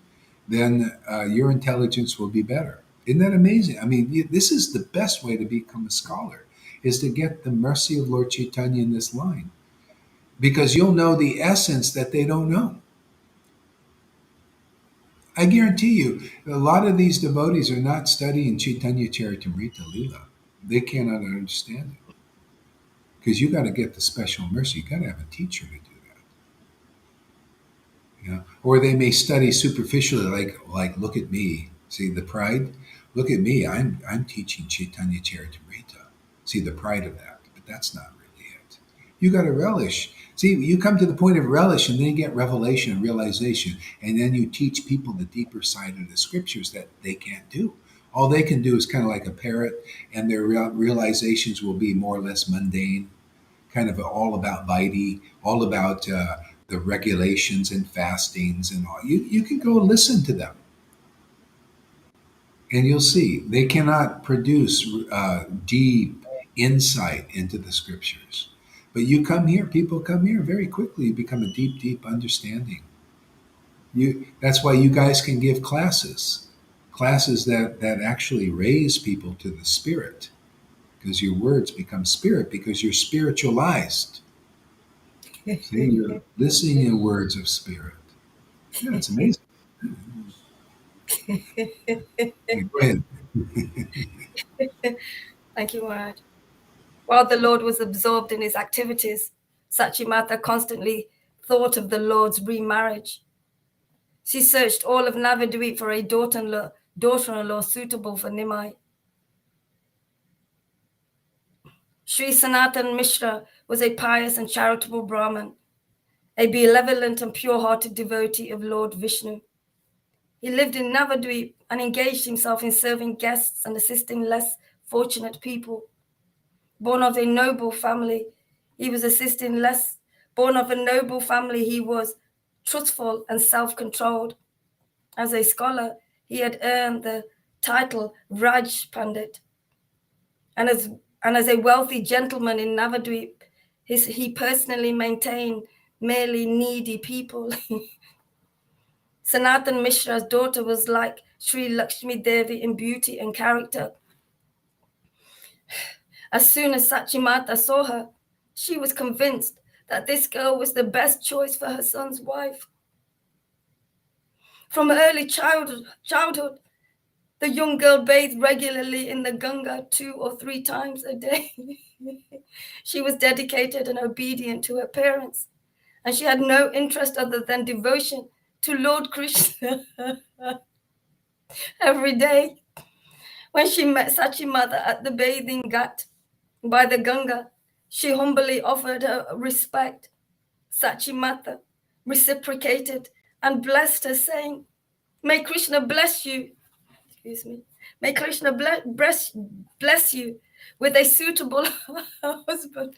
then your intelligence will be better. Isn't that amazing? I mean, this is the best way to become a scholar, is to get the mercy of Lord Chaitanya in this line, because you'll know the essence that they don't know. I guarantee you, a lot of these devotees are not studying Chaitanya Charitamrita Leela. They cannot understand it because you got to get the special mercy. You got to have a teacher to do that. Or they may study superficially, like look at me, see the pride. Look at me, I'm teaching Chaitanya Charitamrita. See the pride of that, but that's not really it. You got to relish. See, you come to the point of relish, and then you get revelation and realization, and then you teach people the deeper side of the scriptures that they can't do. All they can do is kind of like a parrot, and their realizations will be more or less mundane, kind of all about Vaidhi, all about the regulations and fastings and all. You can go listen to them. And you'll see they cannot produce deep insight into the scriptures. But you come here, people come here very quickly. You become a deep, deep understanding. That's why you guys can give classes that actually raise people to the spirit, because your words become spirit because you're spiritualized. See, you're listening to words of spirit. Yeah, it's amazing. Yeah, go ahead. Thank you, Maharaj. While the Lord was absorbed in his activities, Sachimata constantly thought of the Lord's remarriage. She searched all of Navadvip for a daughter-in-law suitable for Nimai. Sri Sanatan Mishra was a pious and charitable Brahmin, a benevolent and pure-hearted devotee of Lord Vishnu. He lived in Navadvip and engaged himself in serving guests and assisting less fortunate people. Born of a noble family, he was truthful and self-controlled. As a scholar, he had earned the title Raj Pandit. And as a wealthy gentleman in Navadvip, he personally maintained merely needy people. Sanatan Mishra's daughter was like Sri Lakshmi Devi in beauty and character. As soon as Sachimata saw her, she was convinced that this girl was the best choice for her son's wife. From early childhood, the young girl bathed regularly in the Ganga 2 or 3 times a day. She was dedicated and obedient to her parents, and she had no interest other than devotion to Lord Krishna. Every day, when she met Sachimata at the bathing ghat by the Ganga, she humbly offered her respect. Sachimata reciprocated and blessed her, saying, "May Krishna bless you. Excuse me. May Krishna bless you with a suitable husband."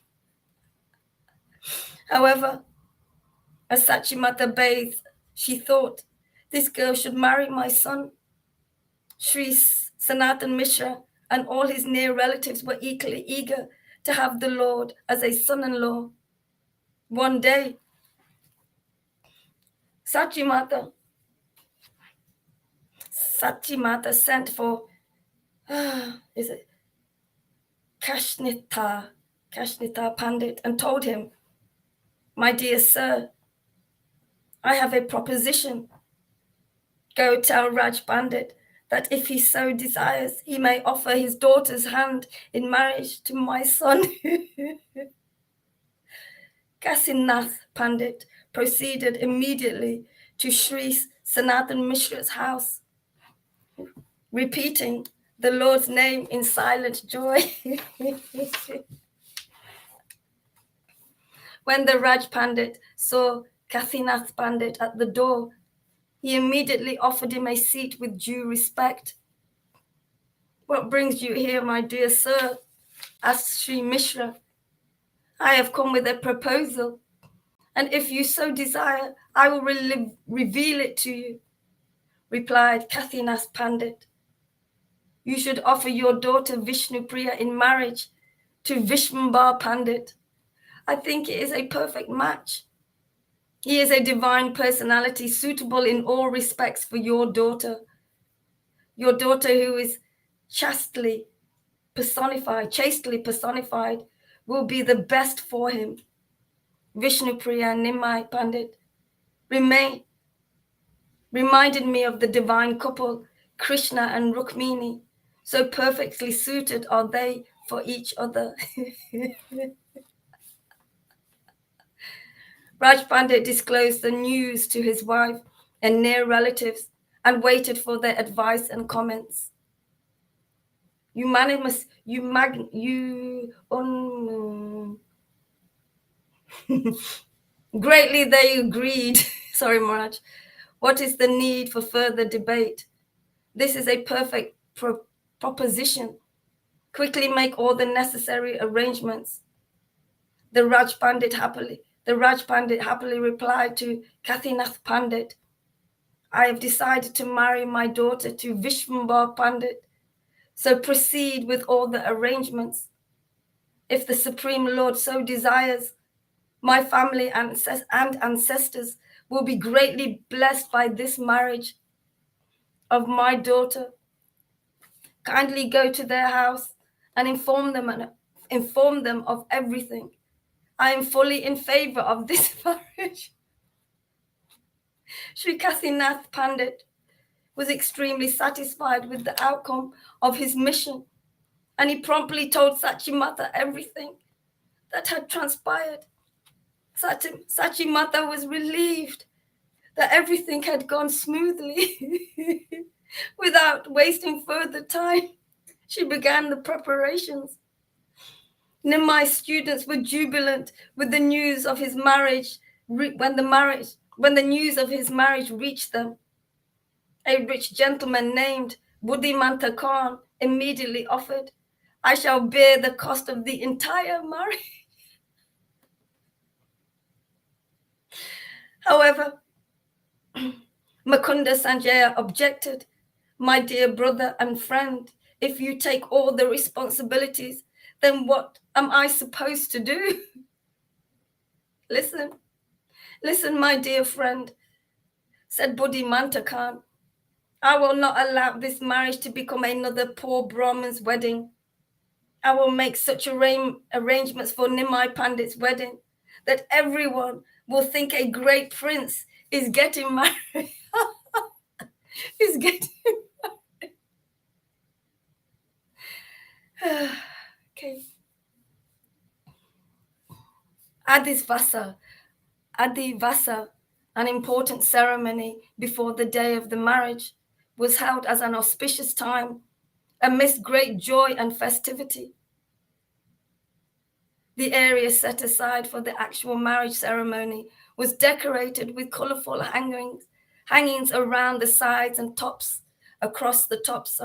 However, as Sachimata bathed, she thought, "This girl should marry my son." Sri Sanatan Mishra and all his near relatives were equally eager to have the Lord as a son-in-law. One day, Sachimata sent for is it Kashnita Pandit and told him, "My dear sir, I have a proposition. Go tell Raj Pandit that if he so desires, he may offer his daughter's hand in marriage to my son." Kasinath Pandit proceeded immediately to Sri Sanatan Mishra's house, repeating the Lord's name in silent joy. When the Raj Pandit saw Kasinath Pandit at the door, he immediately offered him a seat with due respect. "What brings you here, my dear sir?" asked Sri Mishra. "I have come with a proposal, and if you so desire, I will reveal it to you," replied Kathinath Pandit. "You should offer your daughter Vishnu Priya in marriage to Vishmambar Pandit. I think it is a perfect match. He is a divine personality suitable in all respects for your daughter. Your daughter, who is chastely personified, will be the best for him." Vishnu Priya Nimai Pandit reminded me of the divine couple, Krishna and Rukmini. So perfectly suited are they for each other. Raj Pandit disclosed the news to his wife and near relatives and waited for their advice and comments. Greatly they agreed. Sorry, Maharaj. What is the need for further debate? This is a perfect proposition. Quickly make all the necessary arrangements. The Raj Pandit happily replied to Kathinath Pandit, I have decided to marry my daughter to Vishwambar Pandit, so proceed with all the arrangements. If the Supreme Lord so desires, my family and ancestors will be greatly blessed by this marriage of my daughter. Kindly go to their house and inform them of everything. I am fully in favor of this marriage. Sri Kasinath Pandit was extremely satisfied with the outcome of his mission, and he promptly told Sachimata everything that had transpired. Sachimata was relieved that everything had gone smoothly. Without wasting further time, she began the preparations. Nimai's students were jubilant with the news of his marriage when the news of his marriage reached them. A rich gentleman named Buddhimanta Khan immediately offered, I shall bear the cost of the entire marriage. However, Mukunda Sanjaya objected, my dear brother and friend, if you take all the responsibilities, then what am I supposed to do? Listen, my dear friend, said Buddhimanta Khan. I will not allow this marriage to become another poor Brahmin's wedding. I will make such arrangements for Nimai Pandit's wedding that everyone will think a great prince is getting married. Is getting married. Okay. Adivasa, an important ceremony before the day of the marriage, was held as an auspicious time amidst great joy and festivity. The area set aside for the actual marriage ceremony was decorated with colorful hangings around the sides and across the tops,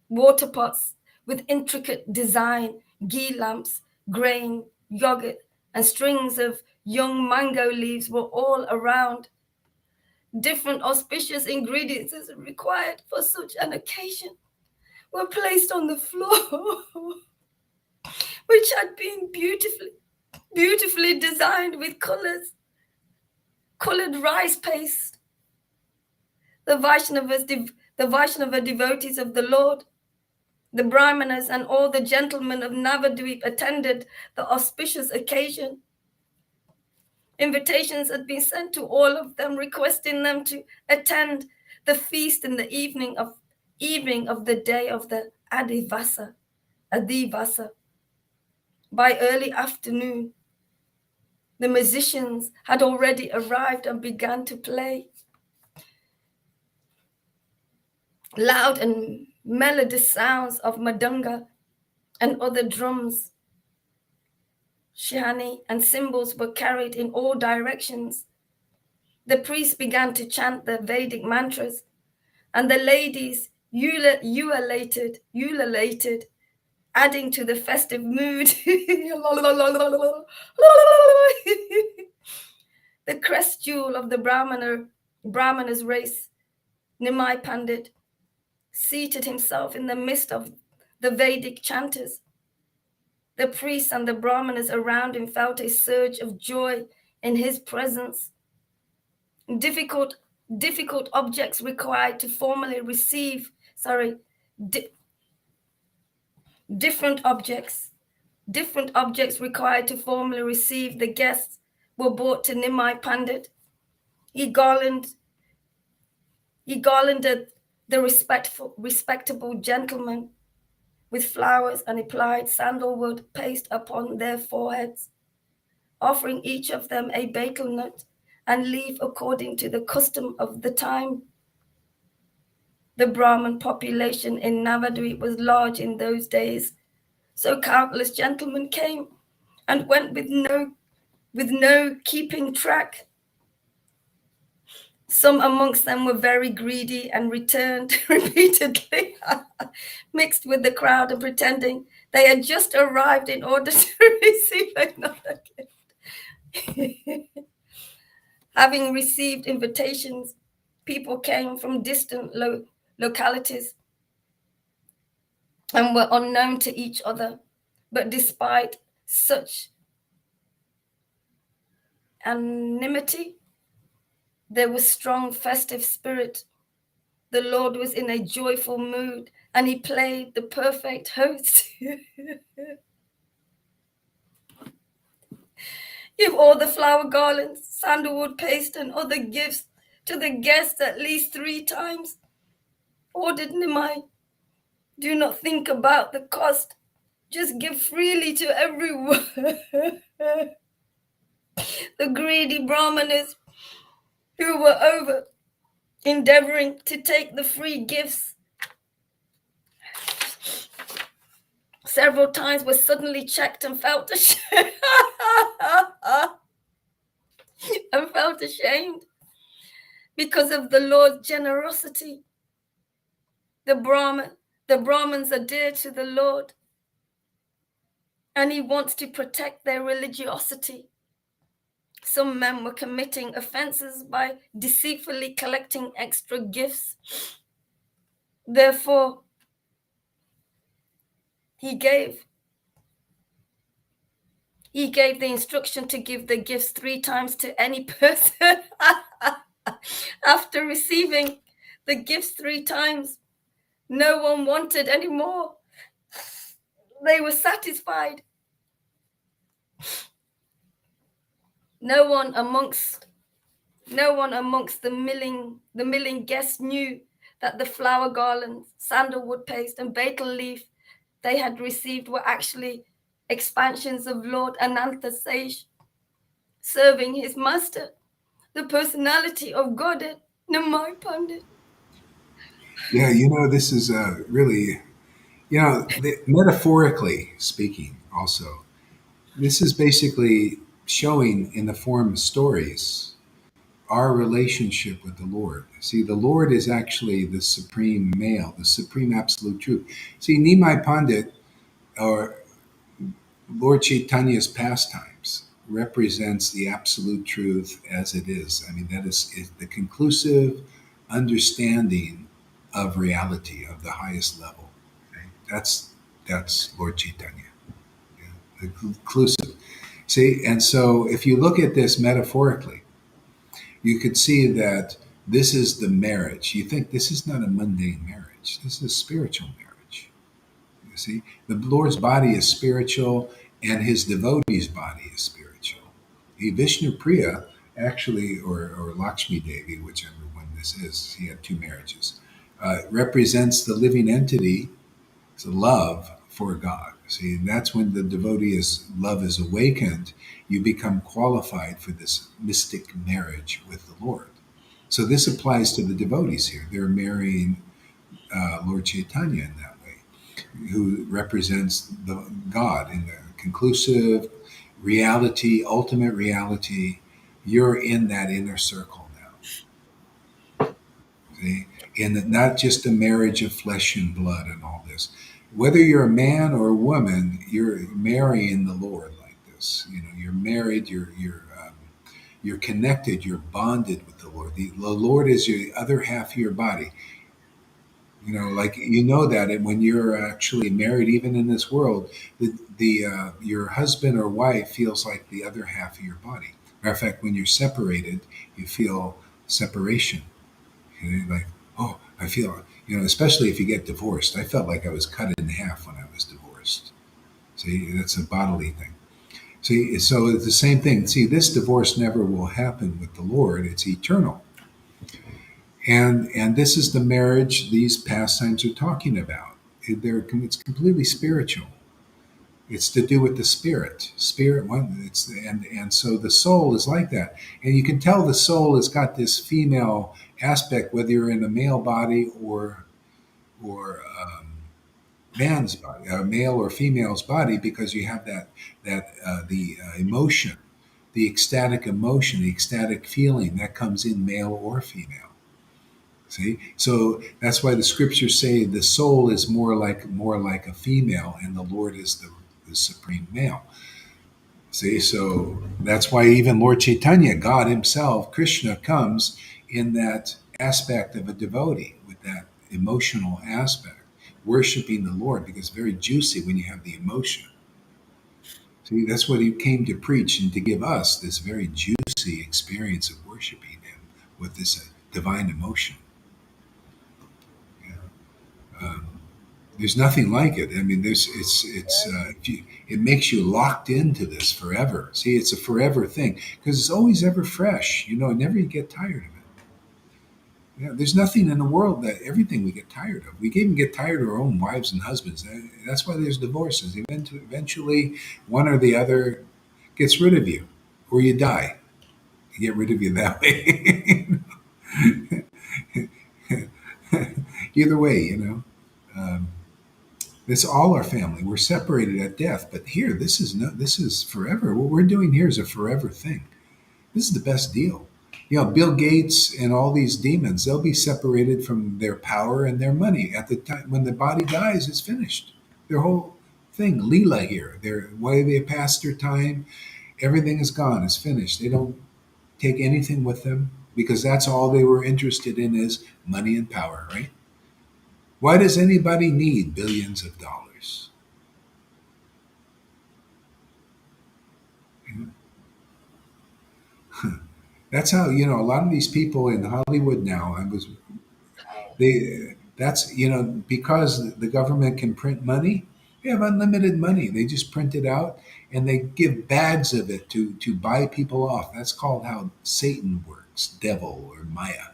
water pots with intricate design, ghee lamps, grain, yogurt, and strings of young mango leaves were all around. Different auspicious ingredients required for such an occasion were placed on the floor, which had been beautifully designed with colored rice paste. The Vaishnava devotees of the Lord, the Brahmanas, and all the gentlemen of Navadvip attended the auspicious occasion. Invitations had been sent to all of them, requesting them to attend the feast in the evening of the day of the Adivasa. By early afternoon, the musicians had already arrived and began to play. Loud and melodious sounds of madanga and other drums, shihani, and cymbals were carried in all directions. The priests began to chant the Vedic mantras, and the ladies ululated, adding to the festive mood. The crest jewel of the Brahmana's race, Nimai Pandit, seated himself in the midst of the Vedic chanters. The priests and the Brahmanas around him felt a surge of joy in his presence. Difficult objects required to formally receive, different objects required to formally receive the guests were brought to Nimai Pandit. He garlanded the respectable gentlemen with flowers and applied sandalwood paste upon their foreheads, offering each of them a betel nut and leaf according to the custom of the time. The Brahmin population in Navadvip was large in those days, so countless gentlemen came and went with no keeping track. Some amongst them were very greedy and returned repeatedly, mixed with the crowd and pretending they had just arrived in order to receive another gift. Having received invitations People came from distant localities and were unknown to each other. But despite such anonymity, there was strong festive spirit. The Lord was in a joyful mood and he played the perfect host. Give all the flower garlands, sandalwood paste, and other gifts to the guests at least 3 times, ordered Nimai. Do not think about the cost. Just give freely to everyone. The greedy Brahmanas who were over endeavoring to take the free gifts several times were suddenly checked and felt ashamed. and felt ashamed because of the Lord's generosity. The Brahmins are dear to the Lord, and he wants to protect their religiosity. Some men were committing offenses by deceitfully collecting extra gifts. Therefore, he gave the instruction to give the gifts 3 times to any person. After receiving the gifts 3 times, no one wanted any more. They were satisfied. No one amongst the milling guests knew that the flower garlands, sandalwood paste, and betel leaf they had received were actually expansions of Lord Ananta Sage, serving his master, the personality of Godhead, Namai Pandit. Yeah, this is really, metaphorically speaking, also, this is basically showing in the form of stories our relationship with the Lord. See, the Lord is actually the supreme male, the supreme absolute truth. See, Nimai Pandit, or Lord Chaitanya's pastimes, represents the absolute truth as it is. I mean, that is the conclusive understanding of reality of the highest level. Okay? That's Lord Chaitanya. Yeah? The conclusive. See, and so if you look at this metaphorically, you could see that this is the marriage. You think this is not a mundane marriage. This is a spiritual marriage. You see, the Lord's body is spiritual, and his devotee's body is spiritual. The Vishnu Priya actually, or Lakshmi Devi, whichever one this is, he had 2 marriages, represents the living entity, it's a love for God. See, and that's when the devotee's love is awakened, you become qualified for this mystic marriage with the Lord. So this applies to the devotees here. They're marrying Lord Chaitanya in that way, who represents the God in the conclusive reality, ultimate reality. You're in that inner circle now. See? In not just a marriage of flesh and blood and all this. Whether you're a man or a woman, you're marrying the Lord like this. You're married. You're connected. You're bonded with the Lord. The Lord is the other half of your body. Like that, and when you're actually married, even in this world, the your husband or wife feels like the other half of your body. Matter of fact, when you're separated, you feel separation. Like, oh, I feel, especially if you get divorced. I felt like I was cut in half when I was divorced. See, that's a bodily thing. See, so it's the same thing. See, this divorce never will happen with the Lord. It's eternal. And this is the marriage these pastimes are talking about. It's completely spiritual. It's to do with the spirit one. And so the soul is like that, and you can tell the soul has got this female aspect, whether you're in a male body or man's body, a male or female's body, because you have the emotion, the ecstatic emotion, the ecstatic feeling that comes in male or female. See, so that's why the scriptures say the soul is more like a female, and the Lord is the supreme male. See, so that's why even Lord Chaitanya, God Himself, Krishna, comes in that aspect of a devotee, with that emotional aspect, worshiping the Lord, because it's very juicy when you have the emotion. See, that's what he came to preach and to give us, this very juicy experience of worshiping him with this divine emotion. You know? There's nothing like it. I mean, it makes you locked into this forever. See, it's a forever thing because it's always ever fresh. Never you get tired of it. There's nothing in the world that everything we get tired of. We even get tired of our own wives and husbands. That's why there's divorces. Eventually, one or the other gets rid of you, or you die. You get rid of you that way. Either way, Um, it's all our family. We're separated at death, but here, this is forever. What we're doing here is a forever thing. This is the best deal. Bill Gates and all these demons, they'll be separated from their power and their money. At the time when the body dies, it's finished. Their whole thing, Leela here, their way they pass their time, everything is gone, it's finished. They don't take anything with them because that's all they were interested in is money and power, right? Why does anybody need billions of dollars? That's how a lot of these people in Hollywood now. I was they that's because the government can print money. They have unlimited money. They just print it out and they give bags of it to buy people off. That's called how Satan works, devil or Maya.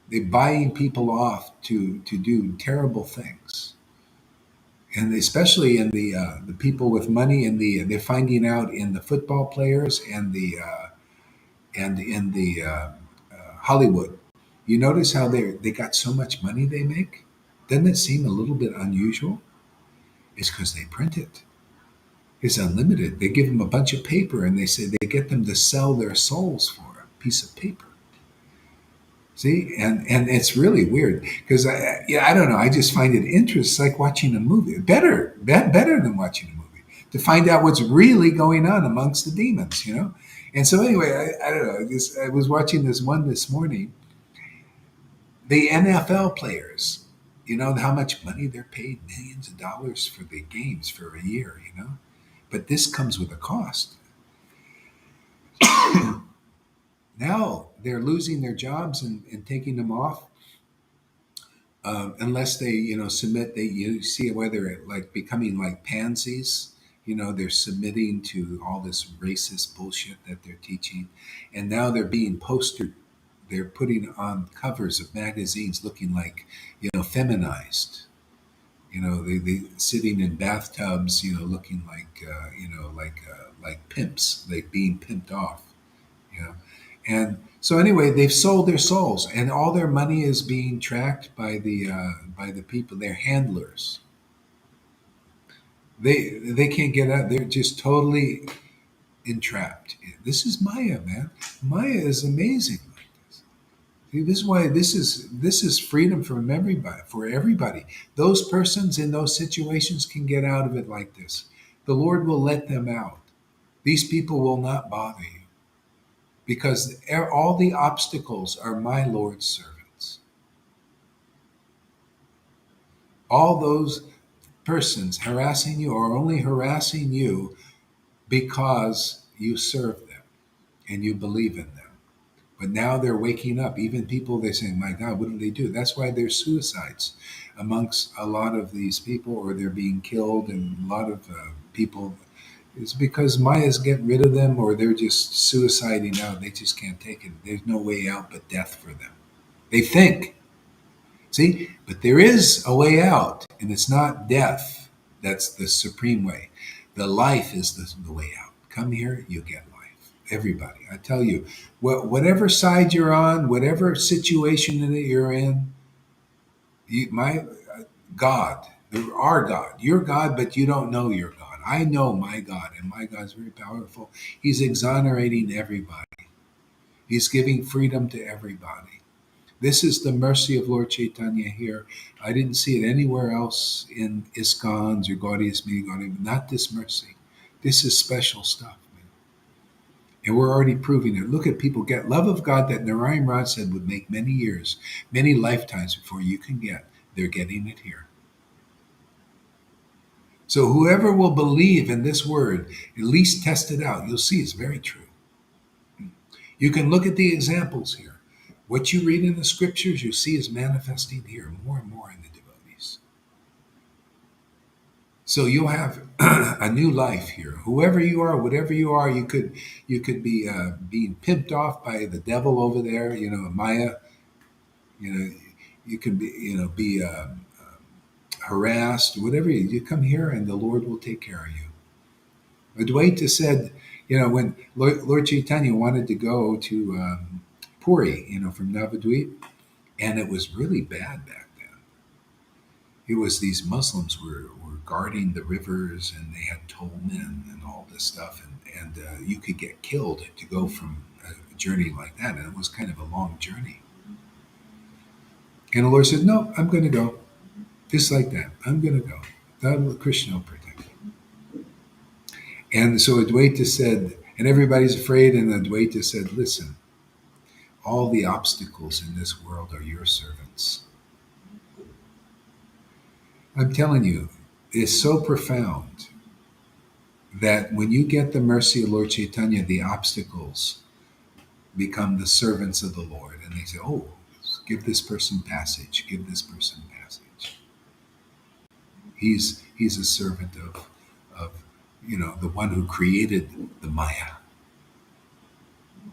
They're buying people off to do terrible things, and especially in the people with money, and they're finding out in the football players and in the Hollywood. You notice how they got so much money they make? Doesn't it seem a little bit unusual? It's because they print it. It's unlimited. They give them a bunch of paper and they say they get them to sell their souls for a piece of paper. See, and it's really weird because I don't know. I just find it interesting. It's like watching a movie. Better than watching a movie to find out what's really going on amongst the demons. And so anyway, I don't know. I was watching this one this morning. The NFL players, how much money they're paid, millions of dollars for the games for a year. But this comes with a cost. Now they're losing their jobs and taking them off unless they submit. You see whether it like becoming like pansies. They're submitting to all this racist bullshit that they're teaching, and now they're being postered. They're putting on covers of magazines looking like feminized. They sitting in bathtubs, looking like like pimps, like being pimped off. you know. And so anyway, they've sold their souls, and all their money is being tracked by the people, their handlers. They can't get out. They're just totally entrapped. This is Maya, man. Maya is amazing like this. See, this is why this is freedom from everybody for everybody. Those persons in those situations can get out of it like this. The Lord will let them out. These people will not bother you because all the obstacles are my Lord's servants. All those persons harassing you are only harassing you because you serve them and you believe in them. But now they're waking up. Even people, they're saying, my God, what did they do? That's why there's suicides amongst a lot of these people, or they're being killed, and a lot of people. It's because Maya's getting rid of them, or they're just suiciding out. They just can't take it. There's no way out but death for them. They think. See? But there is a way out, and it's not death. That's the supreme way. The life is the way out. Come here, you get life. Everybody. I tell you, whatever side you're on, whatever situation that you're in, my God, our God, your God, but you don't know your God. I know my God, and my God's very powerful. He's exonerating everybody. He's giving freedom to everybody. This is the mercy of Lord Caitanya here. I didn't see it anywhere else in ISKCONs or Gaudius Meeting. Not this mercy. This is special stuff, man. And we're already proving it. Look at people get love of God that Narayan Raj said would make many years, many lifetimes before you can get. They're getting it here. So whoever will believe in this word, at least test it out. You'll see it's very true. You can look at the examples here. What you read in the scriptures, you see is manifesting here more and more in the devotees. So you'll have a new life here. Whoever you are, whatever you are, you could be being pimped off by the devil over there. Maya. You know, you could be harassed, whatever. You come here, and the Lord will take care of you. Advaita said, when Lord Caitanya wanted to go to Puri, from Navadvip, and it was really bad back then. It was these Muslims were guarding the rivers, and they had tollmen and all this stuff, and you could get killed to go from a journey like that, and it was kind of a long journey. And the Lord said, "No, I'm going to go, just like that. I'm going to go. God, Krishna will protect you." And so Advaita said, and everybody's afraid, and Advaita said, "Listen, all the obstacles in this world are your servants." I'm telling you, it's so profound that when you get the mercy of Lord Caitanya, the obstacles become the servants of the Lord. And they say, "Oh, give this person passage, give this person passage." He's a servant of the one who created the Maya,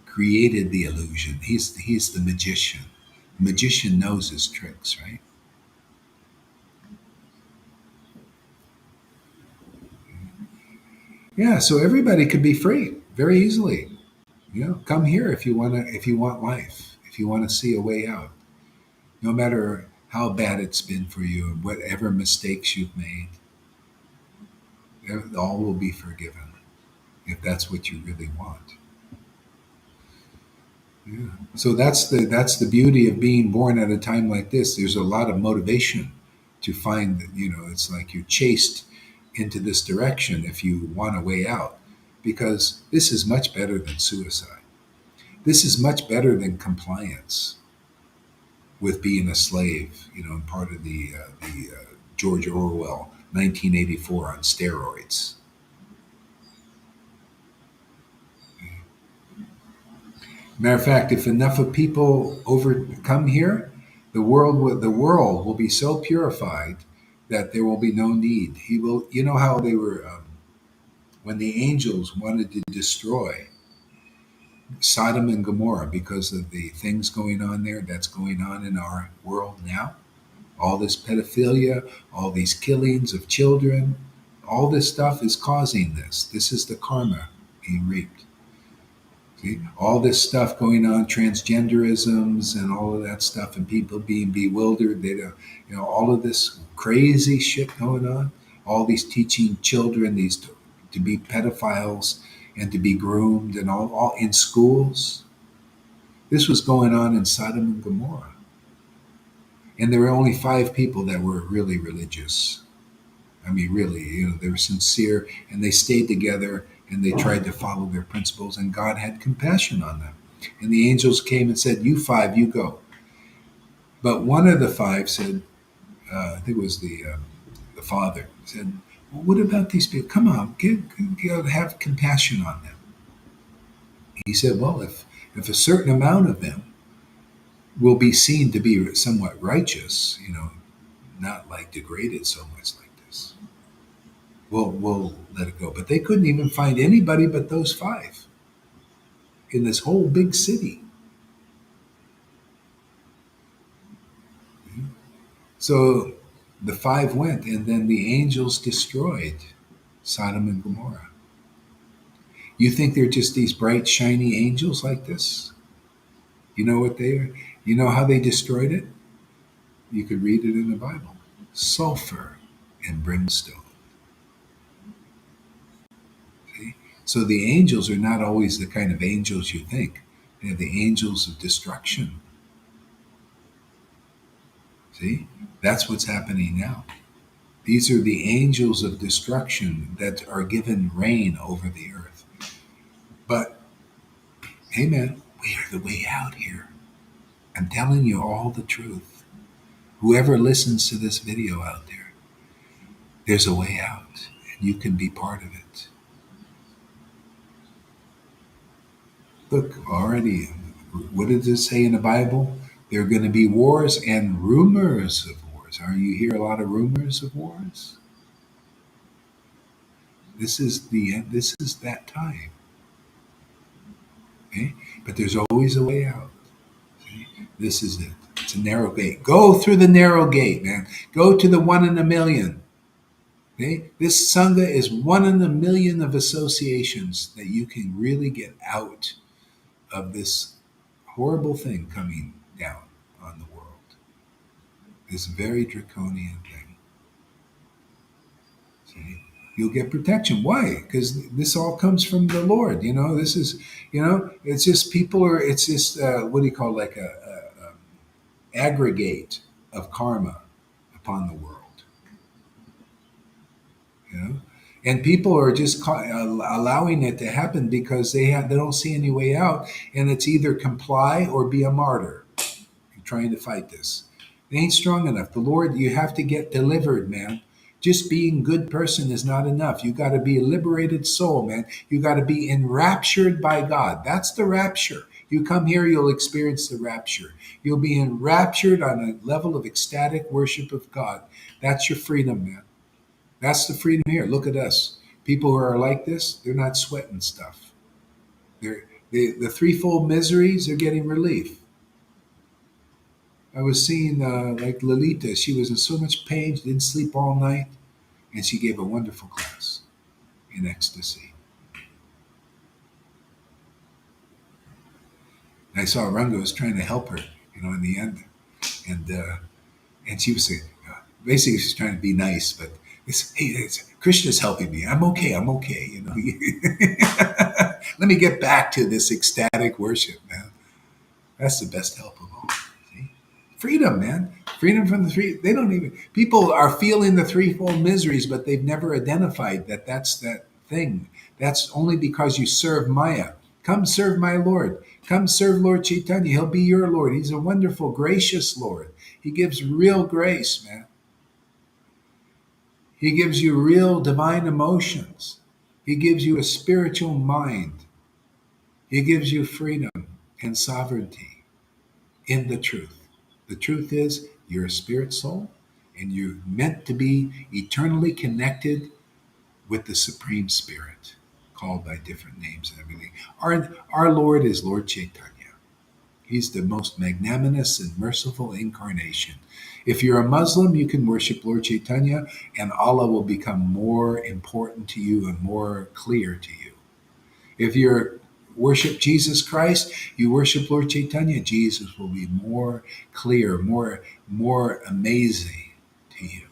created the illusion. He's the magician. The magician knows his tricks, right? Yeah, so everybody could be free very easily. Come here if you want life, if you want to see a way out. No matter how bad it's been for you, whatever mistakes you've made, all will be forgiven if that's what you really want. Yeah. So that's the beauty of being born at a time like this. There's a lot of motivation to find that, it's like you're chased into this direction if you want a way out, because this is much better than suicide. This is much better than compliance with being a slave, and part of the George Orwell 1984 on steroids. Matter of fact, if enough of people come here, the world will be so purified that there will be no need. He will. You know how they were when the angels wanted to destroy Sodom and Gomorrah because of the things going on there. That's going on in our world now. All this pedophilia, all these killings of children, all this stuff is causing this. This is the karma being reaped. See, all this stuff going on, transgenderisms and all of that stuff, and people being bewildered. They don't, all of this crazy shit going on. All these teaching children these to be pedophiles and to be groomed, and all in schools. This was going on in Sodom and Gomorrah, and there were only 5 people that were really religious. I mean, really, they were sincere, and they stayed together, and they tried to follow their principles, and God had compassion on them. And the angels came and said, "You 5, you go." But one of the 5 said, I think it was the father, said, "Well, what about these people? Come on, have compassion on them." He said, "Well, if a certain amount of them will be seen to be somewhat righteous, not like degraded so much like this, we'll let it go." But they couldn't even find anybody but those 5 in this whole big city. So the 5 went, and then the angels destroyed Sodom and Gomorrah. You think they're just these bright, shiny angels like this? You know what they are? You know how they destroyed it? You could read it in the Bible. Sulfur and brimstone. See? So the angels are not always the kind of angels you think. They're the angels of destruction. See? That's what's happening now. These are the angels of destruction that are given reign over the earth. But Amen. We are the way out here. I'm telling you all the truth. Whoever listens to this video out there, there's a way out, and you can be part of it. Look, already, what does it say in the Bible? There are going to be wars and rumors of wars. Are you hear a lot of rumors of wars? This is the end. This is that time. Okay? But there's always a way out. See? This is it. It's a narrow gate. Go through the narrow gate, man. Go to the 1 in 1 million. Okay? This Sangha is 1 in 1 million of associations that you can really get out of this horrible thing coming down on the world. This very draconian thing. See? You'll get protection. Why? Because this all comes from the Lord. This is, it's just people are, it's just, what do you call, like a aggregate of karma upon the world. You know, and people are just allowing it to happen because they don't see any way out, and it's either comply or be a martyr. You're trying to fight this. It ain't strong enough. The Lord, you have to get delivered, man. Just being good person is not enough. You got to be a liberated soul, man. You got to be enraptured by God. That's the rapture. You come here, you'll experience the rapture. You'll be enraptured on a level of ecstatic worship of God. That's your freedom, man. That's the freedom here. Look at us. People who are like this, they're not sweating stuff. The threefold miseries are getting relief. I was seeing like Lalita. She was in so much pain. She didn't sleep all night, and she gave a wonderful class in ecstasy. And I saw Ranga was trying to help her, in the end, and she was saying, basically, she's trying to be nice, but Krishna's helping me. I'm okay. I'm okay. Let me get back to this ecstatic worship, man. That's the best help of all. See? Freedom, man. Freedom from the three. They don't even. People are feeling the threefold miseries, but they've never identified that that's that thing. That's only because you serve Maya. Come serve my Lord. Come serve Lord Caitanya. He'll be your Lord. He's a wonderful, gracious Lord. He gives real grace, man. He gives you real divine emotions. He gives you a spiritual mind. He gives you freedom and sovereignty in the truth. The truth is, you're a spirit soul, and you're meant to be eternally connected with the Supreme Spirit, called by different names and everything. Our Lord is Lord Caitanya. He's the most magnanimous and merciful incarnation. If you're a Muslim, you can worship Lord Caitanya, and Allah will become more important to you and more clear to you. If you worship Jesus Christ, you worship Lord Caitanya, Jesus will be more clear, more amazing to you.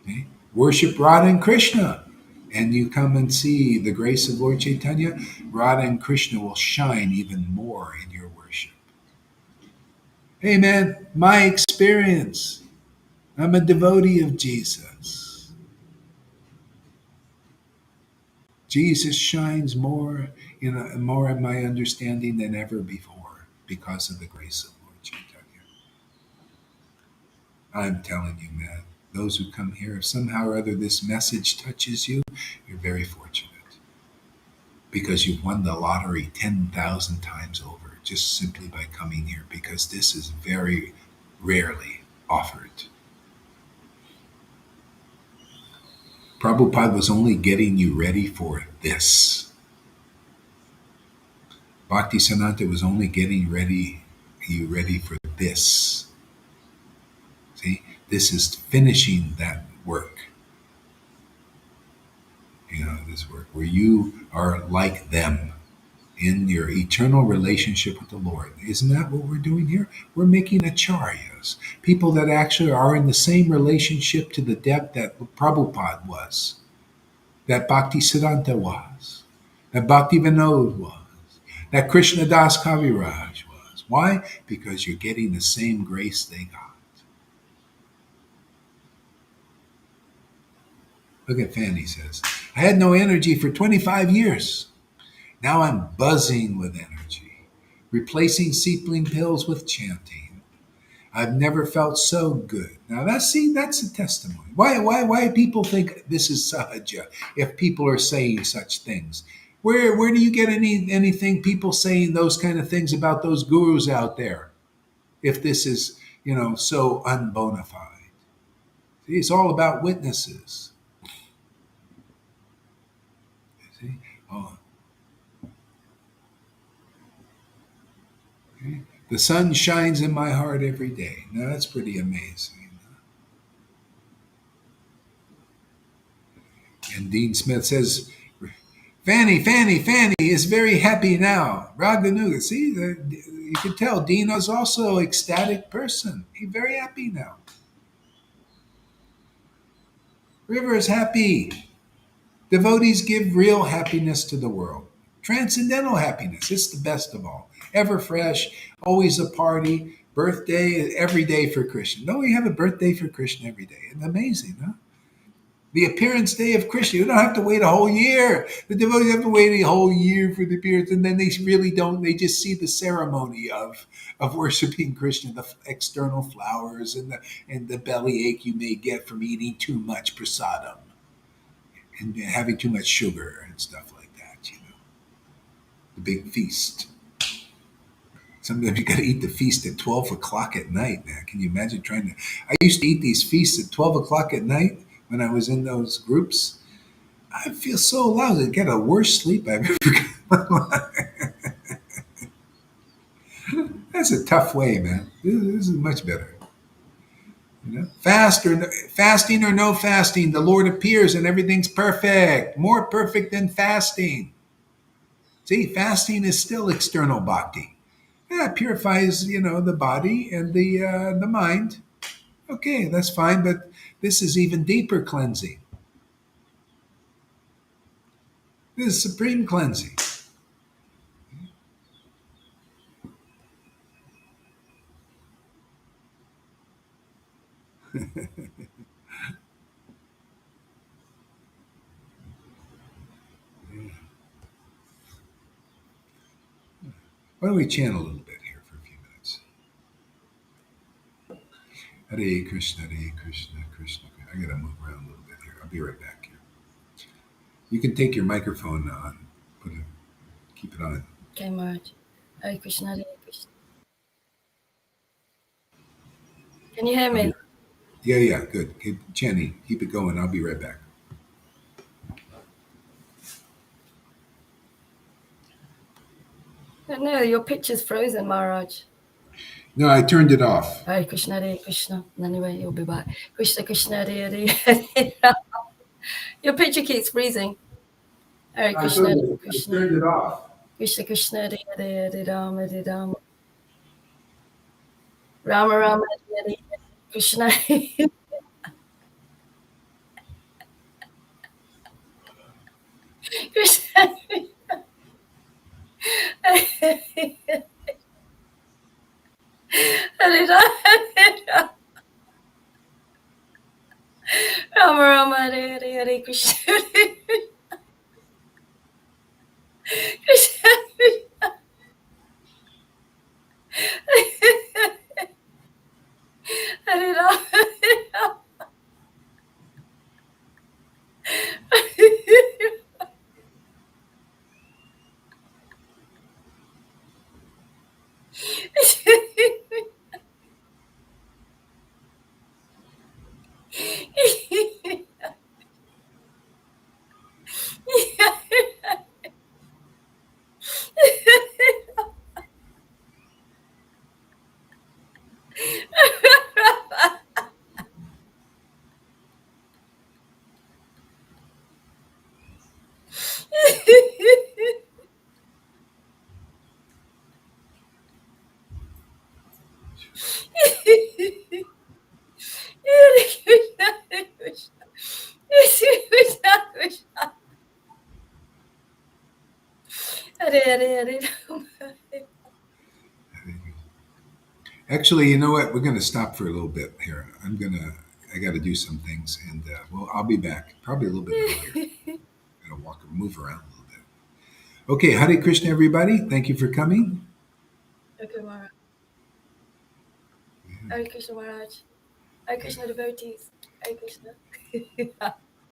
Okay? Worship Radha and Krishna, and you come and see the grace of Lord Caitanya. Radha and Krishna will shine even more in your worship. Hey man, my experience. I'm a devotee of Jesus. Jesus shines more in my understanding than ever before because of the grace of Lord Chaitanya. I'm telling you, man, those who come here, if somehow or other this message touches you, you're very fortunate because you've won the lottery 10,000 times over just simply by coming here, because this is very rarely offered. Prabhupada was only getting you ready for this. Bhakti Siddhanta was only getting you ready for this. See, this is finishing that work. This work where you are like them in your eternal relationship with the Lord. Isn't that what we're doing here? We're making acharyas, people that actually are in the same relationship to the depth that Prabhupada was, that Bhakti Siddhanta was, that Bhakti Vinod was, that Krishna Das Kaviraj was. Why? Because you're getting the same grace they got. Look at Fanny says, I had no energy for 25 years. Now I'm buzzing with energy, replacing seepling pills with chanting. I've never felt so good. Now that's a testimony. Why people think this is sahaja if people are saying such things? Where do you get anything people saying those kind of things about those gurus out there? If this is so unbona fide, see, it's all about witnesses. See, oh, okay. The sun shines in my heart every day. Now that's pretty amazing. And Dean Smith says, Fanny is very happy now. Raganuga, see, you can tell Dean is also an ecstatic person. He's very happy now. River is happy. Devotees give real happiness to the world. Transcendental happiness. It's the best of all. Ever fresh, always a party. Birthday, every day for Krishna. Don't we have a birthday for Krishna every day? It's amazing, huh? The appearance day of Krishna. You don't have to wait a whole year. The devotees have to wait a whole year for the appearance, and then they really don't. They just see the ceremony of worshiping Krishna, the external flowers and the bellyache you may get from eating too much prasadam and having too much sugar and stuff like that. The big feast. Sometimes you got to eat the feast at 12 o'clock at night. Man, can you imagine trying to? I used to eat these feasts at 12 o'clock at night when I was in those groups. I feel so lousy. I get a worse sleep I've ever got in my life. That's a tough way, man. This is much better. Fasting or no fasting, the Lord appears and everything's perfect. More perfect than fasting. See, fasting is still external bhakti. Yeah, it purifies, the body and the mind. Okay, that's fine, but this is even deeper cleansing. This is supreme cleansing. Why don't we chant a little bit here for a few minutes? Hare Krishna, Hare Krishna, Krishna. I gotta move around a little bit here. I'll be right back here. You can take your microphone on, keep it on. Okay, Maharaj. Hare Krishna, Hare Krishna. Can you hear I'll be. me? Yeah, good. Keep chanting. Keep it going. I'll be right back. No, your picture's frozen, Maharaj. No, I turned it off. Hare Krishna, Hare Krishna. Anyway, you'll be back. Krishna, Krishna, Hare Hare. Your picture keeps freezing. Hare I Krishna, told Hare you, I Krishna. turned it off. Krishna, Krishna, Hare Hare, Hare Rama, Hare Rama. Rama, Rama, Hare Hare. Krishna. Krishna. Hare Rama, Hare Rama. Rama, Rama, Hare Hare, Hare Krishna. Krishna. Hare Rama, Hare Rama. Hare Hare Hare Rama. Actually, you know what? We're going to stop for a little bit here. I got to do some things, and I'll be back probably a little bit earlier. Gonna move around a little bit. Okay, Hare Krishna, everybody. Thank you for coming. Okay, Maharaj. Hare Krishna, Maharaj. Hare Krishna, devotees. Hare Krishna.